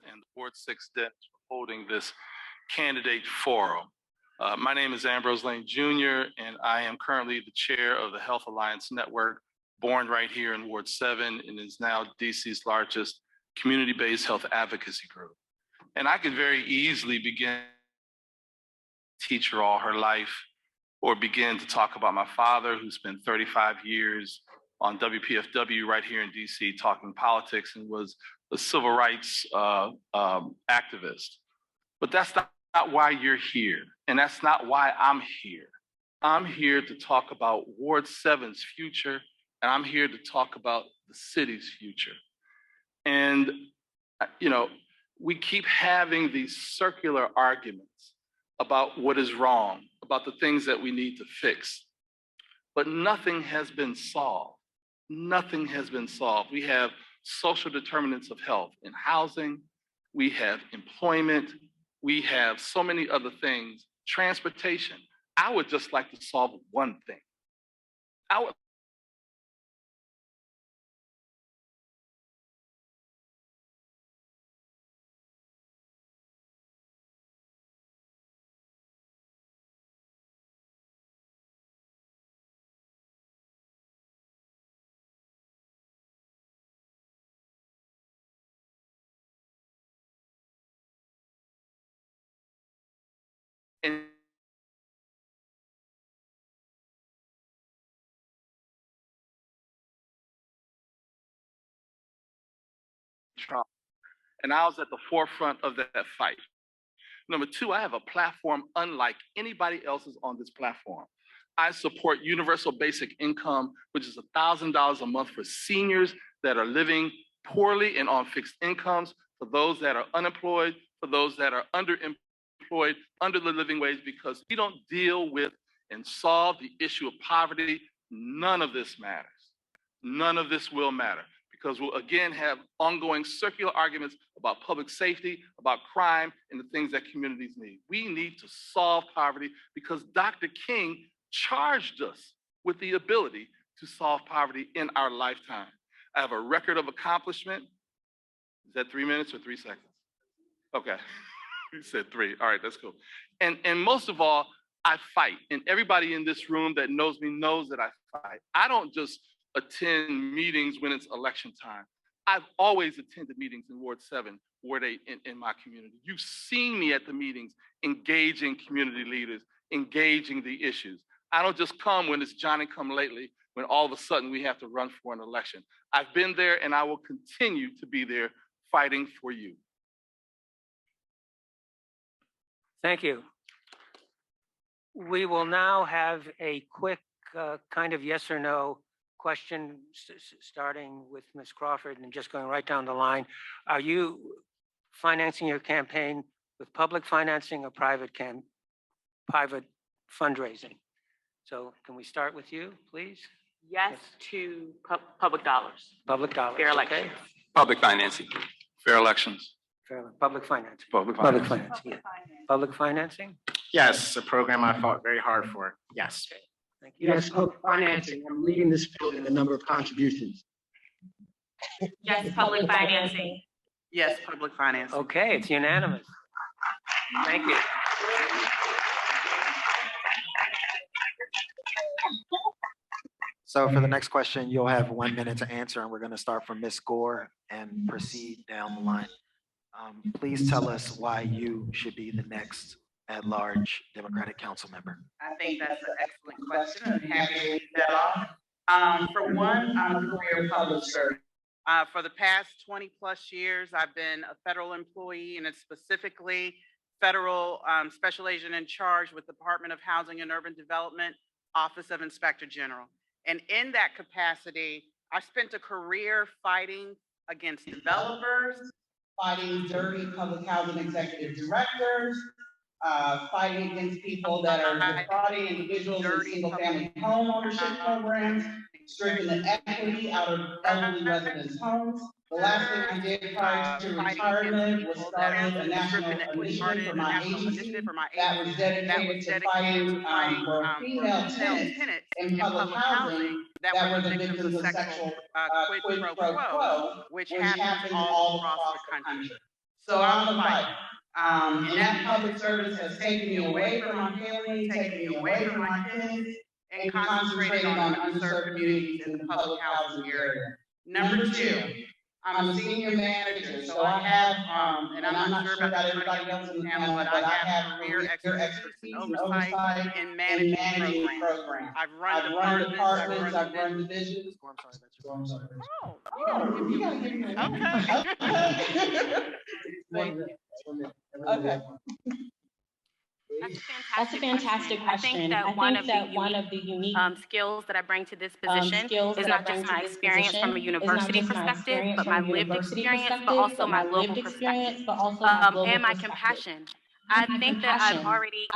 And the Ward 6 Dents for holding this candidate forum. My name is Ambrose Lane Jr., and I am currently the chair of the Health Alliance Network, born right here in Ward 7, and is now DC's largest community-based health advocacy group. And I could very easily begin to teach her all her life, or begin to talk about my father, who spent 35 years on WPFW right here in DC talking politics and was a civil rights activist. But that's not why you're here. And that's not why I'm here. I'm here to talk about Ward 7's future, and I'm here to talk about the city's future. And, you know, we keep having these circular arguments about what is wrong, about the things that we need to fix. But nothing has been solved. Nothing has been solved. We have social determinants of health in housing, we have employment, we have so many other things, transportation. I would just like to solve one thing. And Trump. And I was at the forefront of that fight. Number two, I have a platform unlike anybody else's on this platform. I support universal basic income, which is $1,000 a month for seniors that are living poorly and on fixed incomes, for those that are unemployed, for those that are underemployed, under the living wage, because we don't deal with and solve the issue of poverty, none of this matters. None of this will matter, because we'll again have ongoing circular arguments about public safety, about crime, and the things that communities need. We need to solve poverty because Dr. King charged us with the ability to solve poverty in our lifetime. I have a record of accomplishment. Is that 3 minutes or 3 seconds? Okay, you said 3. All right, that's cool. And most of all, I fight. And everybody in this room that knows me knows that I fight. I don't just attend meetings when it's election time. I've always attended meetings in Ward 7, Ward 8 in my community. You've seen me at the meetings engaging community leaders, engaging the issues. I don't just come when it's Johnny come lately, when all of a sudden we have to run for an election. I've been there and I will continue to be there fighting for you. Thank you. We will now have a quick kind of yes or no question, starting with Ms. Crawford and just going right down the line. Are you financing your campaign with public financing or private fundraising? So can we start with you, please? Yes to public dollars. Public dollars. Fair okay. election. Public financing. Fair elections. Public financing. Public Public financing. financing. Public financing? Yes, a program I fought very hard for. Yes. Thank you. Yes, public financing. I'm leading this field in the number of contributions. Yes, public financing. Yes, public financing. Okay, it's unanimous. Thank you. So for the next question, you'll have 1 minute to answer, and we're going to start from Ms. Gore and proceed down the line. Please tell us why you should be the next at-large Democratic council member? I think that's an excellent question. I'm happy to lead that off. For one, I'm a career public servant. For the past 20+ years, I've been a federal employee, and it's specifically federal special agent in charge with the Department of Housing and Urban Development, Office of Inspector General. And in that capacity, I spent a career fighting against developers, fighting dirty public housing executive directors, fighting against people that are defrauding individuals in single-family home ownership programs, stripping the equity out of elderly residents' homes. The last thing I did prior to retirement was started a national initiative for my agency that was dedicated to fighting for female tenants in public housing that were the victims of sexual quid pro quo, which happens all across the country. So I'm a fighter. And that public service has taken me away from my family, taken me away from my kids, and concentrated on underserved communities in the public housing area. Number two, I'm a senior manager, so I have, and I'm not sure about everybody else in the panel, but I have career expertise and oversight in managing programs. I've run departments, I've run divisions. I'm sorry, Oh, you gotta give me Okay. That's a fantastic question. I think that one of the unique skills that I bring to this position is not just my experience from a university perspective, but my lived experience, but also my local perspective, and my compassion. I think that I've already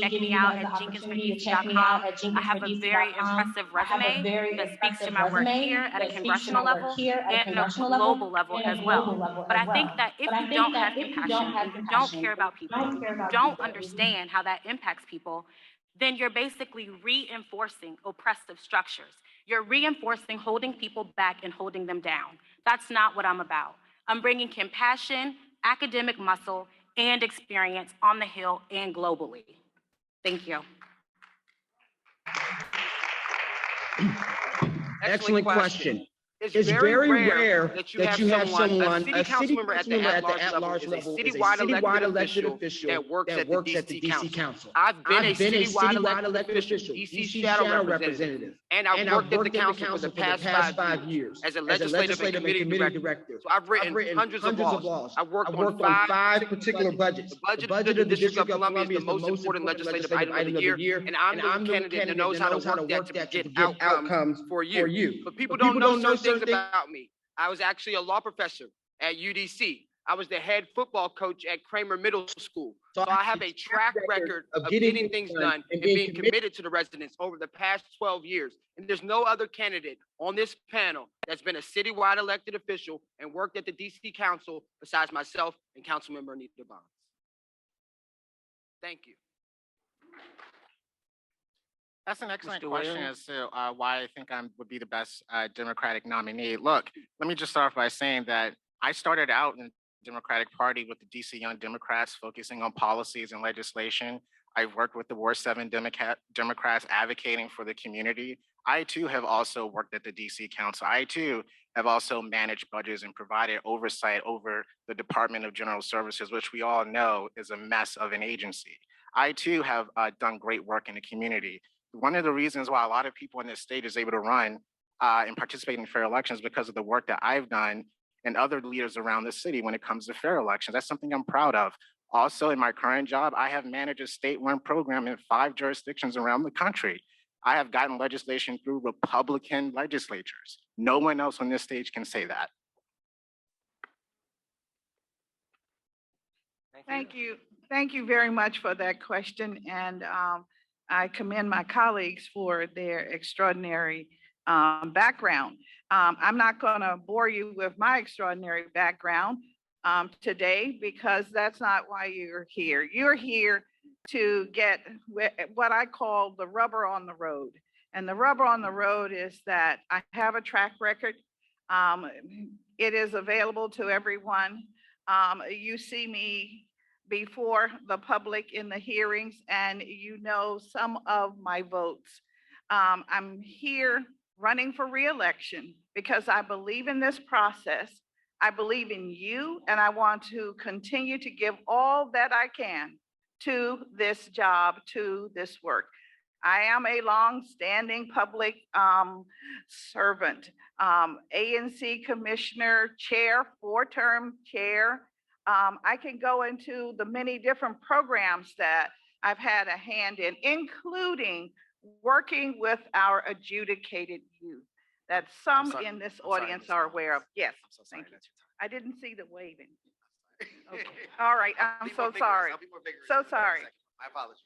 given you guys the opportunity to check me out at JenkinsForDC.com. I have a very impressive resume that speaks to my work here at a congressional level and a global level as well. But I think that if you don't have compassion and you don't care about people, and you don't understand how that impacts people, then you're basically reinforcing oppressive structures. You're reinforcing holding people back and holding them down. That's not what I'm about. I'm bringing compassion, academic muscle, and experience on the Hill and globally. Thank you. Excellent question. It's very rare that you have someone, a city council member at the at-large level, is a citywide elected official that works at the DC Council. I've been a citywide elected official, DC shadow representative, and I've worked at the council for the past 5 years as a legislative and committee director. So I've written hundreds of laws. I've worked on 5 particular budgets. The budget of the District of Columbia is the most important legislative item of the year, and I'm the candidate that knows how to work that to get outcomes for you. But people don't know certain things about me. I was actually a law professor at UDC. I was the head football coach at Kramer Middle School. So I have a track record of getting things done and being committed to the residents over the past 12 years. And there's no other candidate on this panel that's been a citywide elected official and worked at the DC Council besides myself and Councilmember Anita Bonds. Thank you. That's an excellent Mr. question Williams? as to why I think I would be the best Democratic nominee. Look, let me just start off by saying that I started out in the Democratic Party with the DC Young Democrats, focusing on policies and legislation. I've worked with the Ward 7 Democrats advocating for the community. I too have also worked at the DC Council. I too have also managed budgets and provided oversight over the Department of General Services, which we all know is a mess of an agency. I too have done great work in the community. One of the reasons why a lot of people in this state is able to run and participate in fair elections because of the work that I've done and other leaders around the city when it comes to fair elections. That's something I'm proud of. Also, in my current job, I have managed a state-run program in 5 jurisdictions around the country. I have gotten legislation through Republican legislatures. No one else on this stage can say that. Thank you. Thank you very much for that question. And I commend my colleagues for their extraordinary background. I'm not going to bore you with my extraordinary background today because that's not why you're here. You're here to get what I call the rubber on the road. And the rubber on the road is that I have a track record. It is available to everyone. You see me before the public in the hearings, and you know some of my votes. I'm here running for re-election because I believe in this process. I believe in you, and I want to continue to give all that I can to this job, to this work. I am a long-standing public servant, ANC commissioner, chair, four-term chair. I can go into the many different programs that I've had a hand in, including working with our adjudicated youth that some in this audience are aware of. Yes, thank you. I didn't see the waving. Okay, all right, I'm so sorry. So sorry. My apologies.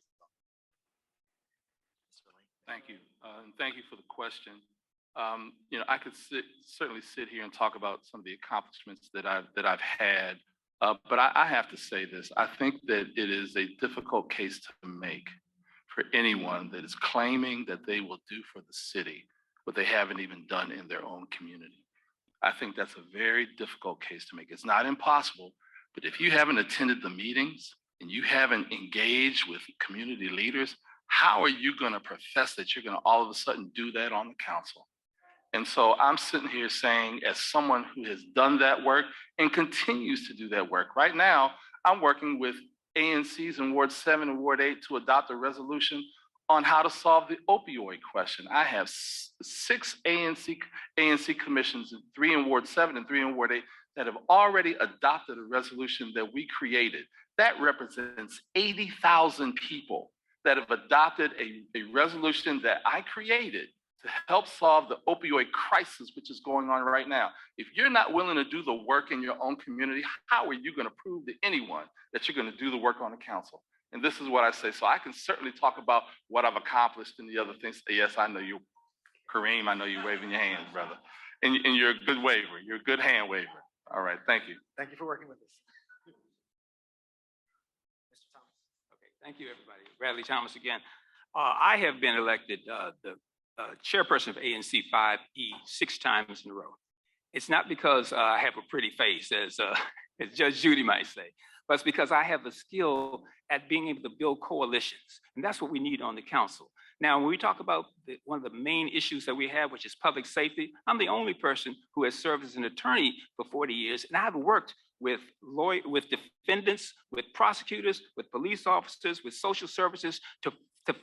Thank you, and thank you for the question. I could certainly sit here and talk about some of the accomplishments that I've had, but I have to say this. I think that it is a difficult case to make for anyone that is claiming that they will do for the city what they haven't even done in their own community. I think that's a very difficult case to make. It's not impossible, but if you haven't attended the meetings and you haven't engaged with community leaders, how are you going to profess that you're going to all of a sudden do that on the council? And so I'm sitting here saying, as someone who has done that work and continues to do that work, right now, I'm working with ANCs in Ward 7 and Ward 8 to adopt a resolution on how to solve the opioid question. I have 6 ANC commissions, 3 in Ward 7 and 3 in Ward 8, that have already adopted a resolution that we created. That represents 80,000 people that have adopted a resolution that I created to help solve the opioid crisis, which is going on right now. If you're not willing to do the work in your own community, how are you going to prove to anyone that you're going to do the work on the council? And this is what I say. So I can certainly talk about what I've accomplished and the other things. Yes, I know you, Kareem, I know you're waving your hands, brother. And you're a good waver. You're a good hand waver. All right, thank you. Thank you for working with us. Mr. Thomas. Okay, thank you, everybody. Bradley Thomas again. I have been elected the chairperson of ANC 5E 6 times in a row. It's not because I have a pretty face, as Judge Judy might say, but it's because I have the skill at being able to build coalitions. And that's what we need on the council. Now, when we talk about one of the main issues that we have, which is public safety, I'm the only person who has served as an attorney for 40 years, and I've worked with defendants, with prosecutors, with police officers, with social services to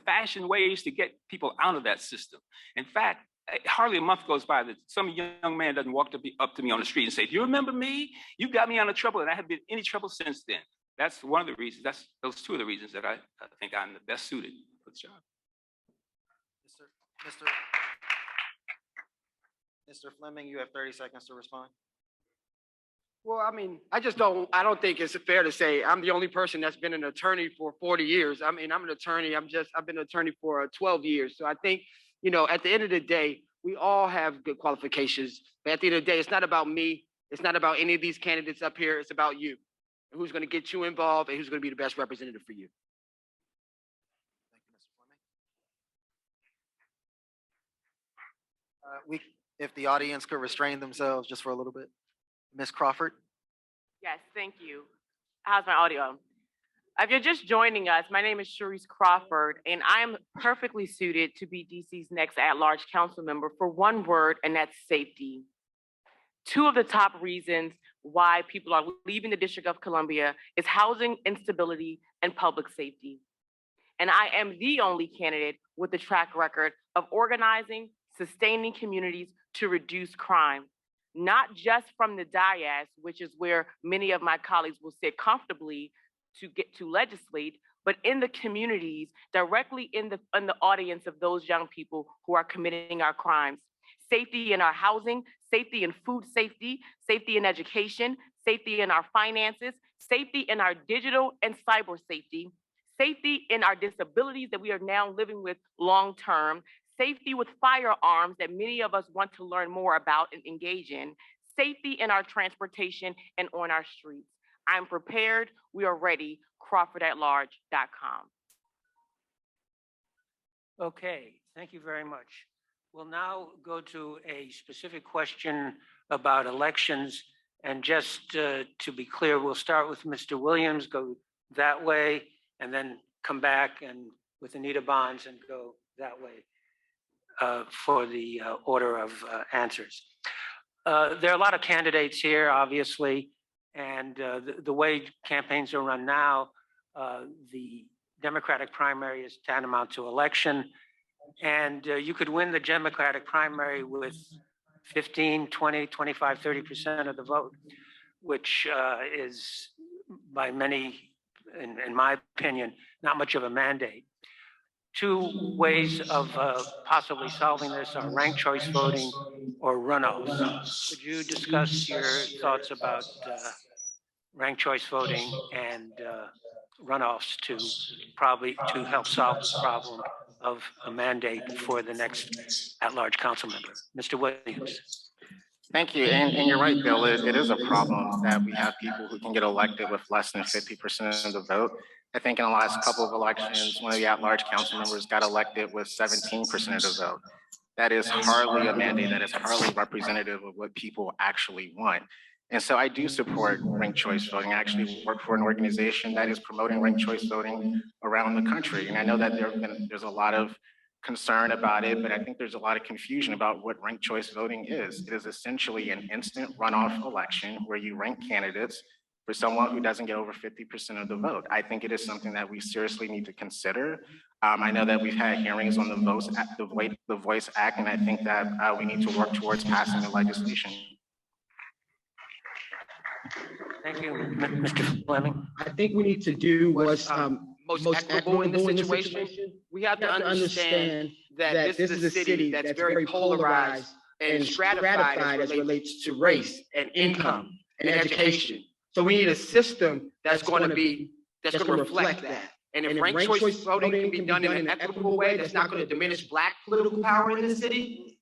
fashion ways to get people out of that system. In fact, hardly a month goes by that some young man doesn't walk up to me on the street and say, "Do you remember me? You got me out of trouble," and I haven't been in any trouble since then. That's one of the reasons. Those 2 of the reasons that I think I'm the best suited for the job. Mr. Fleming, you have 30 seconds to respond. Well, I mean, I don't think it's fair to say I'm the only person that's been an attorney for 40 years. I mean, I'm an attorney. I've been an attorney for 12 years. So I think, at the end of the day, we all have good qualifications. But at the end of the day, it's not about me. It's not about any of these candidates up here. It's about you and who's going to get you involved and who's going to be the best representative for you. Thank you, Mr. Fleming. If the audience could restrain themselves just for a little bit. Ms. Crawford? Yes, thank you. How's my audio? If you're just joining us, my name is Sharice Crawford, and I am perfectly suited to be DC's next at-large council member for one word, and that's safety. 2 of the top reasons why people are leaving the District of Columbia is housing instability and public safety. And I am the only candidate with a track record of organizing, sustaining communities to reduce crime. Not just from the dais, which is where many of my colleagues will sit comfortably to get to legislate, but in the communities, directly in the audience of those young people who are committing our crimes. Safety in our housing, safety in food safety, safety in education, safety in our finances, safety in our digital and cyber safety, safety in our disabilities that we are now living with long-term, safety with firearms that many of us want to learn more about and engage in, safety in our transportation and on our streets. I'm prepared, we are ready, CrawfordAtLarge.com. Okay, thank you very much. We'll now go to a specific question about elections. And just to be clear, we'll start with Mr. Williams, go that way, and then come back and with Anita Bonds and go that way. For the order of answers. There are a lot of candidates here, obviously, and the way campaigns are run now, The Democratic primary is tantamount to election. And you could win the Democratic primary with 15, 20, 25, 30% of the vote, which is by many, in my opinion, not much of a mandate. Two ways of possibly solving this are ranked choice voting or runoffs. Could you discuss your thoughts about ranked choice voting and runoffs to help solve the problem of a mandate for the next at-large council member? Mr. Williams. Thank you. And you're right, Bill. It is a problem that we have people who can get elected with less than 50% of the vote. I think in the last couple of elections, one of the at-large council members got elected with 17% of the vote. That is hardly a mandate. That is hardly representative of what people actually want. And so I do support ranked choice voting. I actually work for an organization that is promoting ranked choice voting around the country. And I know that there's a lot of concern about it, but I think there's a lot of confusion about what ranked choice voting is. It is essentially an instant runoff election where you rank candidates for someone who doesn't get over 50% of the vote. I think it is something that we seriously need to consider. I know that we've had hearings on the Voice Act, and I think that we need to work towards passing the legislation. Thank you, Mr. Fleming. I think we need to do what's most equitable in this situation. We have to understand that this is a city that's very polarized and stratified as relates to race and income and education. So we need a system that's going to reflect that. And if ranked choice voting can be done in an equitable way that's not going to diminish Black political power in the city,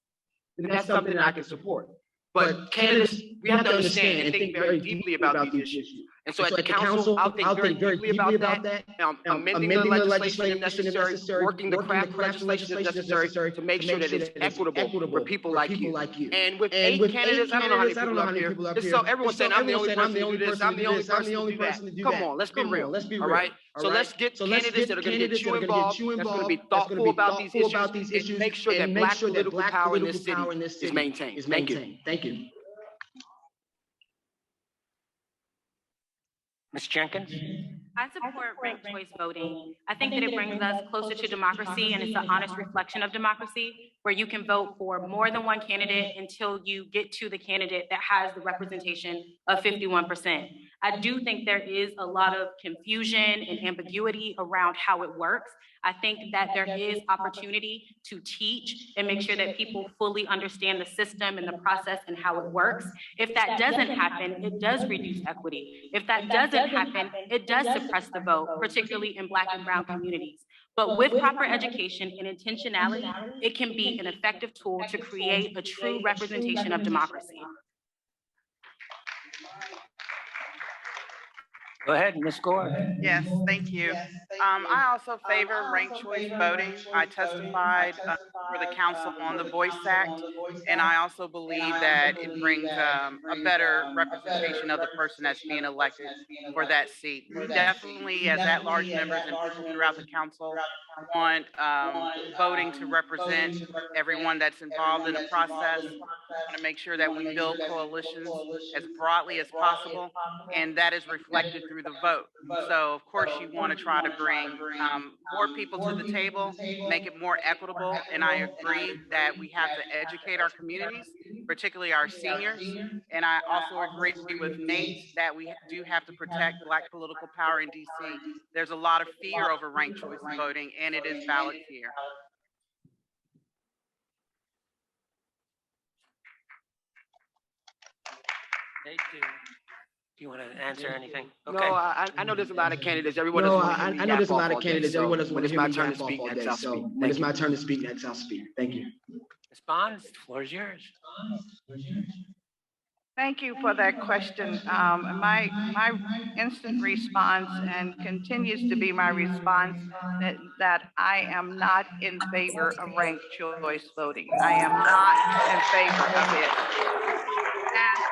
then that's something that I can support. But candidates, we have to understand and think very deeply about these issues. And so at the council, I'll think very deeply about that, amending the legislation if necessary, working the craft legislation if necessary to make sure that it's equitable for people like you. And with 8 candidates, I don't know how many people up here. So everyone's saying, I'm the only person to do this, I'm the only person to do that. Come on, let's be real. All right? So let's get candidates that are going to get you involved, that's going to be thoughtful about these issues, and make sure that Black political power in this city is maintained. Thank you. Thank you. Ms. Jenkins? I support ranked choice voting. I think that it brings us closer to democracy, and it's an honest reflection of democracy, where you can vote for more than one candidate until you get to the candidate that has the representation of 51%. I do think there is a lot of confusion and ambiguity around how it works. I think that there is opportunity to teach and make sure that people fully understand the system and the process and how it works. If that doesn't happen, it does reduce equity. If that doesn't happen, it does suppress the vote, particularly in Black and Brown communities. But with proper education and intentionality, it can be an effective tool to create a true representation of democracy. Go ahead, Ms. Gore. Yes, thank you. I also favor ranked choice voting. I testified for the council on the Voice Act, and I also believe that it brings a better representation of the person that's being elected for that seat. We definitely, as at-large members and people throughout the council, want voting to represent everyone that's involved in the process. Want to make sure that we build coalitions as broadly as possible, and that is reflected through the vote. So of course you want to try to bring more people to the table, make it more equitable, and I agree that we have to educate our communities, particularly our seniors. And I also agree with Nate that we do have to protect Black political power in DC. There's a lot of fear over ranked choice voting, and it is valid fear. Do you want to answer anything? Okay. No, I know there's a lot of candidates. Everyone doesn't want to hear me. I know there's a lot of candidates. Everyone doesn't want to hear me. When it's my turn to speak next, I'll speak. When it's my turn to speak next, I'll speak. Thank you. Ms. Bonds, the floor is yours. Thank you for that question. My instant response, and continues to be my response, that I am not in favor of ranked choice voting. I am not in favor of it.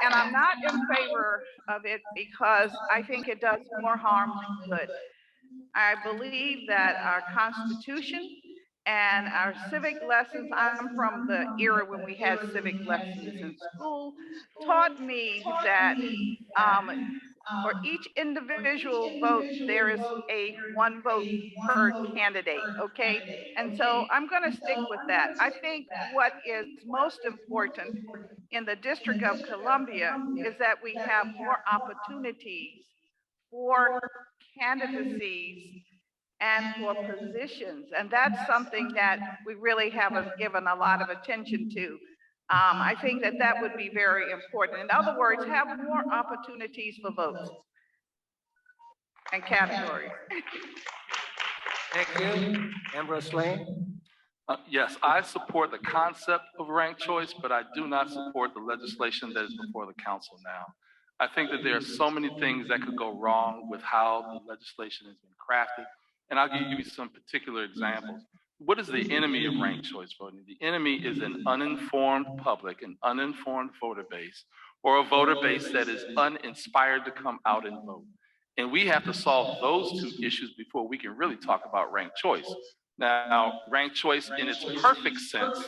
And I'm not in favor of it because I think it does more harm than good. I believe that our Constitution and our civic lessons, I'm from the era when we had civic lessons in school, taught me that For each individual vote, there is a one vote per candidate, okay? And so I'm going to stick with that. I think what is most important in the District of Columbia is that we have more opportunities for candidacies and for positions. And that's something that we really haven't given a lot of attention to. I think that that would be very important. In other words, have more opportunities for votes and categories. Thank you. Ambrose Lane. Yes, I support the concept of ranked choice, but I do not support the legislation that is before the council now. I think that there are so many things that could go wrong with how the legislation has been crafted. And I'll give you some particular examples. What is the enemy of ranked choice voting? The enemy is an uninformed public, an uninformed voter base, or a voter base that is uninspired to come out and vote. And we have to solve those two issues before we can really talk about ranked choice. Now, ranked choice in its perfect sense,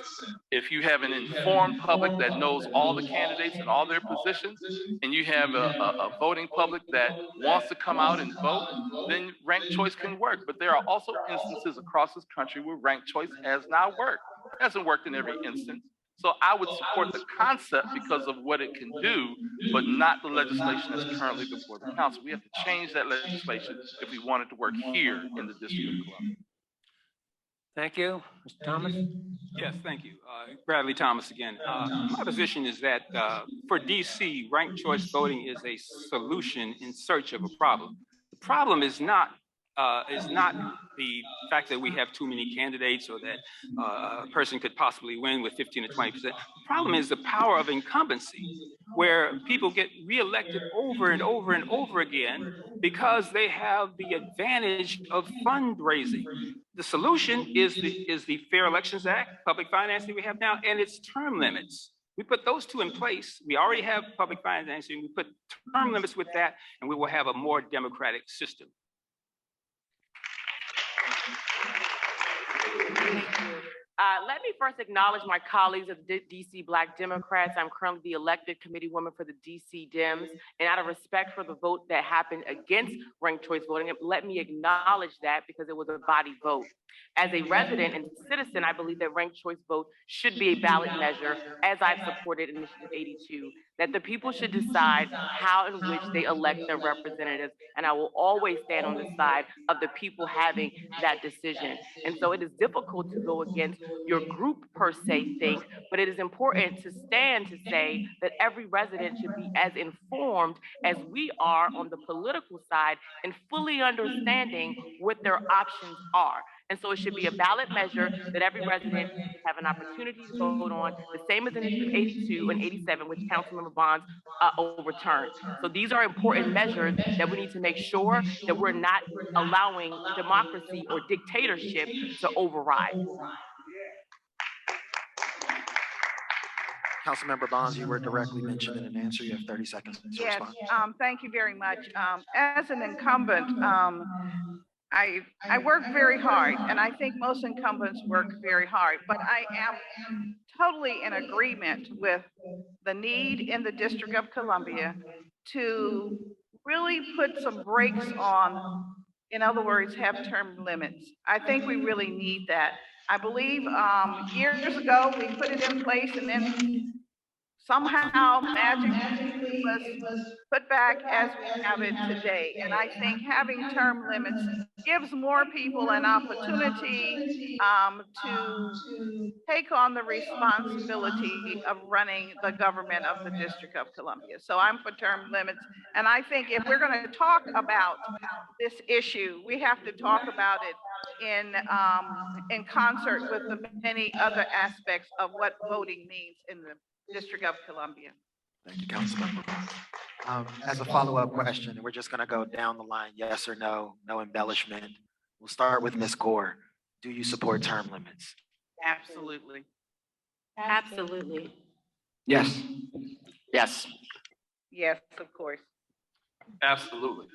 if you have an informed public that knows all the candidates and all their positions, and you have a voting public that wants to come out and vote, then ranked choice can work. But there are also instances across this country where ranked choice has not worked. It hasn't worked in every instance. So I would support the concept because of what it can do, but not the legislation that's currently before the council. We have to change that legislation if we want it to work here in the District of Columbia. Thank you. Mr. Thomas? Yes, thank you. Bradley Thomas again. My position is that for DC, ranked choice voting is a solution in search of a problem. The problem is not the fact that we have too many candidates or that a person could possibly win with 15 to 20%. The problem is the power of incumbency, where people get reelected over and over and over again because they have the advantage of fundraising. The solution is the Fair Elections Act, public financing we have now, and its term limits. We put those two in place. We already have public financing. We put term limits with that, and we will have a more democratic system. Let me first acknowledge my colleagues of the DC Black Democrats. I'm currently the elected committee woman for the DC Dems. And out of respect for the vote that happened against ranked choice voting, let me acknowledge that because it was a body vote. As a resident and citizen, I believe that ranked choice vote should be a ballot measure, as I've supported Initiative 82, that the people should decide how and which they elect their representatives. And I will always stand on the side of the people having that decision. And so it is difficult to go against your group per se think, but it is important to stand to say that every resident should be as informed as we are on the political side and fully understanding what their options are. And so it should be a ballot measure that every resident should have an opportunity to vote on, the same as Initiative 82 and 87, which Councilmember Bonds overturned. So these are important measures that we need to make sure that we're not allowing democracy or dictatorship to override. Councilmember Bonds, you were directly mentioned in an answer. You have 30 seconds to Yes, respond. thank you very much. As an incumbent, I work very hard, and I think most incumbents work very hard, but I am totally in agreement with the need in the District of Columbia to really put some brakes on, in other words, have term limits. I think we really need that. I believe years ago, we put it in place and then somehow magically was put back as we have it today. And I think having term limits gives more people an opportunity to take on the responsibility of running the government of the District of Columbia. So I'm for term limits. And I think if we're going to talk about this issue, we have to talk about it in concert with the many other aspects of what voting means in the District of Columbia. Thank you, Councilmember Bonds. As a follow-up question, we're just going to go down the line, yes or no, no embellishment. We'll start with Ms. Gore. Do you support term limits? Absolutely. Absolutely. Yes. Yes. Yes, of course. Absolutely.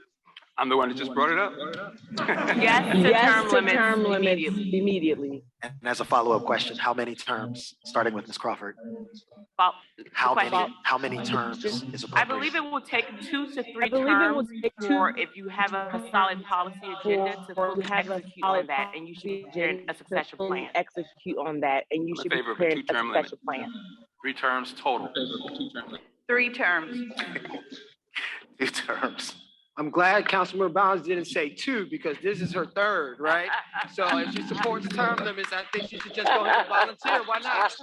I'm the one that just brought it up. Yes to term limits immediately. And as a follow-up question, how many terms, starting with Ms. Crawford? About How the many terms is I appropriate? believe it will take 2 to 3 terms for if you have a solid policy agenda to fully execute on that, and you should be preparing a succession plan. Execute on that, and you I'm in should be favor of a preparing a two-term limit. succession plan. 3 terms total. 3 terms. 2 terms. I'm glad Councilmember Bonds didn't say 2 because this is her 3rd, right? So if she supports term limits, I think she should just go ahead and volunteer. Why not?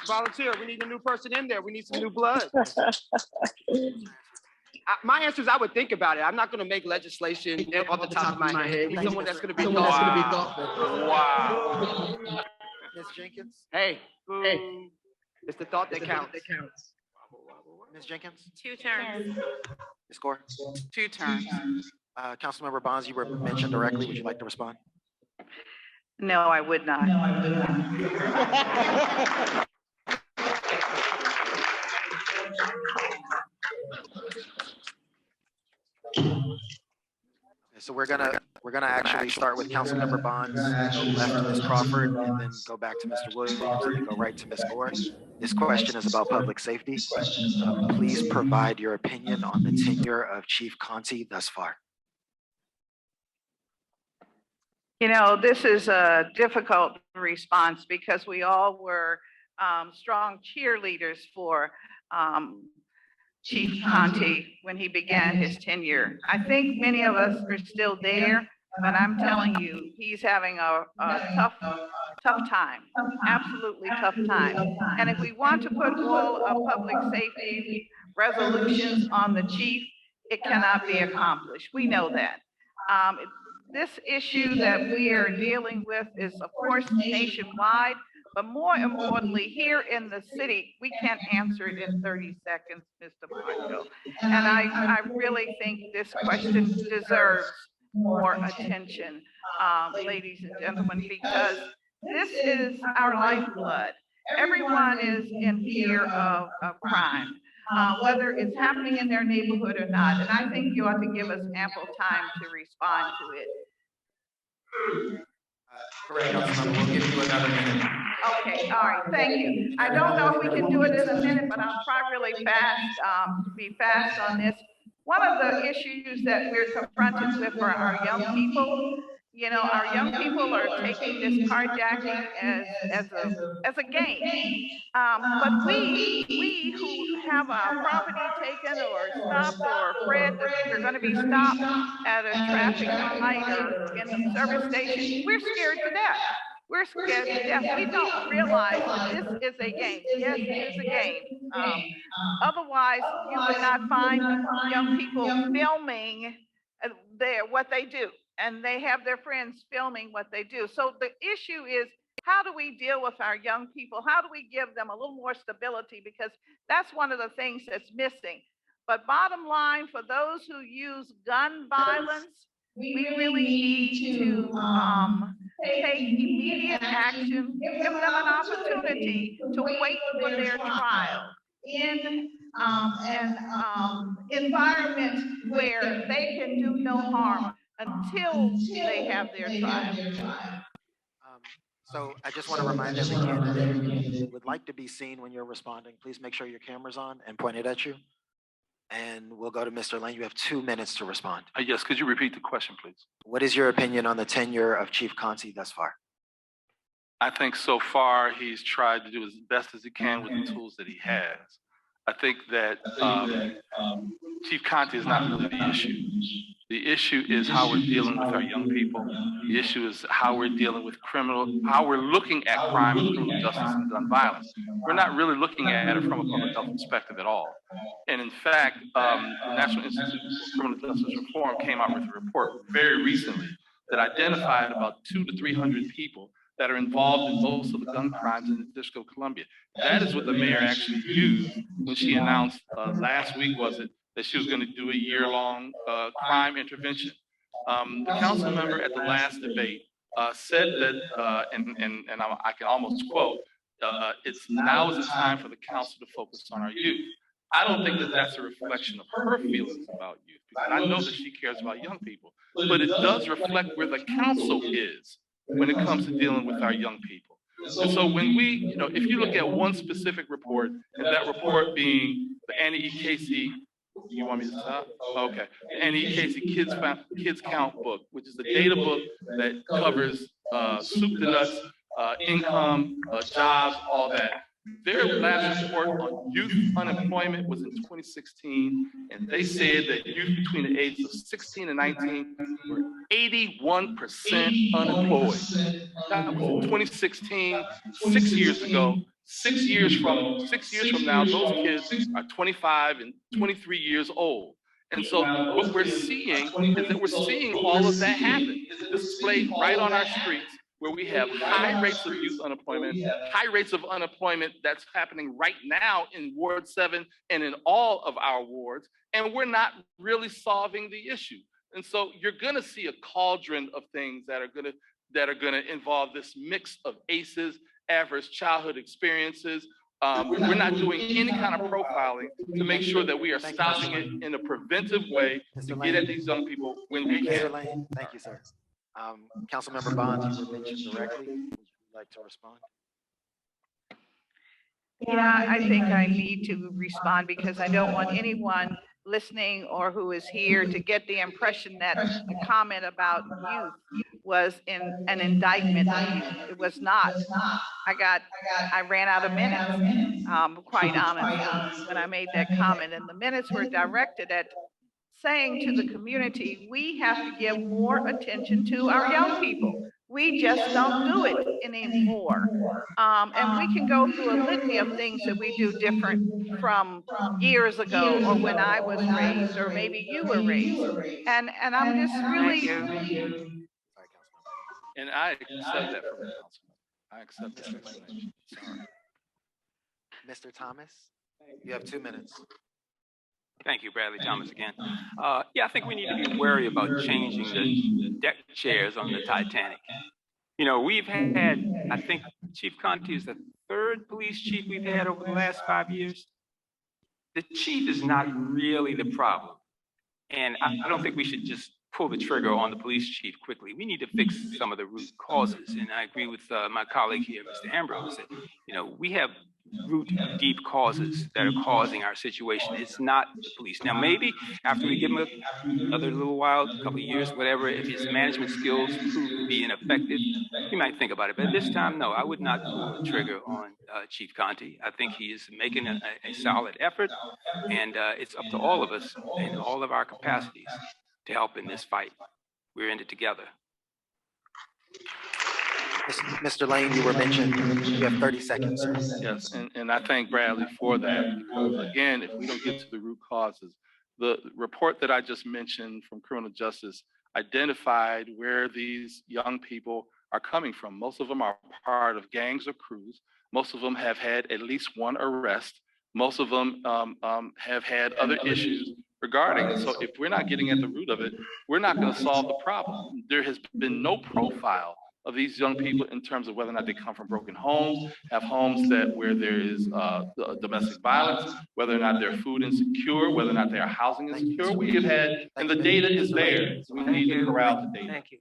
Volunteer. We need a new person in there. We need some new blood. My answer is I would think about it. I'm not going to make legislation off the top of my head. He's someone that's going to be thoughtful. Wow. Ms. Jenkins? Hey, it's the thought that counts. Ms. Jenkins? 2 terms. Ms. Gore? 2 terms. Councilmember Bonds, you were mentioned directly. Would you like to respond? No, I would not. So we're gonna actually start with Councilmember Bonds, go left to Ms. Crawford, and then go back to Mr. Williams, and then go right to Ms. Gore. This question is about public safety. Please provide your opinion on the tenure of Chief Conti thus far. You know, this is a difficult response because we all were strong cheerleaders for Chief Conti when he began his tenure. I think many of us are still there, but I'm telling you, he's having a tough time, absolutely tough time. And if we want to put all of public safety resolutions on the chief, it cannot be accomplished. We know that. This issue that we are dealing with is, of course, nationwide, but more importantly, here in the city, we can't answer it in 30 seconds, Mr. Marshall. And I really think this question deserves more attention, ladies and gentlemen, because this is our lifeblood. Everyone is in fear of crime, whether it's happening in their neighborhood or not. And I think you ought to give us ample time to respond to it. Correct, Councilmember. We'll give you another minute. Okay, all right, thank you. I don't know if we can do it in a minute, but I'll try really fast, be fast on this. One of the issues that we're confronted with for our young people, you know, our young people are taking this carjacking as a game. But we who have our property taken or stopped or afraid that we're going to be stopped at a traffic light or in the service station, we're scared to death. We're scared to death. We don't realize that this is a game. Yes, it is a game. Otherwise, you would not find young people filming what they do. And they have their friends filming what they do. So the issue is, how do we deal with our young people? How do we give them a little more stability? Because that's one of the things that's missing. But bottom line, for those who use gun violence, we really need to take immediate action, give them an opportunity to wait for their trial in an environment where they can do no harm until they have their trial. So I just want to remind every candidate who would like to be seen when you're responding, please make sure your camera's on and pointed at you. And we'll go to Mr. Lane. You have 2 minutes to respond. Yes, could you repeat the question, please? What is your opinion on the tenure of Chief Conti thus far? I think so far he's tried to do as best as he can with the tools that he has. I think that Chief Conti is not really the issue. The issue is how we're dealing with our young people. The issue is how we're dealing with how we're looking at crime and criminal justice and gun violence. We're not really looking at it from a public health perspective at all. And in fact, the National Institute for Criminal Justice Reform came out with a report very recently that identified about 200 to 300 people that are involved in most of the gun crimes in the District of Columbia. That is what the mayor actually used when she announced last week, was it, that she was going to do a year-long crime intervention. The council member at the last debate said that, and I can almost quote, now is the time for the council to focus on our youth. I don't think that that's a reflection of her feelings about youth. And I know that she cares about young people, but it does reflect where the council is when it comes to dealing with our young people. And so when we, if you look at one specific report, and that report being the Annie E. Casey, you want me to stop? Okay. The Annie E. Casey Kids Count book, which is the data book that covers soup to nuts, income, jobs, all that. Their last report on youth unemployment was in 2016, and they said that youth between the ages of 16 and 19 were 81% unemployed. That was in 2016, 6 years ago. 6 years from now, those kids are 25 and 23 years old. And so what we're seeing is that we're seeing all of that happen displayed right on our streets, where we have high rates of youth unemployment, high rates of unemployment that's happening right now in Ward 7 and in all of our wards, and we're not really solving the issue. And so you're gonna see a cauldron of things that are gonna involve this mix of ACEs, adverse childhood experiences. We're not doing any kind of profiling to make sure that we are stopping it in a preventive way to get at these young people when we can. Thank you, sir. Councilmember Bonds, you were mentioned directly. Would you like to respond? Yeah, I think I need to respond because I don't want anyone listening or who is here to get the impression that a comment about youth was an indictment of youth. It was not. I ran out of minutes, quite honestly, when I made that comment. And the minutes were directed at saying to the community, we have to give more attention to our young people. We just don't do it anymore. And we can go through a litany of things that we do different from years ago, or when I was raised, or maybe you were raised. And I'm just really. And I accept that from the councilman. I accept that explanation. Sorry. Mr. Thomas, you have 2 minutes. Thank you, Bradley Thomas again. Yeah, I think we need to be wary about changing the deck chairs on the Titanic. We've had, I think Chief Conte is the third police chief we've had over the last 5 years. The chief is not really the problem. And I don't think we should just pull the trigger on the police chief quickly. We need to fix some of the root causes. And I agree with my colleague here, Mr. Ambrose, that, we have root deep causes that are causing our situation. It's not the police. Now, maybe after we give him another little while, a couple of years, whatever, if his management skills prove to be ineffective, we might think about it. But at this time, no, I would not pull the trigger on Chief Conte. I think he is making a solid effort, and it's up to all of us in all of our capacities to help in this fight. We're in it together. Mr. Lane, you were mentioned. You have 30 seconds. Yes, and I thank Bradley for that. Because again, if we don't get to the root causes, the report that I just mentioned from Criminal Justice identified where these young people are coming from. Most of them are part of gangs or crews. Most of them have had at least one arrest. Most of them have had other issues regarding it. So if we're not getting at the root of it, we're not going to solve the problem. There has been no profile of these young people in terms of whether or not they come from broken homes, have homes where there is domestic violence, whether or not they're food insecure, whether or not they are housing insecure. We have had, and the data is there. So we need to corral the data. Thank you.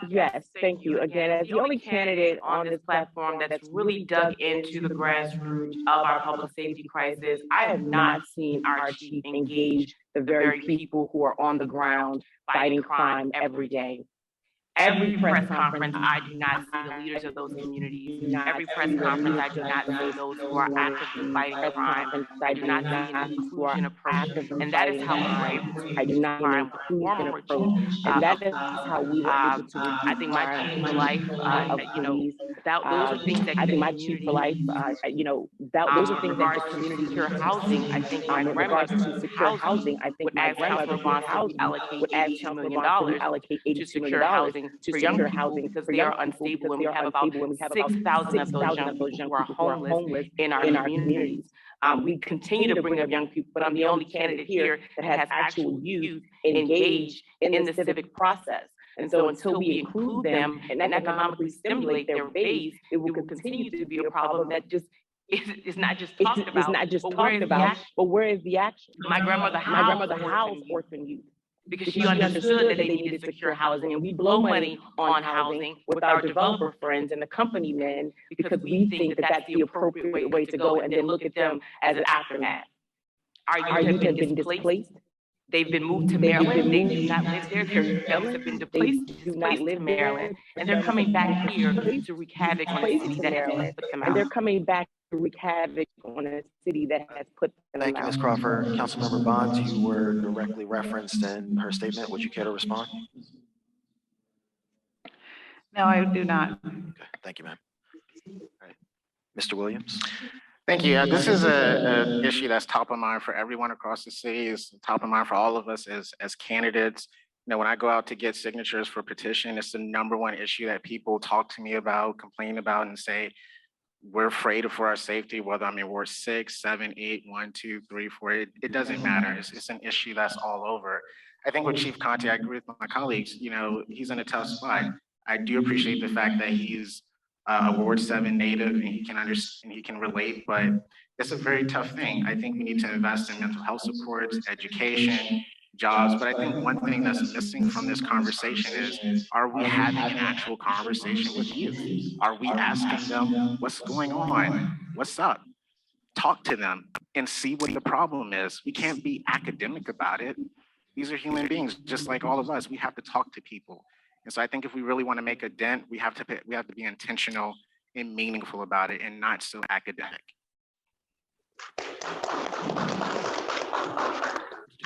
Yes, thank you. Again, as the only candidate on this platform that's really dug into the grassroots of our public safety crisis, I have not seen our chief engage the very people who are on the ground fighting crime every day. Every press conference, I do not see the leaders of those communities. Every press conference, I do not see those who are actively fighting crime. I do not see an inclusion approach. And that is how we were able to I do not see an inclusion approach. And that is how we were able to I think my chief for life, those are things that I think my chief for life, those are things that the community secure housing. I think my grandmother to secure housing. I think my grandmother would add $82 million allocate to secure housing for young people because they are unstable, and we have about 6,000 of those young people who are homeless in our communities. We continue to bring up young people, but I'm the only candidate here that has actual youth engaged in the civic process. And so until we include them and economically stimulate their base, it will continue to be a problem that just is not just talked about, but where is the action? My grandmother housed orphan youth because she understood that they needed secure housing, and we blow money on housing with our developer friends and the company men because we think that that's the appropriate way to go, and then look at them as an aftermath. Our youth have been displaced. They've been moved to Maryland. They do not live there. Their families have been displaced to Maryland, and they're coming back here to wreak havoc on a city that has put them out. And they're coming back to wreak havoc on a city that has put them out. Thank you, Ms. Crawford. Councilmember Bonds, you were directly referenced in her statement. Would you care to respond? No, I do not. Okay, thank you, ma'am. All right. Mr. Williams? Thank you. This is an issue that's top of mind for everyone across the city. It's top of mind for all of us as candidates. You know, when I go out to get signatures for petition, it's the #1 issue that people talk to me about, complain about, and say, we're afraid for our safety, whether I'm in Ward 6, 7, 8, 1, 2, 3, 4, it doesn't matter. It's an issue that's all over. I think with Chief Conte, I agree with my colleagues, you know, he's in a tough spot. I do appreciate the fact that he's a Ward 7 native and he can understand, he can relate, but it's a very tough thing. I think we need to invest in mental health supports, education, jobs, but I think one thing that's missing from this conversation is, are we having an actual conversation with youth? Are we asking them, what's going on? What's up? Talk to them and see what the problem is. We can't be academic about it. These are human beings, just like all of us. We have to talk to people. And so I think if we really want to make a dent, we have to be intentional and meaningful about it and not so academic.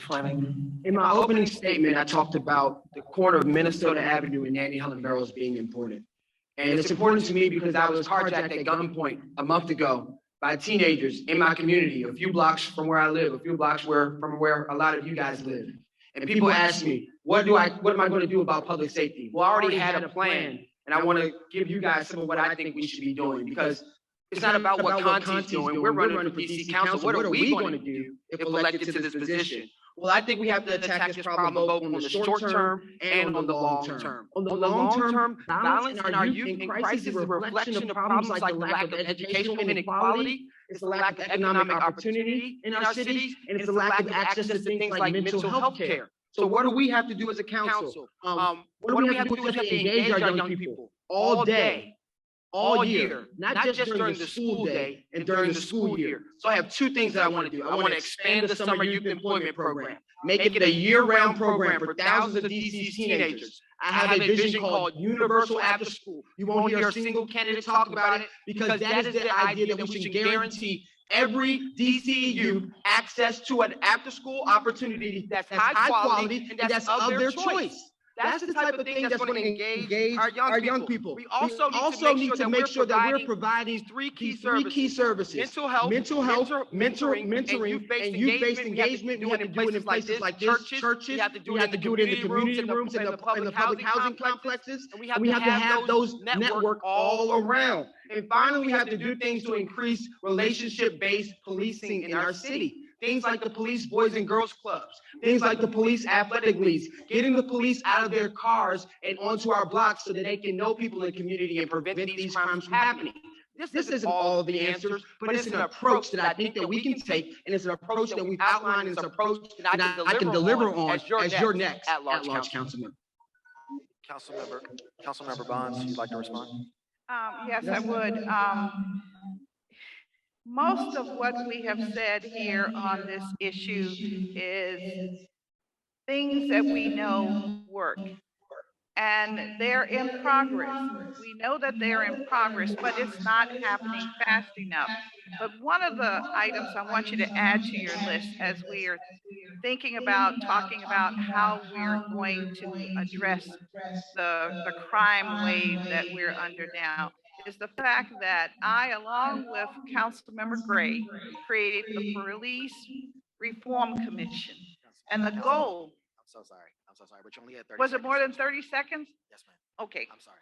Fleming. In my opening statement, I talked about the corner of Minnesota Avenue and Nanny Helen Barrows being important. And it's important to me because I was carjacked at gunpoint a month ago by teenagers in my community, a few blocks from where I live, a few blocks from where a lot of you guys live. And people ask me, what am I going to do about public safety? Well, I already had a plan, and I want to give you guys some of what I think we should be doing, because it's not about what Conte's doing. We're running for DC Council. What are we going to do if elected to this position? Well, I think we have to attack this problem both on the short term and on the long term. On the long term, violence in our youth in crisis is a reflection of problems like the lack of educational inequality, it's the lack of economic opportunity in our cities, and it's the lack of access to things like mental health care. So what do we have to do as a council? What do we have to do is have to engage our young people all day, all year, not just during the school day and during the school year. So I have two things that I want to do. I want to expand the Summer Youth Employment Program, make it a year-round program for thousands of DC's teenagers. I have a vision called Universal After School. You won't hear a single candidate talk about it because that is the idea that we should guarantee every DC youth access to an after-school opportunity that's high quality and that's of their choice. That's the type of thing that's going to engage our young people. We also need to make sure that we're providing three key services. Mental health, mentoring, and youth-based engagement. We have to do it in places like churches. We have to do it in the community rooms and the public housing complexes. And we have to have those network all around. And finally, we have to do things to increase relationship-based policing in our city. Things like the police boys and girls clubs, things like the police athletic leagues, getting the police out of their cars and onto our blocks so that they can know people in the community and prevent these crimes from happening. This isn't all of the answers, but it's an approach that I think that we can take, and it's an approach that we've outlined, and it's an approach that I can deliver on as your next at-large councilman. Councilmember Bonds, you'd like to respond? Yes, I would. Most of what we have said here on this issue is things that we know work. And they're in progress. We know that they're in progress, but it's not happening fast enough. But one of the items I want you to add to your list as we are thinking about, talking about how we're going to address the crime wave that we're under now, is the fact that I, along with Councilmember Gray, created the Police Reform Commission. And the goal. I'm so sorry, but you only had 30 Was seconds. it more than 30 seconds? Yes, ma'am. Okay. I'm sorry.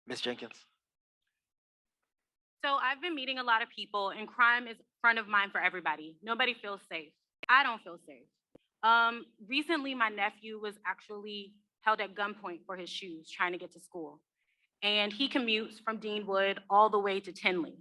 Ms. Jenkins. So I've been meeting a lot of people, and crime is front of mind for everybody. Nobody feels safe. I don't feel safe. Recently, my nephew was actually held at gunpoint for his shoes trying to get to school. and he commutes from Deanwood all the way to Tinley.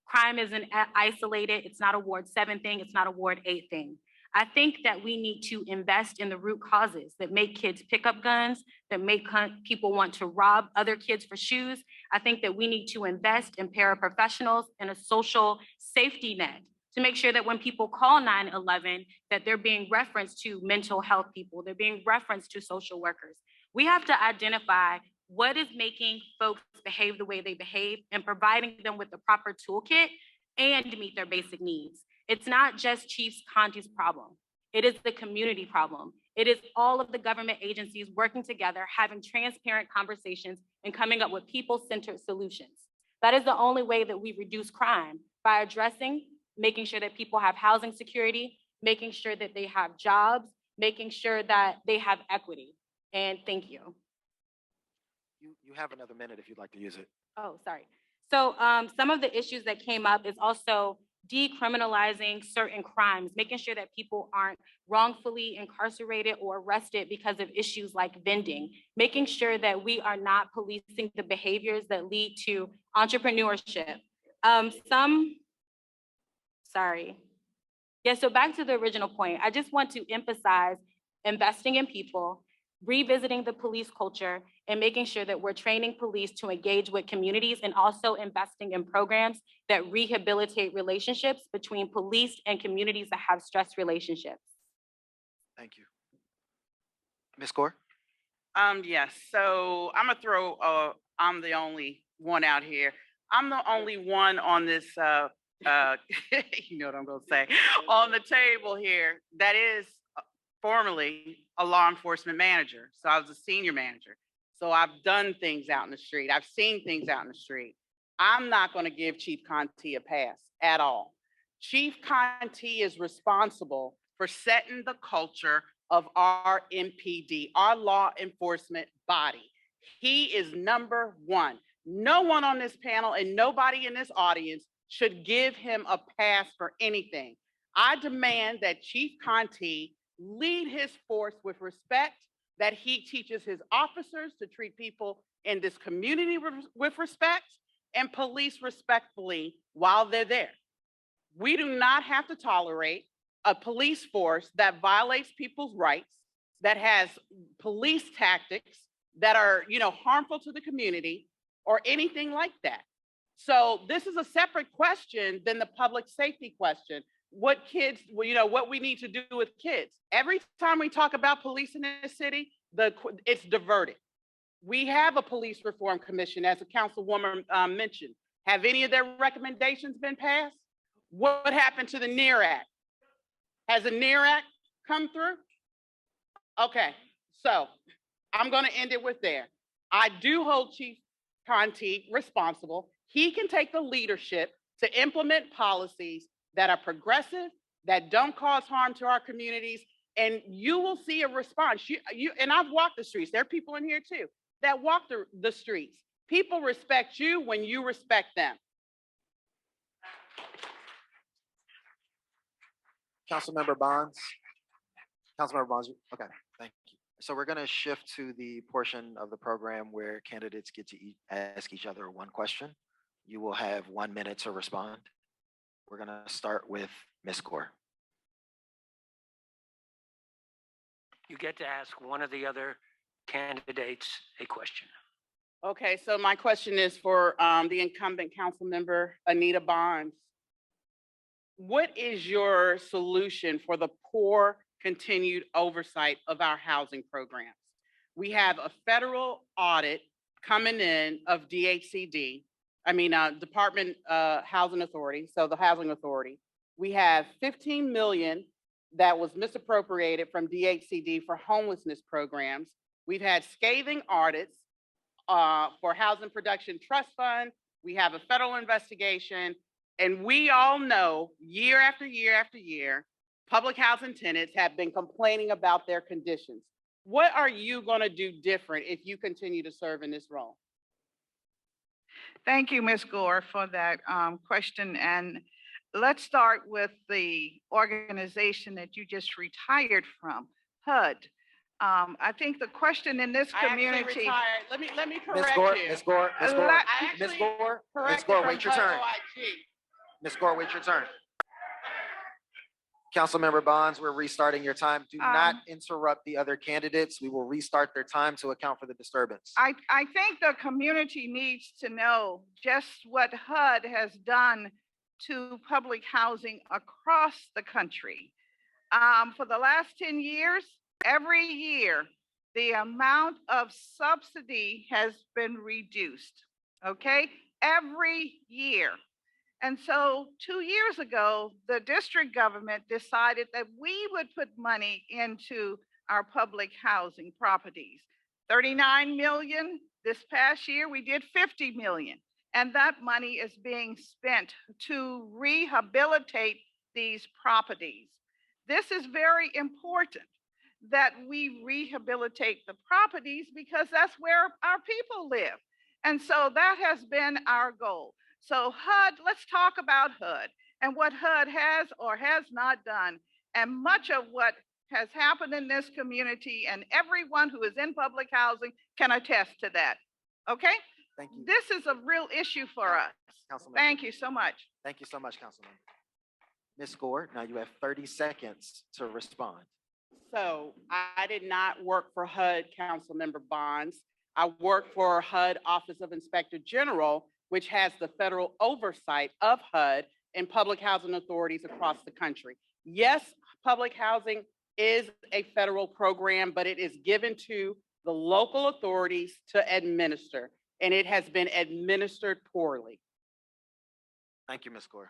Crime isn't isolated. It's not a Ward 7 thing. It's not a Ward 8 thing. I think that we need to invest in the root causes that make kids pick up guns, that make people want to rob other kids for shoes. I think that we need to invest in paraprofessionals and a social safety net to make sure that when people call 911, that they're being referenced to mental health people, they're being referenced to social workers. We have to identify what is making folks behave the way they behave and providing them with the proper toolkit and meet their basic needs. It's not just Chief Conti's problem. It is the community problem. It is all of the government agencies working together, having transparent conversations and coming up with people-centered solutions. That is the only way that we reduce crime, by addressing, making sure that people have housing security, making sure that they have jobs, making sure that they have equity. And thank you. You have another minute if you'd like to use it. Oh, sorry. So some of the issues that came up is also decriminalizing certain crimes, making sure that people aren't wrongfully incarcerated or arrested because of issues like vending, making sure that we are not policing the behaviors that lead to entrepreneurship. So back to the original point, I just want to emphasize investing in people, revisiting the police culture, and making sure that we're training police to engage with communities, and also investing in programs that rehabilitate relationships between police and communities that have stress relationships. Thank you. Ms. Gore? Yes, so I'm gonna throw, I'm the only one out here. I'm the only one on this, you know what I'm gonna say, on the table here that is formerly a law enforcement manager. So I was a senior manager. So I've done things out in the street. I've seen things out in the street. I'm not going to give Chief Conti a pass at all. Chief Conti is responsible for setting the culture of our MPD, our law enforcement body. He is number one. No one on this panel and nobody in this audience should give him a pass for anything. I demand that Chief Conti lead his force with respect, that he teaches his officers to treat people in this community with respect, and police respectfully while they're there. We do not have to tolerate a police force that violates people's rights, that has police tactics that are, harmful to the community or anything like that. So this is a separate question than the public safety question. What kids, what we need to do with kids. Every time we talk about police in this city, it's diverted. We have a police reform commission, as the councilwoman mentioned. Have any of their recommendations been passed? What happened to the NEAR Act? Has the NEAR Act come through? Okay, so I'm gonna end it with there. I do hold Chief Conti responsible. He can take the leadership to implement policies that are progressive, that don't cause harm to our communities, and you will see a response. And I've walked the streets. There are people in here too that walk the streets. People respect you when you respect them. Councilmember Bonds? Councilmember Bonds, okay, thank you. So we're gonna shift to the portion of the program where candidates get to ask each other one question. You will have 1 minute to respond. We're gonna start with Ms. Gore. You get to ask one of the other candidates a question. Okay, so my question is for the incumbent council member, Anita Bonds. What is your solution for the poor continued oversight of our housing programs? We have a federal audit coming in of DHCD, Department Housing Authority, so the Housing Authority. We have 15 million that was misappropriated from DHCD for homelessness programs. We've had scathing audits for Housing Production Trust Fund. We have a federal investigation, and we all know year after year after year, public housing tenants have been complaining about their conditions. What are you going to do different if you continue to serve in this role? Thank you, Ms. Gore, for that question. And let's start with the organization that you just retired from, HUD. I think the question in this I actually community. retired. Let me Ms. correct Gore, you. Ms. Gore, Ms. Gore, Let- I Ms. actually Gore, Ms. corrected Gore, from wait your turn. OIG. Ms. Gore, wait your turn. Councilmember Bonds, we're restarting your time. Do not interrupt the other candidates. We will restart their time to account for the disturbance. I think the community needs to know just what HUD has done to public housing across the country. For the last 10 years, every year, the amount of subsidy has been reduced, okay? Every year. And so 2 years ago, the district government decided that we would put money into our public housing properties. 39 million. This past year, we did 50 million. And that money is being spent to rehabilitate these properties. This is very important that we rehabilitate the properties because that's where our people live. And so that has been our goal. So HUD, let's talk about HUD and what HUD has or has not done. And much of what has happened in this community and everyone who is in public housing can attest to that. Okay? Thank you. This is a real issue for us. Councilmember. Thank you so much. Thank you so much, Councilmember. Ms. Gore, now you have 30 seconds to respond. So I did not work for HUD, Councilmember Bonds. I worked for HUD Office of Inspector General, which has the federal oversight of HUD and public housing authorities across the country. Yes, public housing is a federal program, but it is given to the local authorities to administer, and it has been administered poorly. Thank you, Ms. Gore.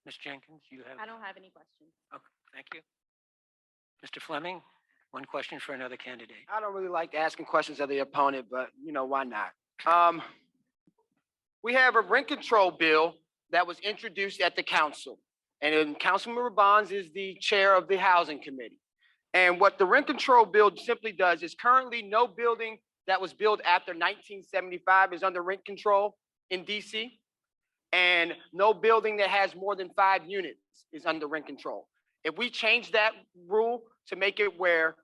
Ms. Jenkins, you have, I don't have any questions. okay, thank you. Mr. Fleming, one question for another candidate. I don't really like asking questions of the opponent, but you know, why not? We have a rent control bill that was introduced at the council. And then Councilmember Bonds is the chair of the housing committee. And what the rent control bill simply does is currently no building that was built after 1975 is under rent control in DC. And no building that has more than 5 units is under rent control. If we change that rule to make it where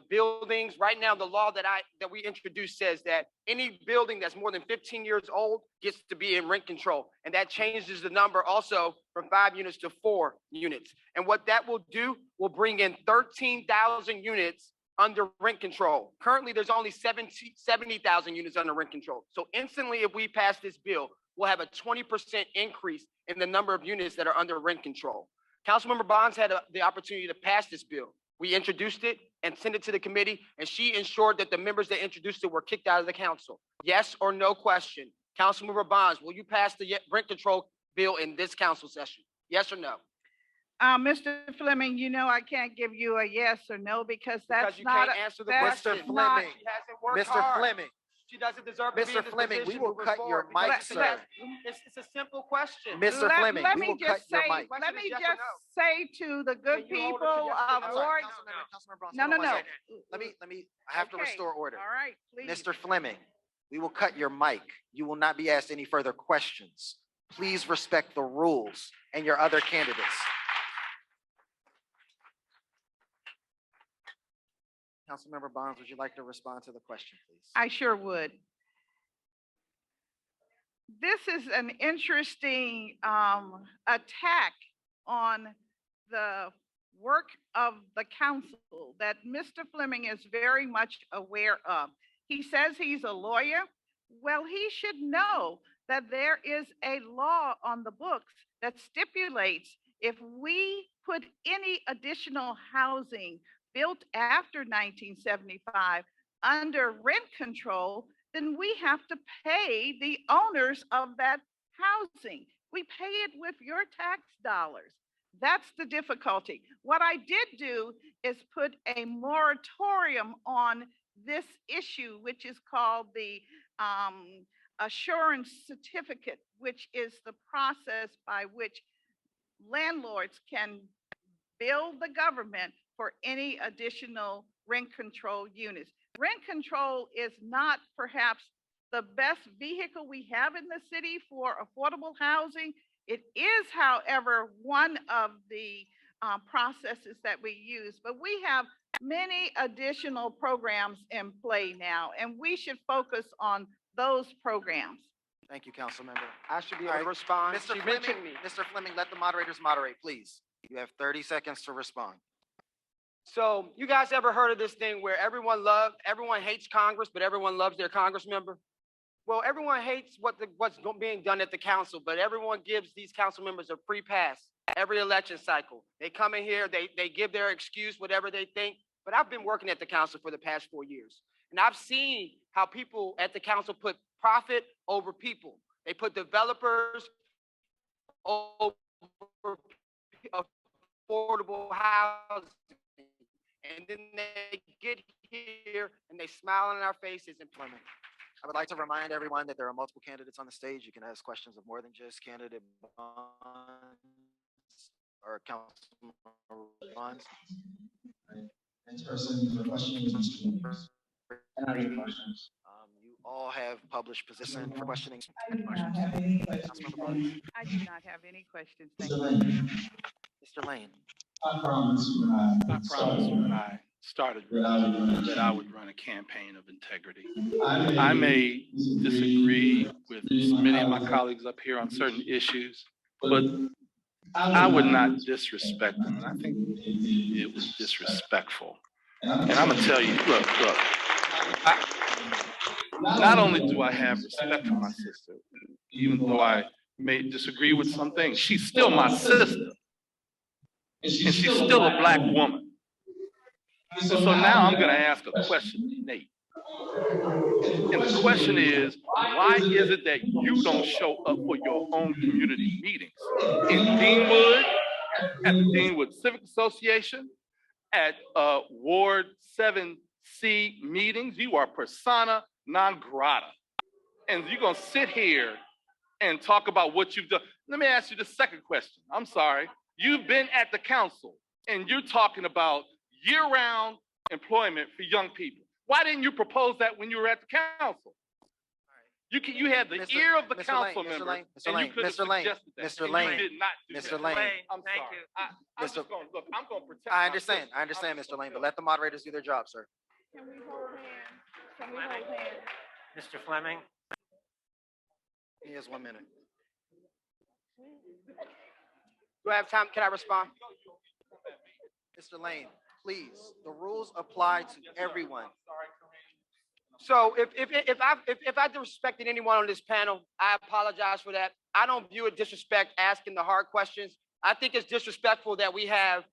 buildings, right now, the law that we introduced says that any building that's more than 15 years old gets to be in rent control. And that changes the number also from 5 units to 4 units. And what that will do will bring in 13,000 units under rent control. Currently, there's only 70,000 units under rent control. So instantly, if we pass this bill, we'll have a 20% increase in the number of units that are under rent control. Councilmember Bonds had the opportunity to pass this bill. We introduced it and sent it to the committee, and she ensured that the members that introduced it were kicked out of the council. Yes or no question. Councilmember Bonds, will you pass the rent control bill in this council session? Yes or no? Mr. Fleming, you know I can't give you a yes or no because that's Because you not. can't answer the that's question. Mr. not- Fleming, She hasn't worked Mr. hard. Fleming, She doesn't deserve to be Mr. in this Fleming, we position will moving cut forward your because mic, it's a- sir. It's a simple question. Mr. Fleming, let we me will cut just your say, mic. let me Yes or just no? say to the good Can you hold it to people yes or of no? I'm sorry, Ward. Councilmember Bonds, No, hold no, on one no. second. Let me, I have to Okay, restore order. All right, please. Mr. Fleming, we will cut your mic. You will not be asked any further questions. Please respect the rules and your other candidates. Councilmember Bonds, would you like to respond to the question, please? I sure would. This is an interesting attack on the work of the council that Mr. Fleming is very much aware of. He says he's a lawyer. Well, he should know that there is a law on the books that stipulates if we put any additional housing built after 1975 under rent control, then we have to pay the owners of that housing. We pay it with your tax dollars. That's the difficulty. What I did do is put a moratorium on this issue, which is called the assurance certificate, which is the process by which landlords can bill the government for any additional rent control units. Rent control is not perhaps the best vehicle we have in the city for affordable housing. It is, however, one of the processes that we use, but we have many additional programs in play now, and we should focus on those programs. Thank you, council member. I should be All able to right, respond. Mr. She Fleming, mentioned me. Mr. Fleming, let the moderators moderate, please. You have 30 seconds to respond. So you guys ever heard of this thing where everyone hates Congress, but everyone loves their Congress member? Well, everyone hates what's being done at the council, but everyone gives these council members a free pass every election cycle. They come in here, they give their excuse, whatever they think. But I've been working at the council for the past 4 years, and I've seen how people at the council put profit over people. They put developers over affordable housing. And then they get here and they smile in our faces and Fleming, I would like to remind everyone that there are multiple candidates on the stage. You can ask questions of more than just candidate Bonds or Councilmember Bonds. Next person for questions is Mr. Williams. And I have questions. You all have published position for questioning. I do not have any questions. I do not have any questions. Thank Mr. you. Lane. Mr. Lane. I promise when I started that I would run a campaign of integrity. I may disagree with many of my colleagues up here on certain issues, but I would not disrespect them. And I think it was disrespectful. And I'm gonna tell you, look, not only do I have respect for my sister, even though I may disagree with some things, she's still my sister. And she's still a Black woman. So now I'm gonna ask a question to Nate. And the question is, why is it that you don't show up for your own community meetings? In Deanwood, at the Deanwood Civic Association, at Ward 7C meetings, you are persona non grata. And you're gonna sit here and talk about what you've done. Let me ask you the second question. I'm sorry. You've been at the council and you're talking about year-round employment for young people. Why didn't you propose that when you were at the council? You had the ear of the council member, and you could have suggested that. Mr. Lane, You did not do Mr. that. Lane. I'm sorry. I'm gonna protect. I understand, Mr. Lane, but let the moderators do their job, sir. Can we hold hands? Can we hold hands? Mr. Fleming? He has 1 minute. Do I have time? Can I respond? Mr. Lane, please, the rules apply to everyone. So if I disrespected anyone on this panel, I apologize for that. I don't view it disrespect asking the hard questions. I think it's disrespectful that we have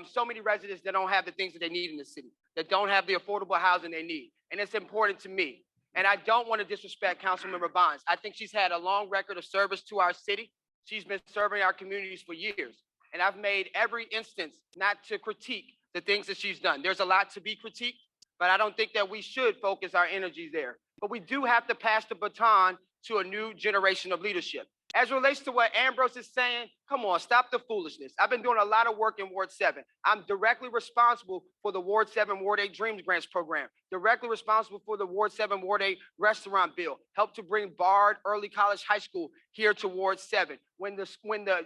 so many residents that don't have the things that they need in the city, that don't have the affordable housing they need. And it's important to me. And I don't want to disrespect Councilmember Bonds. I think she's had a long record of service to our city. She's been serving our communities for years. And I've made every instance not to critique the things that she's done. There's a lot to be critiqued, but I don't think that we should focus our energies there. But we do have to pass the baton to a new generation of leadership. As it relates to what Ambrose is saying, come on, stop the foolishness. I've been doing a lot of work in Ward 7. I'm directly responsible for the Ward 7 Ward 8 Dreams Grants program, directly responsible for the Ward 7 Ward 8 restaurant bill, helped to bring Bard Early College High School here to Ward 7. When the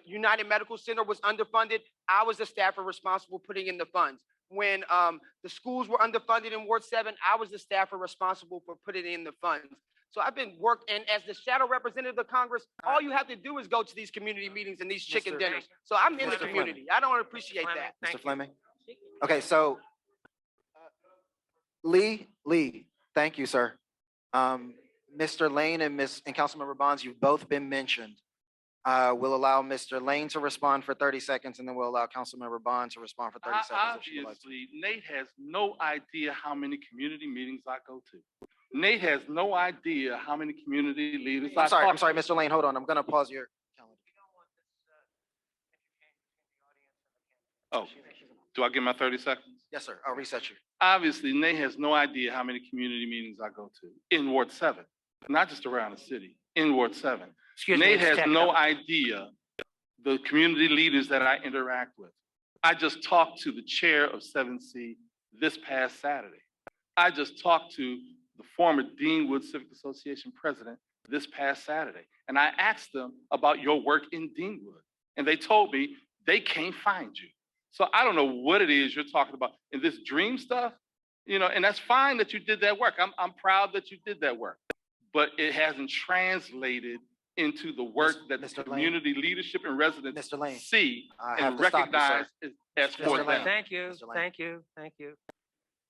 United Medical Center was underfunded, I was the staffer responsible putting in the funds. When the schools were underfunded in Ward 7, I was the staffer responsible for putting in the funds. So I've been working, and as the shadow representative of Congress, all you have to do is go to these community meetings and these chicken dinners. So I'm in the community. I don't appreciate that. Mr. Fleming? Okay, so Lee, thank you, sir. Mr. Lane and Councilmember Bonds, you've both been mentioned. We'll allow Mr. Lane to respond for 30 seconds, and then we'll allow Councilmember Bonds to respond for 30 seconds. if she would like to. Obviously, Nate has no idea how many community meetings I go to. Nate has no idea how many community leaders I talk to. I'm sorry, Mr. Lane, hold on. I'm gonna pause your calendar. Oh, do I get my 30 seconds? Yes, sir. I'll reset you. Obviously, Nate has no idea how many community meetings I go to in Ward 7, not just around the city, in Ward 7. Excuse me, Nate it's has 10 no minutes. idea the community leaders that I interact with. I just talked to the chair of 7C this past Saturday. I just talked to the former Deanwood Civic Association president this past Saturday. And I asked them about your work in Deanwood. And they told me they can't find you. So I don't know what it is you're talking about in this dream stuff, and that's fine that you did that work. I'm proud that you did that work, but it hasn't translated into the work that the Mr. Lane. community leadership and residents Mr. Lane, see I and have to stop you, recognize sir. as Mr. for Lane. them. Thank you, Mr. Lane. thank you, thank you.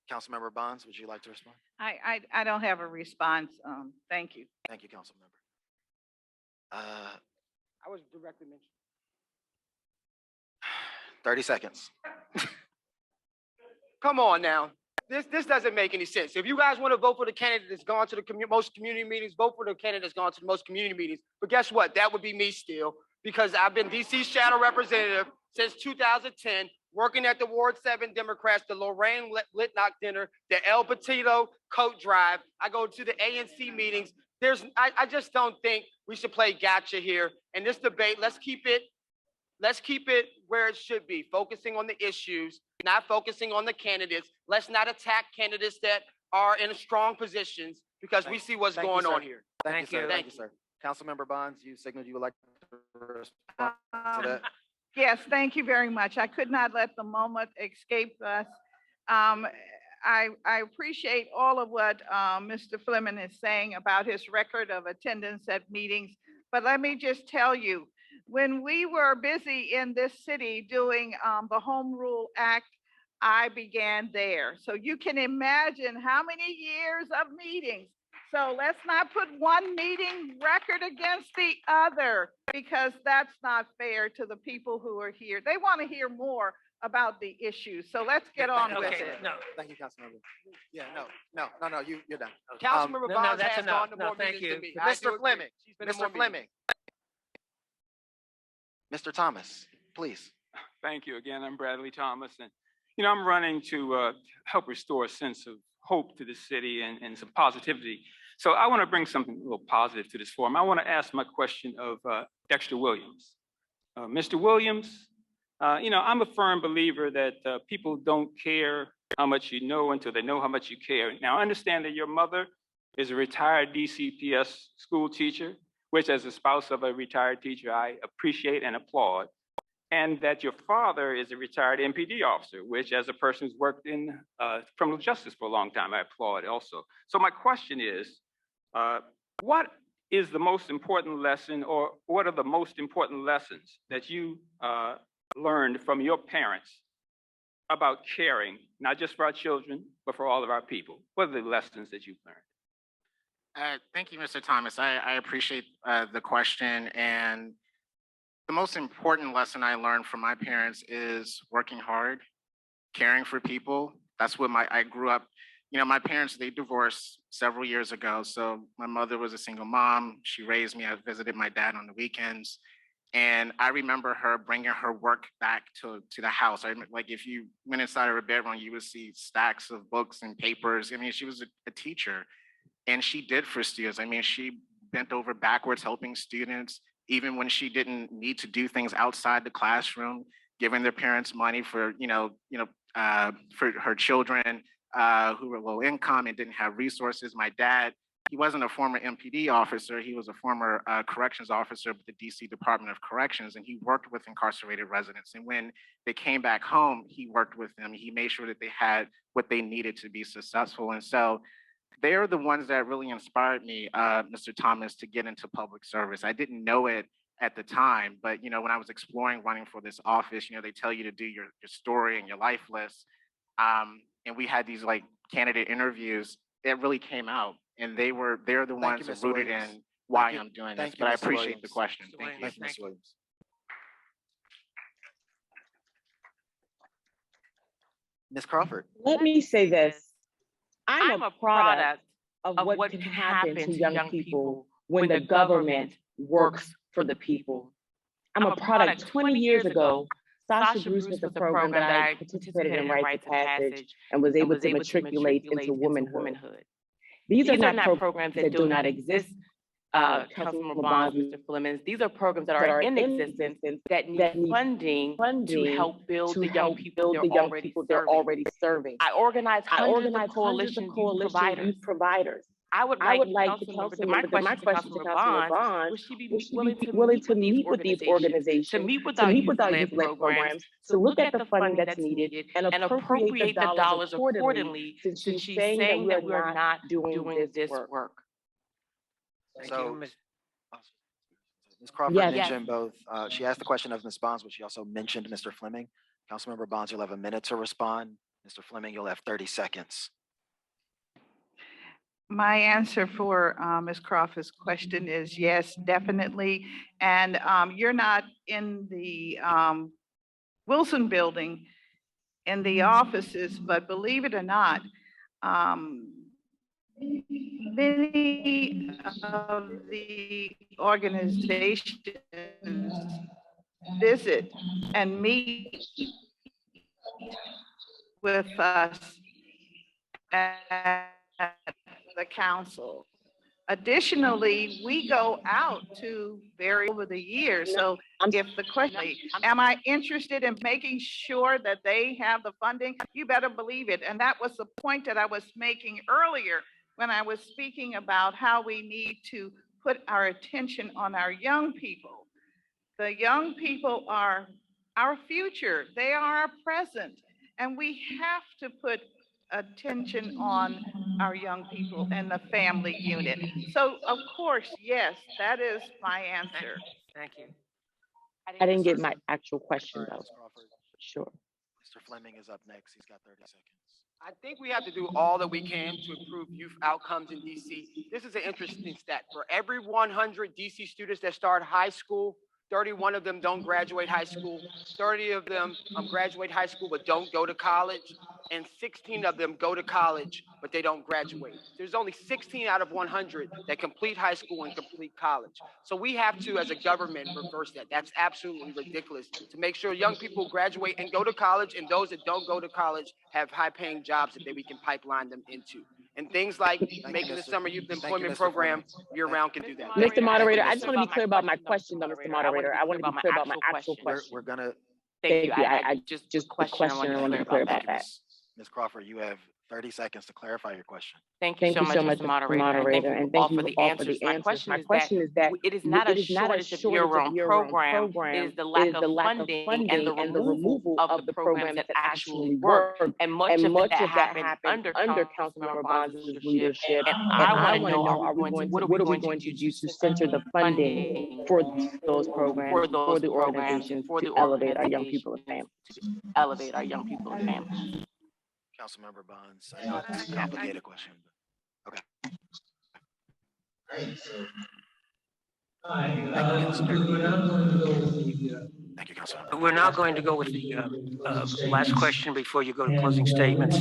Councilmember Bonds, would you like to respond? I don't have a response. Thank you. Thank you, Councilmember. I was directly mentioned. 30 seconds. Come on now. This doesn't make any sense. If you guys want to vote for the candidate that's gone to the most community meetings, vote for the candidate that's gone to the most community meetings. But guess what? That would be me still, because I've been DC's shadow representative since 2010, working at the Ward 7 Democrats, the Lorraine Litnock Dinner, the El Petito Coat Drive. I go to the ANC meetings. I just don't think we should play gotcha here. And this debate, let's keep it where it should be, focusing on the issues, not focusing on the candidates. Let's not attack candidates that are in strong positions, because we see what's going on here. Thank you, sir. Thank you, sir. Councilmember Bonds, you signaled you would like to respond to that. Yes, thank you very much. I could not let the moment escape us. I appreciate all of what Mr. Fleming is saying about his record of attendance at meetings. But let me just tell you, when we were busy in this city doing the Home Rule Act, I began there. So you can imagine how many years of meetings. So let's not put one meeting record against the other, because that's not fair to the people who are here. They want to hear more about the issues. So let's get on with it. No. Thank you, Councilmember. Yeah, no, you're done. Councilmember no, Bonds that's has enough. gone to No, more thank meetings you. than me. I do Mr. agree. Fleming, She's been to more Mr. meetings. Fleming. Mr. Thomas, please. Thank you again. I'm Bradley Thomas, and I'm running to help restore a sense of hope to the city and some positivity. So I want to bring something a little positive to this forum. I want to ask my question of Dexter Williams. Mr. Williams, I'm a firm believer that people don't care how much you know until they know how much you care. Now, I understand that your mother is a retired DCPS school teacher, which as a spouse of a retired teacher, I appreciate and applaud. And that your father is a retired MPD officer, which as a person who's worked in criminal justice for a long time, I applaud also. So my question is, what is the most important lesson, or what are the most important lessons that you learned from your parents about caring, not just for our children, but for all of our people? What are the lessons that you've learned? Thank you, Mr. Thomas. I appreciate the question. And the most important lesson I learned from my parents is working hard, caring for people. That's what I grew up. My parents, they divorced several years ago. So my mother was a single mom. She raised me. I visited my dad on the weekends. And I remember her bringing her work back to the house. Like if you went inside of her bedroom, you would see stacks of books and papers. She was a teacher, and she did for students. She bent over backwards helping students, even when she didn't need to do things outside the classroom, giving their parents money for for her children who were low income and didn't have resources. My dad, he wasn't a former MPD officer. He was a former corrections officer with the DC Department of Corrections, and he worked with incarcerated residents. And when they came back home, he worked with them. He made sure that they had what they needed to be successful. And so they're the ones that really inspired me, Mr. Thomas, to get into public service. I didn't know it at the time, but when I was exploring running for this office, they tell you to do your story and your life list. And we had these candidate interviews. It really came out, and they're the ones that rooted in why I'm doing this. But I appreciate the question. Thank you. Thank you, Mr. Williams. Ms. Crawford. Let me say this. I'm a product of what can happen to young people when the government works for the people. I'm a product. 20 years ago, Sasha Bruce was a program that I participated in Rites of Passage and was able to matriculate into womanhood. These are not programs that do not exist, Councilmember Bonds, Mr. Fleming. These are programs that are in existence that need funding to help build the young people they're already serving. I organize hundreds of coalition youth providers. I would like to Councilmember, my question to Councilmember Bond, would she be willing to meet with these organizations, to meet with our youth-led programs, to look at the funding that's needed and appropriate the dollars accordingly, since she's saying that we are not doing this work? So, Ms. Crawford Yes. mentioned both, she asked the question of Ms. Bonds, but she also mentioned Mr. Fleming. Councilmember Bonds, you'll have a minute to respond. Mr. Fleming, you'll have 30 seconds. My answer for Ms. Crawford's question is yes, definitely. And you're not in the Wilson Building in the offices, but believe it or not, many of the organizations visit and meet with us at the council. Additionally, we go out to very over the years. So if the question, am I interested in making sure that they have the funding? You better believe it. And that was the point that I was making earlier when I was speaking about how we need to put our attention on our young people. The young people are our future. They are our present. And we have to put attention on our young people and the family unit. So of course, yes, that is my answer. Thank you. I didn't get my actual question All right, though. Ms. Crawford. Sure. Mr. Fleming is up next. He's got 30 seconds. I think we have to do all that we can to improve youth outcomes in DC. This is an interesting stat. For every 100 DC students that start high school, 31 of them don't graduate high school, 30 of them graduate high school but don't go to college, and 16 of them go to college but they don't graduate. There's only 16 out of 100 that complete high school and complete college. So we have to, as a government, reverse that. That's absolutely ridiculous, to make sure young people graduate and go to college, and those that don't go to college have high-paying jobs that we can pipeline them into. And things like making the summer youth employment program year-round can do that. Mr. Moderator, I just want to be clear about my question though, Mr. Moderator. I want to be clear about my actual question. We're gonna, Thank you. I just the question, I want to be clear about that. Ms. Crawford, you have 30 seconds to clarify your question. Thank you so much, Mr. Moderator, and thank you all for the answers. My question is that it is not a shortage of year-round program, it is the lack of funding and the removal of the programs that actually work. And much of that happened under Councilmember Bonds' leadership. And I want to know, what are we going to do to center the funding for those programs, for the organizations, to elevate our young people and families? Councilmember Bonds, I know it's a complicated question, but okay. Great, so. Thank you, Councilmember. We're now going to go with the last question before you go to closing statements.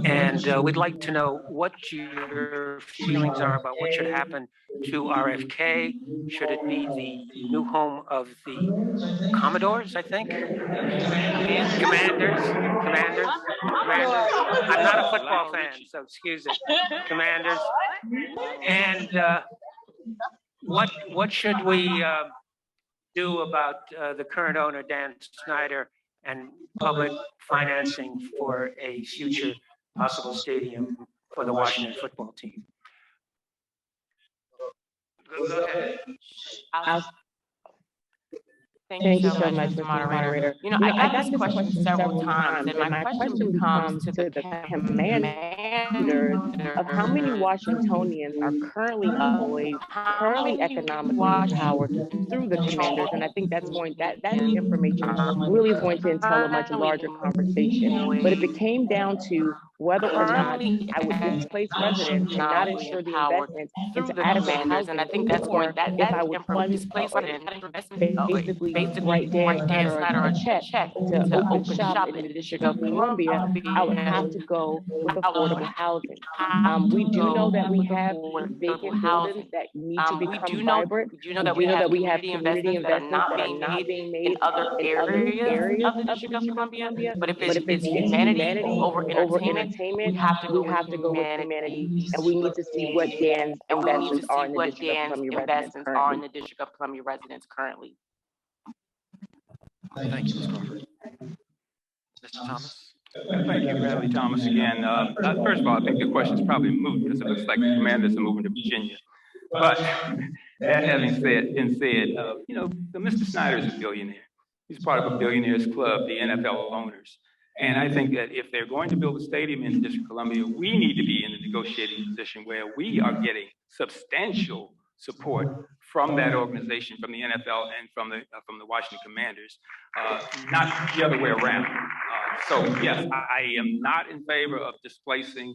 And we'd like to know what your feelings are about what should happen to RFK. Should it be the new home of the Commodores, I think? Commanders. I'm not a football fan, so excuse it. Commanders. And what should we do about the current owner, Dan Snyder, and public financing for a future possible stadium for the Washington football team? Go ahead. Thank you so much, Mr. Moderator. You know, I got this question several times, and my question becomes to the commanders of how many Washingtonians are currently employed, currently economically empowered through the commanders, and I think that information really is going to entail a much larger conversation. But if it came down to whether or not I would displace residents and not ensure the investments into adequate housing, and I think that's going that if I would fund basically write Dan Snyder a check to open shop in the District of Columbia, I would have to go with affordable housing. We do know that we have vacant buildings that need to become vibrant. We do know that we have community investments that are not being made in other areas of the District of Columbia. But if it's humanity over entertainment, we have to go with humanity, and we need to see what Dan's investments are in the District of Columbia residents currently. Thank you, Ms. Crawford. Mr. Thomas? Thank you, Bradley Thomas again. First of all, I think the question is probably moot because it looks like the Commanders are moving to Virginia. But that having been said, you know, Mr. Snyder is a billionaire. He's part of a billionaires club, the NFL owners. And I think that if they're going to build a stadium in the District of Columbia, we need to be in a negotiating position where we are getting substantial support from that organization, from the NFL and from the Washington Commanders, not the other way around. So yes, I am not in favor of displacing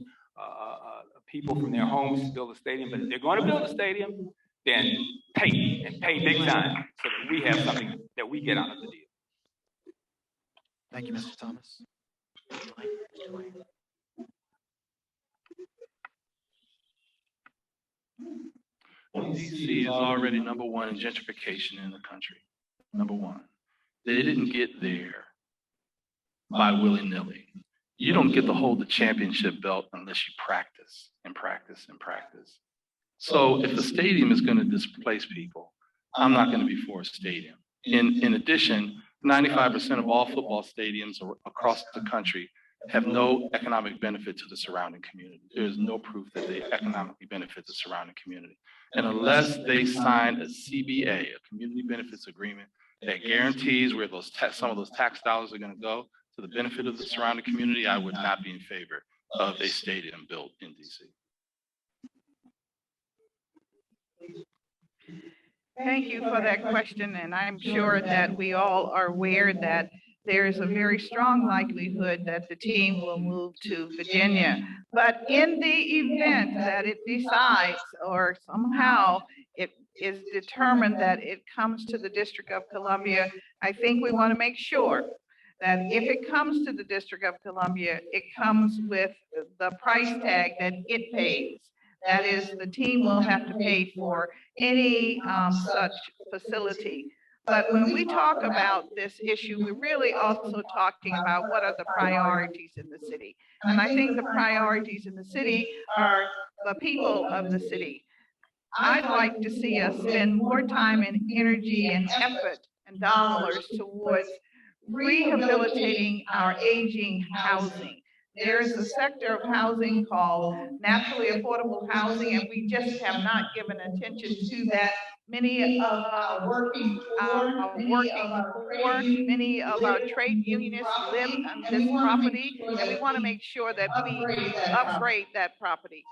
people from their homes to build a stadium, but if they're going to build a stadium, then pay, and pay big time, so that we have something that we get out of the deal. Thank you, Mr. Thomas. DC is already #1 in gentrification in the country. #1. They didn't get there by willy-nilly. You don't get to hold the championship belt unless you practice and practice and practice. So if the stadium is going to displace people, I'm not going to be for a stadium. In addition, 95% of all football stadiums across the country have no economic benefit to the surrounding community. There is no proof that they economically benefit the surrounding community. And unless they sign a CBA, a community benefits agreement, that guarantees where some of those tax dollars are going to go to the benefit of the surrounding community, I would not be in favor of a stadium built in DC. Thank you for that question, and I'm sure that we all are aware that there is a very strong likelihood that the team will move to Virginia. But in the event that it decides or somehow it is determined that it comes to the District of Columbia, I think we want to make sure that if it comes to the District of Columbia, it comes with the price tag that it pays. That is, the team will have to pay for any such facility. But when we talk about this issue, we're really also talking about what are the priorities in the city. And I think the priorities in the city are the people of the city. I'd like to see us spend more time and energy and effort and dollars towards rehabilitating our aging housing. There is a sector of housing called naturally affordable housing, and we just have not given attention to that. Many of our working poor, many of our trade unionists live on this property, and we want to make sure that we upgrade that property.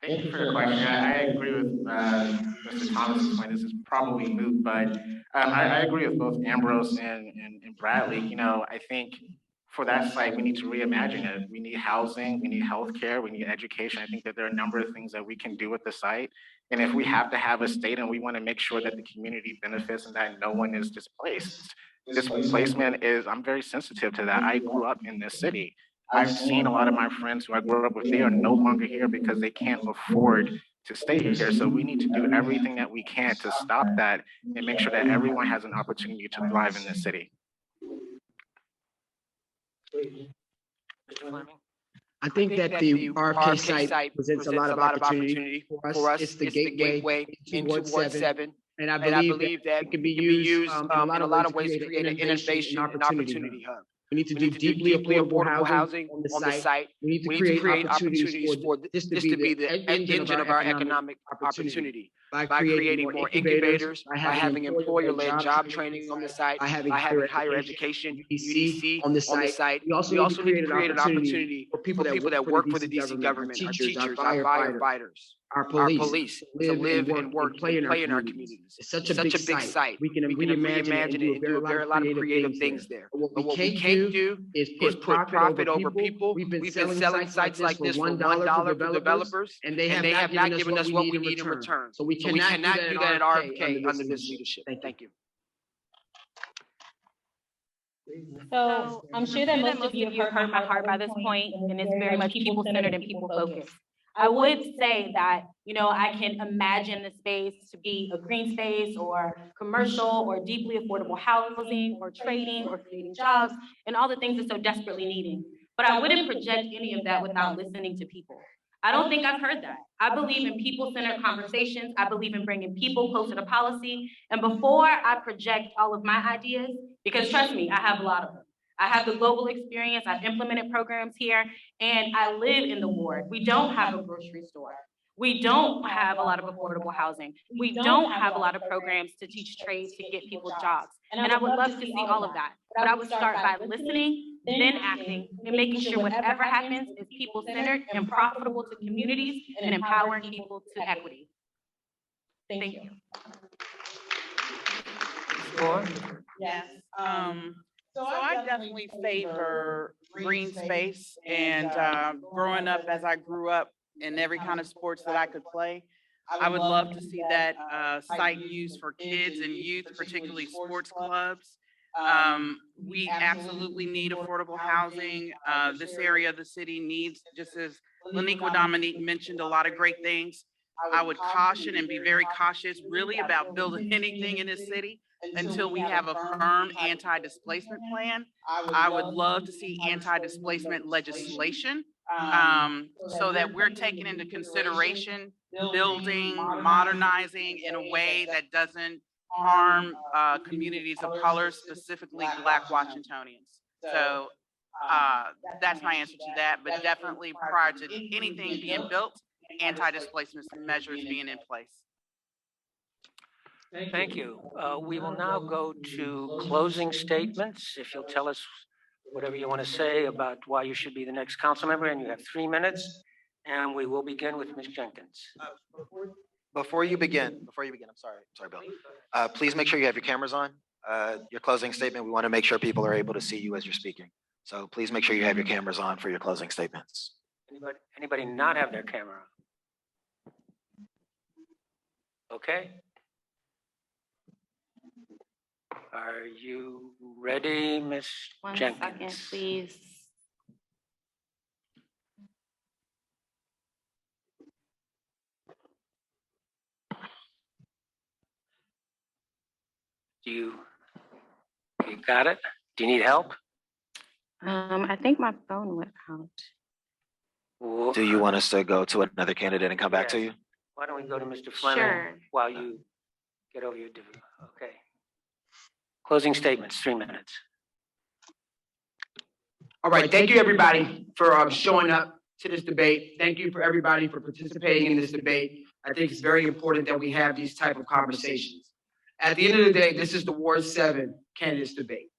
Thank you for your question. I agree with Mr. Thomas's point. This is probably moot, but I agree with both Ambrose and Bradley. You know, I think for that site, we need to reimagine it. We need housing, we need healthcare, we need education. I think that there are a number of things that we can do with the site. And if we have to have a stadium, we want to make sure that the community benefits and that no one is displaced. Displacement is, I'm very sensitive to that. I grew up in this city. I've seen a lot of my friends who I grew up with, they are no longer here because they can't afford to stay here. So we need to do everything that we can to stop that and make sure that everyone has an opportunity to thrive in this city. I think that the RFK site presents a lot of opportunity for us. It's the gateway into Ward 7. And I believe that it can be used in a lot of ways to create an innovation and opportunity hub. We need to do deeply affordable housing on the site. We need to create opportunities for this to be the engine of our economic opportunity. By creating more incubators, by having employer-led job training on the site, by having higher education, UDC on the site. We also need to create an opportunity for people that work for the DC government, our teachers, our firefighters, our police to live and work and play in our communities. It's such a big site. We can reimagine it and do a very lot of creative things there. But what we can't do is put profit over people. We've been selling sites like this for $1 to developers, and they have not given us what we need in return. So we cannot do that at RFK under this leadership. Thank you. So I'm sure that most of you have heard my heart by this point, and it's very much people-centered and people-focused. I would say that, you know, I can imagine the space to be a green space or commercial or deeply affordable housing or trading or creating jobs and all the things it's so desperately needing. But I wouldn't project any of that without listening to people. I don't think I've heard that. I believe in people-centered conversations. I believe in bringing people closer to policy. And before I project all of my ideas, because trust me, I have a lot of them. I have the global experience. I've implemented programs here, and I live in the ward. We don't have a grocery store. We don't have a lot of affordable housing. We don't have a lot of programs to teach trades to get people jobs. And I would love to see all of that. But I would start by listening, then acting, and making sure whatever happens is people-centered and profitable to communities and empowering people to equity. Thank you. Yes. So I definitely favor green space and growing up as I grew up in every kind of sports that I could play, I would love to see that site used for kids and youth, particularly sports clubs. We absolutely need affordable housing. This area of the city needs, just as Laniqua Dominique mentioned, a lot of great things. I would caution and be very cautious really about building anything in this city until we have a firm anti-displacement plan. I would love to see anti-displacement legislation so that we're taking into consideration building, modernizing in a way that doesn't harm communities of color, specifically Black Washingtonians. So that's my answer to that, but definitely prior to anything being built, anti-displacement measures being in place. Thank you. We will now go to closing statements. If you'll tell us whatever you want to say about why you should be the next council member, and you have 3 minutes, and we will begin with Ms. Jenkins. Before you begin, I'm sorry, Bill. Please make sure you have your cameras on. Your closing statement, we want to make sure people are able to see you as you're speaking. So please make sure you have your cameras on for your closing statements. Anybody not have their camera on? Okay. Are you ready, Ms. Jenkins? 1 second, please. You got it? Do you need help? I think my phone went out. Do you want us to go to another candidate and come back to you? Why don't we go to Mr. Fleming Sure. while you get over your difficulty? Okay. Closing statements, 3 minutes. All right, thank you, everybody, for showing up to this debate. Thank you for everybody for participating in this debate. I think it's very important that we have these type of conversations. At the end of the day, this is the Ward 7 candidates debate.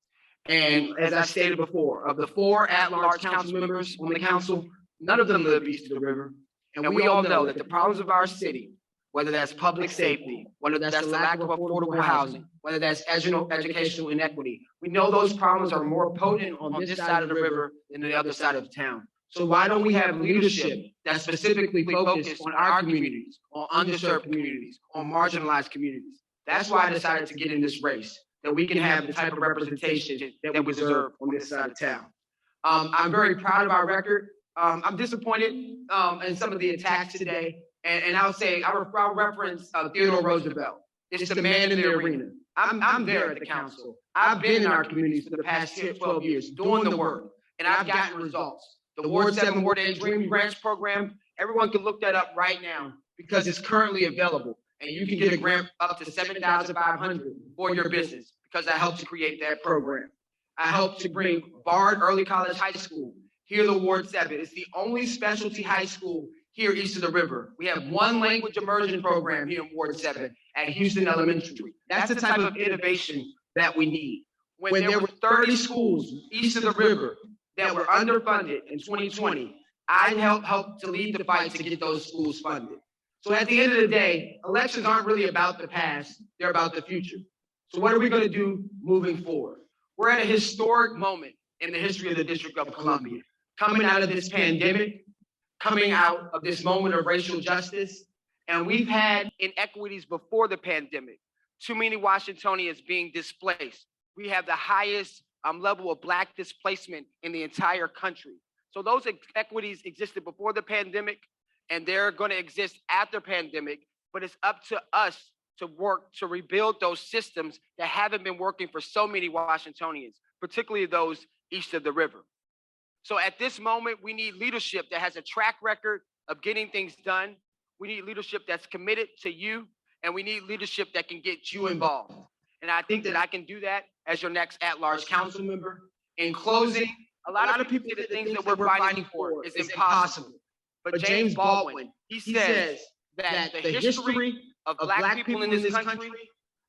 And as I stated before, of the 4 at-large council members on the council, none of them live east of the river. And we all know that the problems of our city, whether that's public safety, whether that's the lack of affordable housing, whether that's educational inequity, we know those problems are more potent on this side of the river than the other side of town. So why don't we have leadership that's specifically focused on our communities, on underserved communities, on marginalized communities? That's why I decided to get in this race, that we can have the type of representation that we deserve on this side of town. I'm very proud of our record. I'm disappointed in some of the attacks today. And I'll say, I'll reference Theodore Roosevelt. It's the man in the arena. I'm there at the council. I've been in our communities for the past 10, 12 years doing the work, and I've gotten results. The Ward 7 Ward 8 Dream Grants program, everyone can look that up right now because it's currently available. And you can get a grant up to $7,500 for your business because I helped to create that program. I helped to bring Bard Early College High School here to Ward 7. It's the only specialty high school here east of the river. We have one language immersion program here in Ward 7 at Houston Elementary. That's the type of innovation that we need. When there were 30 schools east of the river that were underfunded in 2020, I helped to lead the fight to get those schools funded. So at the end of the day, elections aren't really about the past, they're about the future. So what are we going to do moving forward? We're at a historic moment in the history of the District of Columbia, coming out of this pandemic, coming out of this moment of racial justice. And we've had inequities before the pandemic. Too many Washingtonians being displaced. We have the highest level of Black displacement in the entire country. So those equities existed before the pandemic, and they're going to exist after pandemic, but it's up to us to work to rebuild those systems that haven't been working for so many Washingtonians, particularly those east of the river. So at this moment, we need leadership that has a track record of getting things done. We need leadership that's committed to you, and we need leadership that can get you involved. And I think that I can do that as your next at-large council member. In closing, a lot of people say the things that we're fighting for is impossible. But James Baldwin, he says that the history of Black people in this country,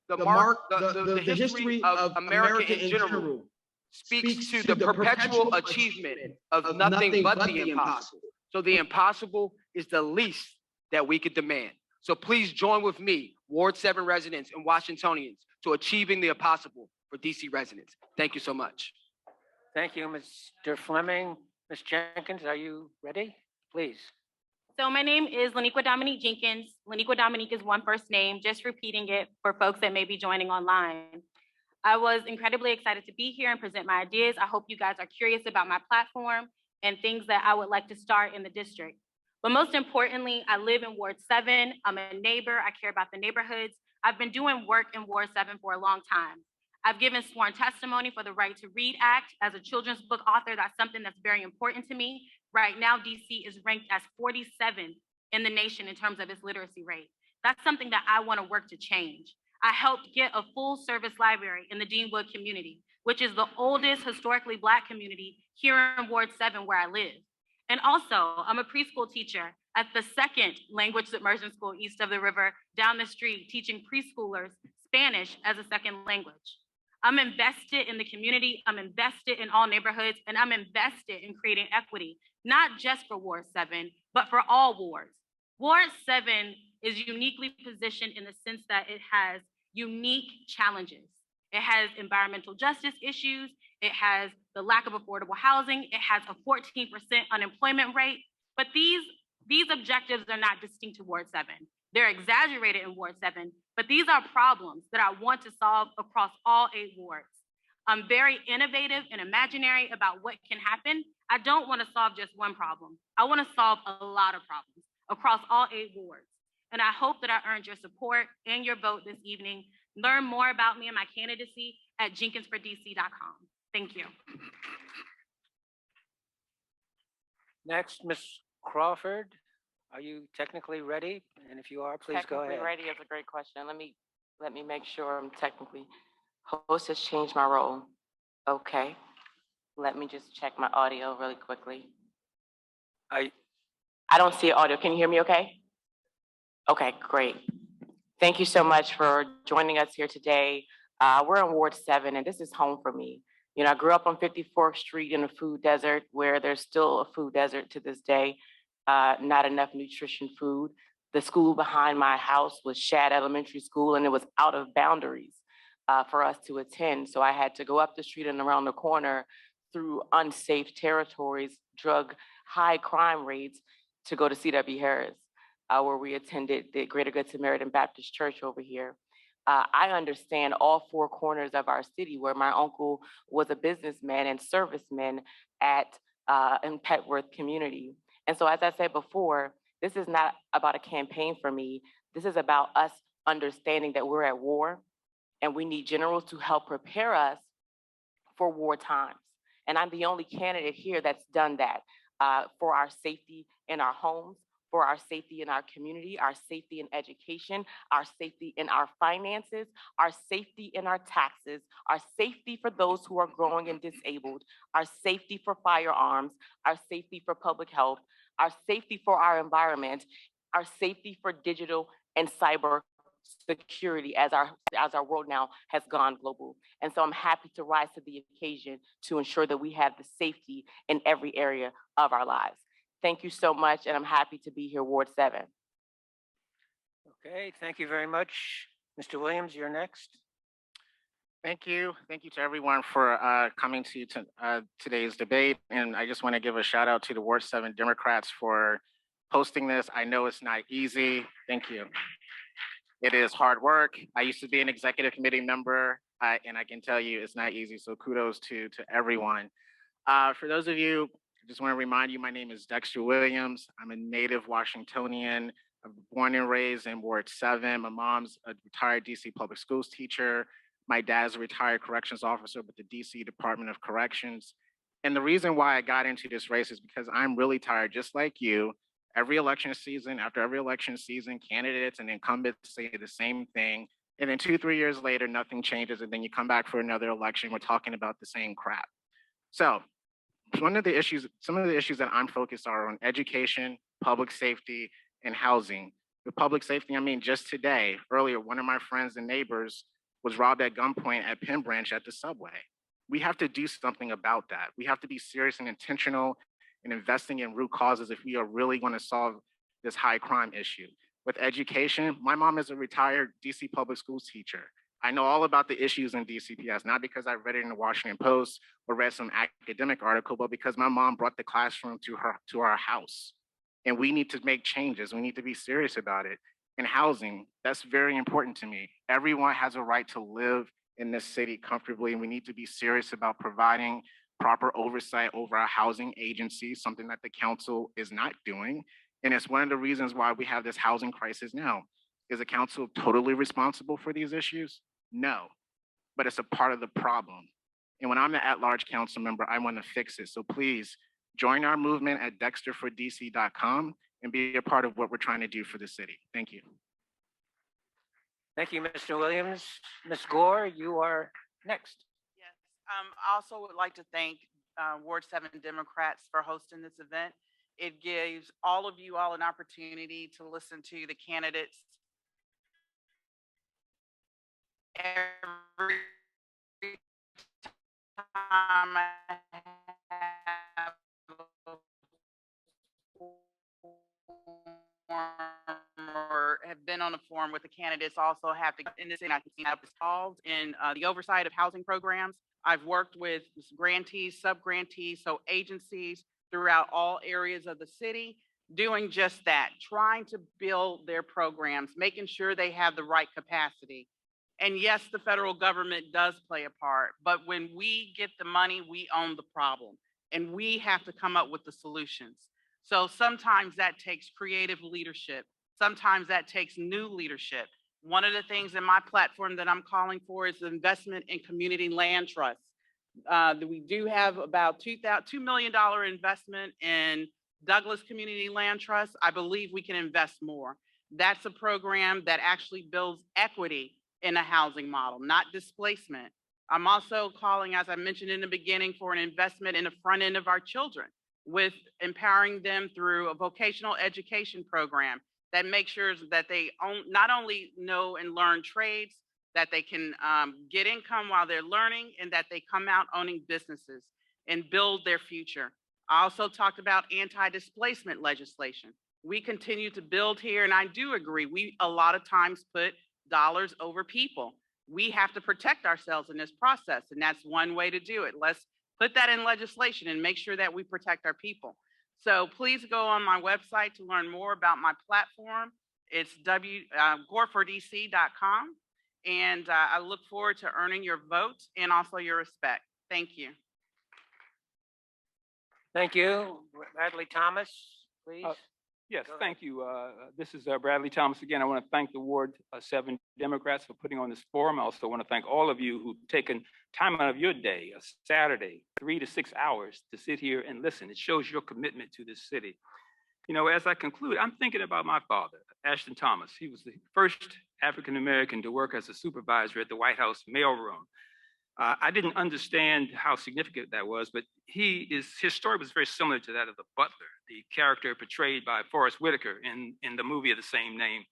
the history of America in general, speaks to the perpetual achievement of nothing but the impossible. So the impossible is the least that we could demand. So please join with me, Ward 7 residents and Washingtonians, to achieving the impossible for DC residents. Thank you so much. Thank you, Mr. Fleming. Ms. Jenkins, are you ready? Please. So my name is Laniqua Dominique Jenkins. Laniqua Dominique is one first name, just repeating it for folks that may be joining online. I was incredibly excited to be here and present my ideas. I hope you guys are curious about my platform and things that I would like to start in the district. But most importantly, I live in Ward 7. I'm a neighbor. I care about the neighborhoods. I've been doing work in Ward 7 for a long time. I've given sworn testimony for the Right to Read Act. As a children's book author, that's something that's very important to me. Right now, DC is ranked as 47 in the nation in terms of its literacy rate. That's something that I want to work to change. I helped get a full service library in the Deanwood community, which is the oldest historically Black community here in Ward 7 where I live. And also, I'm a preschool teacher at the second language submersion school east of the river, down the street, teaching preschoolers Spanish as a second language. I'm invested in the community, I'm invested in all neighborhoods, and I'm invested in creating equity, not just for Ward 7, but for all wards. Ward 7 is uniquely positioned in the sense that it has unique challenges. It has environmental justice issues, it has the lack of affordable housing, it has a 14% unemployment rate, but these objectives are not distinct to Ward 7. They're exaggerated in Ward 7, but these are problems that I want to solve across all 8 wards. I'm very innovative and imaginary about what can happen. I don't want to solve just one problem. I want to solve a lot of problems across all 8 wards. And I hope that I earned your support and your vote this evening. Learn more about me and my candidacy at jenkinsfordc.com. Thank you. Next, Ms. Crawford, are you technically ready? And if you are, please go ahead. Technically ready is a great question. Let me make sure I'm technically. Host has changed my role. Okay. Let me just check my audio really quickly. I don't see audio. Can you hear me okay? Okay, great. Thank you so much for joining us here today. We're in Ward 7, and this is home for me. You know, I grew up on 54th Street in a food desert where there's still a food desert to this day. Not enough nutrition food. The school behind my house was Shad Elementary School, and it was out of boundaries for us to attend. So I had to go up the street and around the corner through unsafe territories, drug high crime rates to go to C.W. Harris, where we attended the Greater Good Samaritan Baptist Church over here. I understand all 4 corners of our city where my uncle was a businessman and serviceman in Petworth community. And so as I said before, this is not about a campaign for me. This is about us understanding that we're at war and we need generals to help prepare us for war times. And I'm the only candidate here that's done that for our safety in our homes, for our safety in our community, our safety in education, our safety in our finances, our safety in our taxes, our safety for those who are growing and disabled, our safety for firearms, our safety for public health, our safety for our environment, our safety for digital and cyber security as our world now has gone global. And so I'm happy to rise to the occasion to ensure that we have the safety in every area of our lives. Thank you so much, and I'm happy to be here, Ward 7. Okay, thank you very much. Mr. Williams, you're next. Thank you. Thank you to everyone for coming to today's debate. And I just want to give a shout out to the Ward 7 Democrats for hosting this. I know it's not easy. Thank you. It is hard work. I used to be an executive committee member, and I can tell you it's not easy. So kudos to everyone. For those of you, I just want to remind you, my name is Dexter Williams. I'm a native Washingtonian. I'm born and raised in Ward 7. My mom's a retired DC public schools teacher. My dad's a retired corrections officer with the DC Department of Corrections. And the reason why I got into this race is because I'm really tired, just like you, Every election season, after every election season, candidates and incumbents say the same thing. And then 2, 3 years later, nothing changes. And then you come back for another election, we're talking about the same crap. So some of the issues that I'm focused are on education, public safety, and housing. With public safety, I mean, just today, earlier, one of my friends and neighbors was robbed at gunpoint at Penn Branch at the subway. We have to do something about that. We have to be serious and intentional in investing in root causes if we are really going to solve this high crime issue. With education, my mom is a retired DC public schools teacher. I know all about the issues in DCPS, not because I read it in the Washington Post or read some academic article, but because my mom brought the classroom to our house. And we need to make changes. We need to be serious about it. And housing, that's very important to me. Everyone has a right to live in this city comfortably, and we need to be serious about providing proper oversight over our housing agencies, something that the council is not doing. And it's one of the reasons why we have this housing crisis now. Is the council totally responsible for these issues? No, but it's a part of the problem. And when I'm an at-large council member, I want to fix it. So please join our movement at dexterfordc.com and be a part of what we're trying to do for the city. Thank you. Thank you, Mr. Williams. Ms. Gore, you are next. Yes, I also would like to thank Ward 7 Democrats for hosting this event. It gives all of you all an opportunity to listen to the candidates every time I have or have been on a forum with the candidates also have to, in this, and I can see involved in the oversight of housing programs. I've worked with grantees, sub-grantees, so agencies throughout all areas of the city, doing just that, trying to build their programs, making sure they have the right capacity. And yes, the federal government does play a part, but when we get the money, we own the problem, and we have to come up with the solutions. So sometimes that takes creative leadership. Sometimes that takes new leadership. One of the things in my platform that I'm calling for is investment in community land trusts. We do have about $2 million investment in Douglas Community Land Trust. I believe we can invest more. That's a program that actually builds equity in a housing model, not displacement. I'm also calling, as I mentioned in the beginning, for an investment in the front end of our children with empowering them through a vocational education program that makes sure that they not only know and learn trades, that they can get income while they're learning, and that they come out owning businesses and build their future. I also talked about anti-displacement legislation. We continue to build here, and I do agree, we a lot of times put dollars over people. We have to protect ourselves in this process, and that's one way to do it. Let's put that in legislation and make sure that we protect our people. So please go on my website to learn more about my platform. It's gorefordc.com. And I look forward to earning your vote and also your respect. Thank you. Thank you. Bradley Thomas, please. Yes, thank you. This is Bradley Thomas again. I want to thank the Ward 7 Democrats for putting on this forum. I also want to thank all of you who've taken time out of your day, a Saturday, 3 to 6 hours to sit here and listen. It shows your commitment to this city. You know, as I conclude, I'm thinking about my father, Ashton Thomas. He was the first African-American to work as a supervisor at the White House mailroom. I didn't understand how significant that was, but his story was very similar to that of the butler, the character portrayed by Forrest Whitaker in the movie of the same name.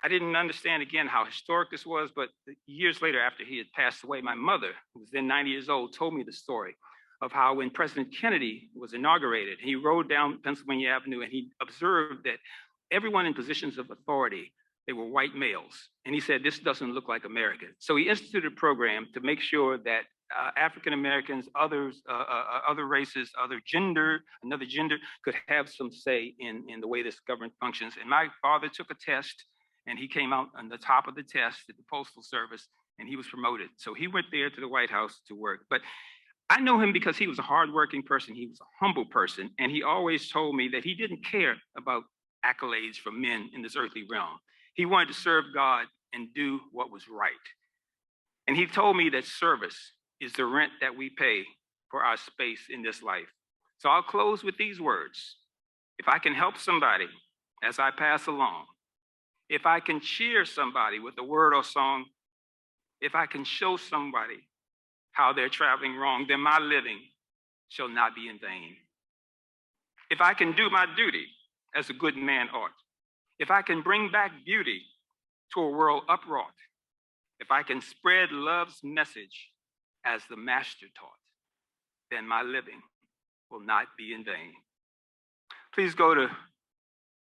I didn't understand, again, how historic this was, but years later, after he had passed away, my mother, who was then 90 years old, told me the story of how when President Kennedy was inaugurated, he rode down Pennsylvania Avenue and he observed that everyone in positions of authority, they were white males. And he said, this doesn't look like America. So he instituted a program to make sure that African Americans, others, other races, another gender could have some say in the way this government functions. And my father took a test and he came out on the top of the test at the Postal Service and he was promoted. So he went there to the White House to work. But I know him because he was a hardworking person. He was a humble person. And he always told me that he didn't care about accolades from men in this earthly realm. He wanted to serve God and do what was right. And he told me that service is the rent that we pay for our space in this life. So I'll close with these words. if I can help somebody as I pass along, if I can cheer somebody with a word or song, if I can show somebody how they're traveling wrong, then my living shall not be in vain. If I can do my duty as a good man ought, if I can bring back beauty to a world upraught, if I can spread love's message as the Master taught, then my living will not be in vain. Please go to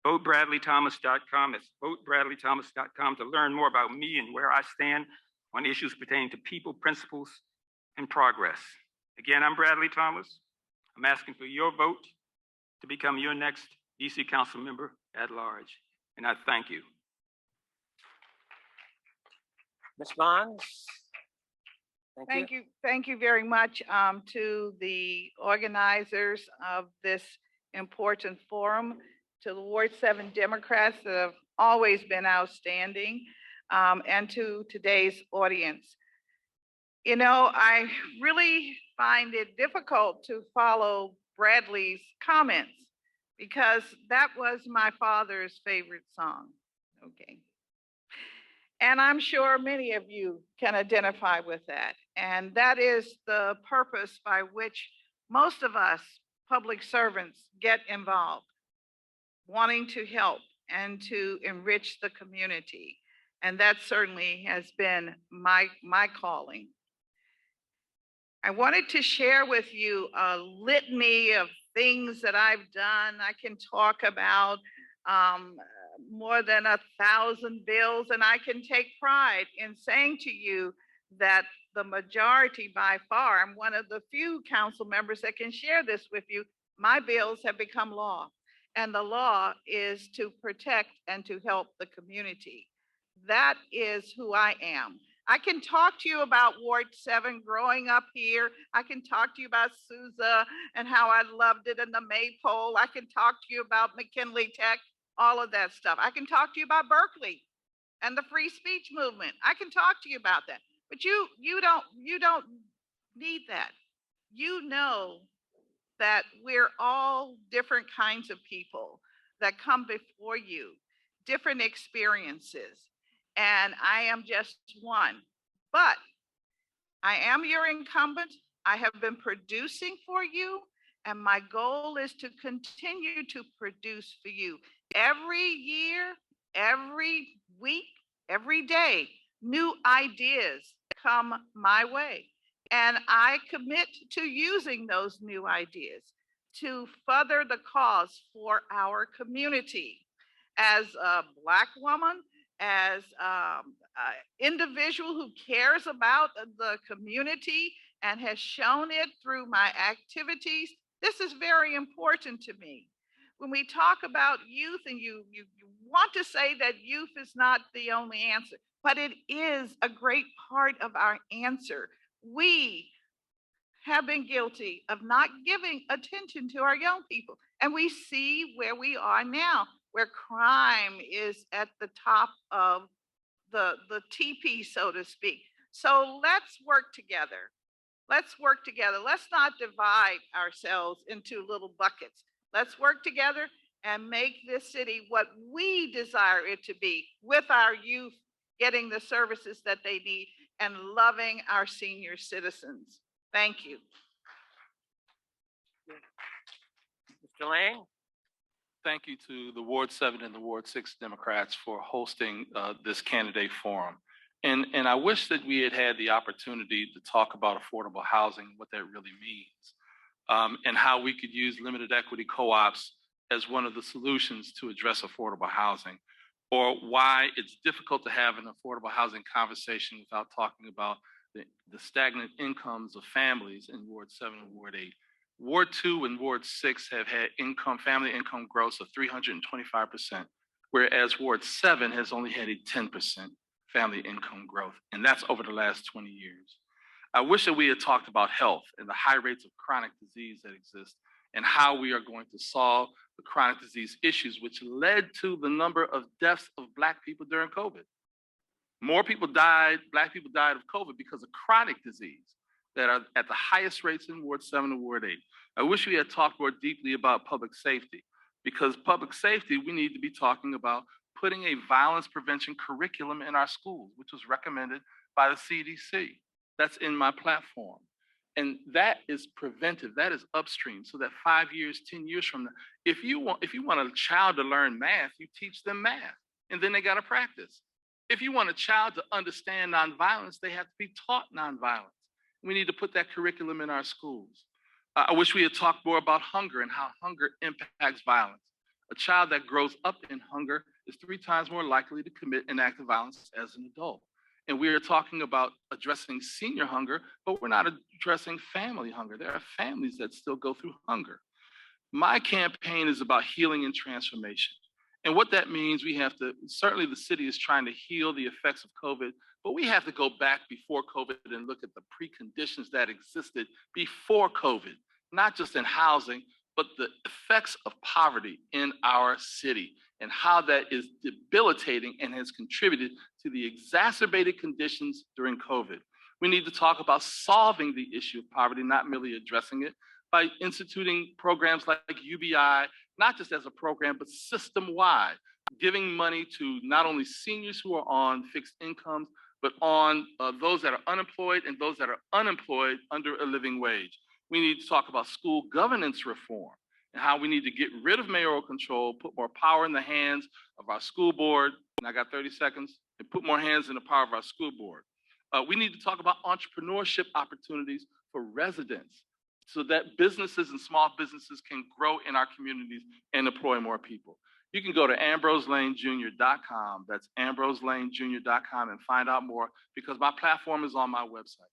votebradleythomas.com. That's votebradleythomas.com to learn more about me and where I stand on issues pertaining to people, principles, and progress. Again, I'm Bradley Thomas. I'm asking for your vote to become your next DC Council member at large. And I thank you. Ms. Bonds? Thank you very much to the organizers of this important forum, to the Ward 7 Democrats that have always been outstanding, and to today's audience. You know, I really find it difficult to follow Bradley's comments because that was my father's favorite song. Okay. And I'm sure many of you can identify with that. And that is the purpose by which most of us public servants get involved, wanting to help and to enrich the community. And that certainly has been my calling. I wanted to share with you a litany of things that I've done. I can talk about more than 1,000 bills, and I can take pride in saying to you that the majority by far, I'm one of the few council members that can share this with you, my bills have become law. And the law is to protect and to help the community. That is who I am. I can talk to you about Ward 7 growing up here. I can talk to you about Sousa and how I loved it in the Maypole. I can talk to you about McKinley Tech, all of that stuff. I can talk to you about Berkeley and the free speech movement. I can talk to you about that. But you don't need that. You know that we're all different kinds of people that come before you, different experiences. And I am just one, but I am your incumbent. I have been producing for you, and my goal is to continue to produce for you. Every year, every week, every day, new ideas come my way. And I commit to using those new ideas to further the cause for our community. As a Black woman, as an individual who cares about the community and has shown it through my activities, this is very important to me. When we talk about youth, and you want to say that youth is not the only answer, but it is a great part of our answer. We have been guilty of not giving attention to our young people. And we see where we are now, where crime is at the top of the TP, so to speak. So let's work together. Let's work together. Let's not divide ourselves into little buckets. Let's work together and make this city what we desire it to be, with our youth getting the services that they need and loving our senior citizens. Thank you. Mr. Lang? Thank you to the Ward 7 and the Ward 6 Democrats for hosting this candidate forum. And I wish that we had had the opportunity to talk about affordable housing, what that really means, and how we could use limited equity co-ops as one of the solutions to address affordable housing, or why it's difficult to have an affordable housing conversation without talking about the stagnant incomes of families in Ward 7 and Ward 8. Ward 2 and Ward 6 have had family income growth of 325%, whereas Ward 7 has only had a 10% family income growth, and that's over the last 20 years. I wish that we had talked about health and the high rates of chronic disease that exist, and how we are going to solve the chronic disease issues, which led to the number of deaths of Black people during COVID. More people died, Black people died of COVID because of chronic disease that are at the highest rates in Ward 7 and Ward 8. I wish we had talked more deeply about public safety. Because public safety, we need to be talking about putting a violence prevention curriculum in our schools, which was recommended by the CDC. That's in my platform. And that is preventive, that is upstream, so that 5 years, 10 years from now, if you want a child to learn math, you teach them math, and then they gotta practice. If you want a child to understand nonviolence, they have to be taught nonviolence. We need to put that curriculum in our schools. I wish we had talked more about hunger and how hunger impacts violence. A child that grows up in hunger is 3 times more likely to commit an act of violence as an adult. And we are talking about addressing senior hunger, but we're not addressing family hunger. There are families that still go through hunger. My campaign is about healing and transformation. And what that means, we have to, certainly the city is trying to heal the effects of COVID, but we have to go back before COVID and look at the preconditions that existed before COVID, not just in housing, but the effects of poverty in our city and how that is debilitating and has contributed to the exacerbated conditions during COVID. We need to talk about solving the issue of poverty, not merely addressing it, by instituting programs like UBI, not just as a program, but system-wide, giving money to not only seniors who are on fixed incomes, but on those that are unemployed and those that are unemployed under a living wage. We need to talk about school governance reform and how we need to get rid of mayoral control, put more power in the hands of our school board, and I got 30 seconds, and put more hands in the power of our school board. We need to talk about entrepreneurship opportunities for residents so that businesses and small businesses can grow in our communities and employ more people. You can go to ambroselanejr.com, that's ambroselanejr.com, and find out more because my platform is on my website.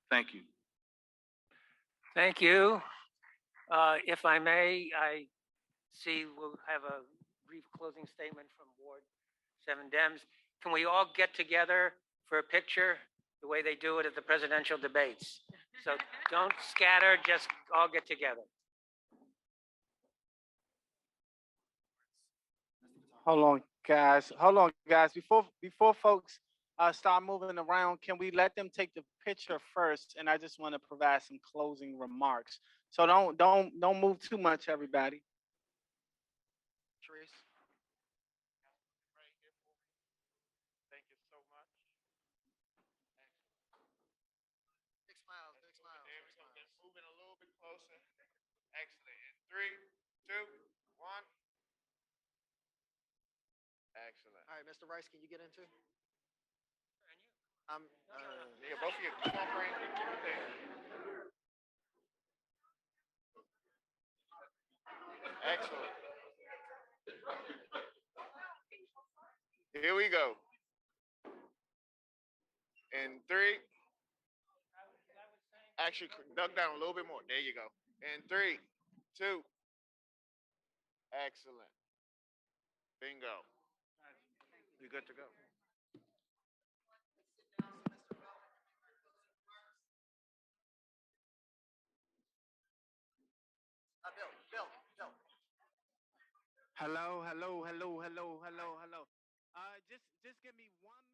Thank you. Thank you. If I may, I see we'll have a brief closing statement from Ward 7 Dems. Can we all get together for a picture the way they do it at the presidential debates? So don't scatter, just all get together. Hold on, guys. Hold on, guys. Before folks start moving around, can we let them take the picture first? And I just want to provide some closing remarks. So don't move too much, everybody. Therese. Thank you so much. Big smiles, big smiles. There we go. Just moving a little bit closer. Excellent. In 3, 2, 1. Excellent. All right, Mr. Rice, can you get into? Yeah, both of you. Come on, Brandon. Keep it there. Excellent. Here we go. In 3. Actually, duck down a little bit more. There you go. In 3, 2. Excellent. Bingo. You're good to go. Bill. Hello. Just give me 1 minute.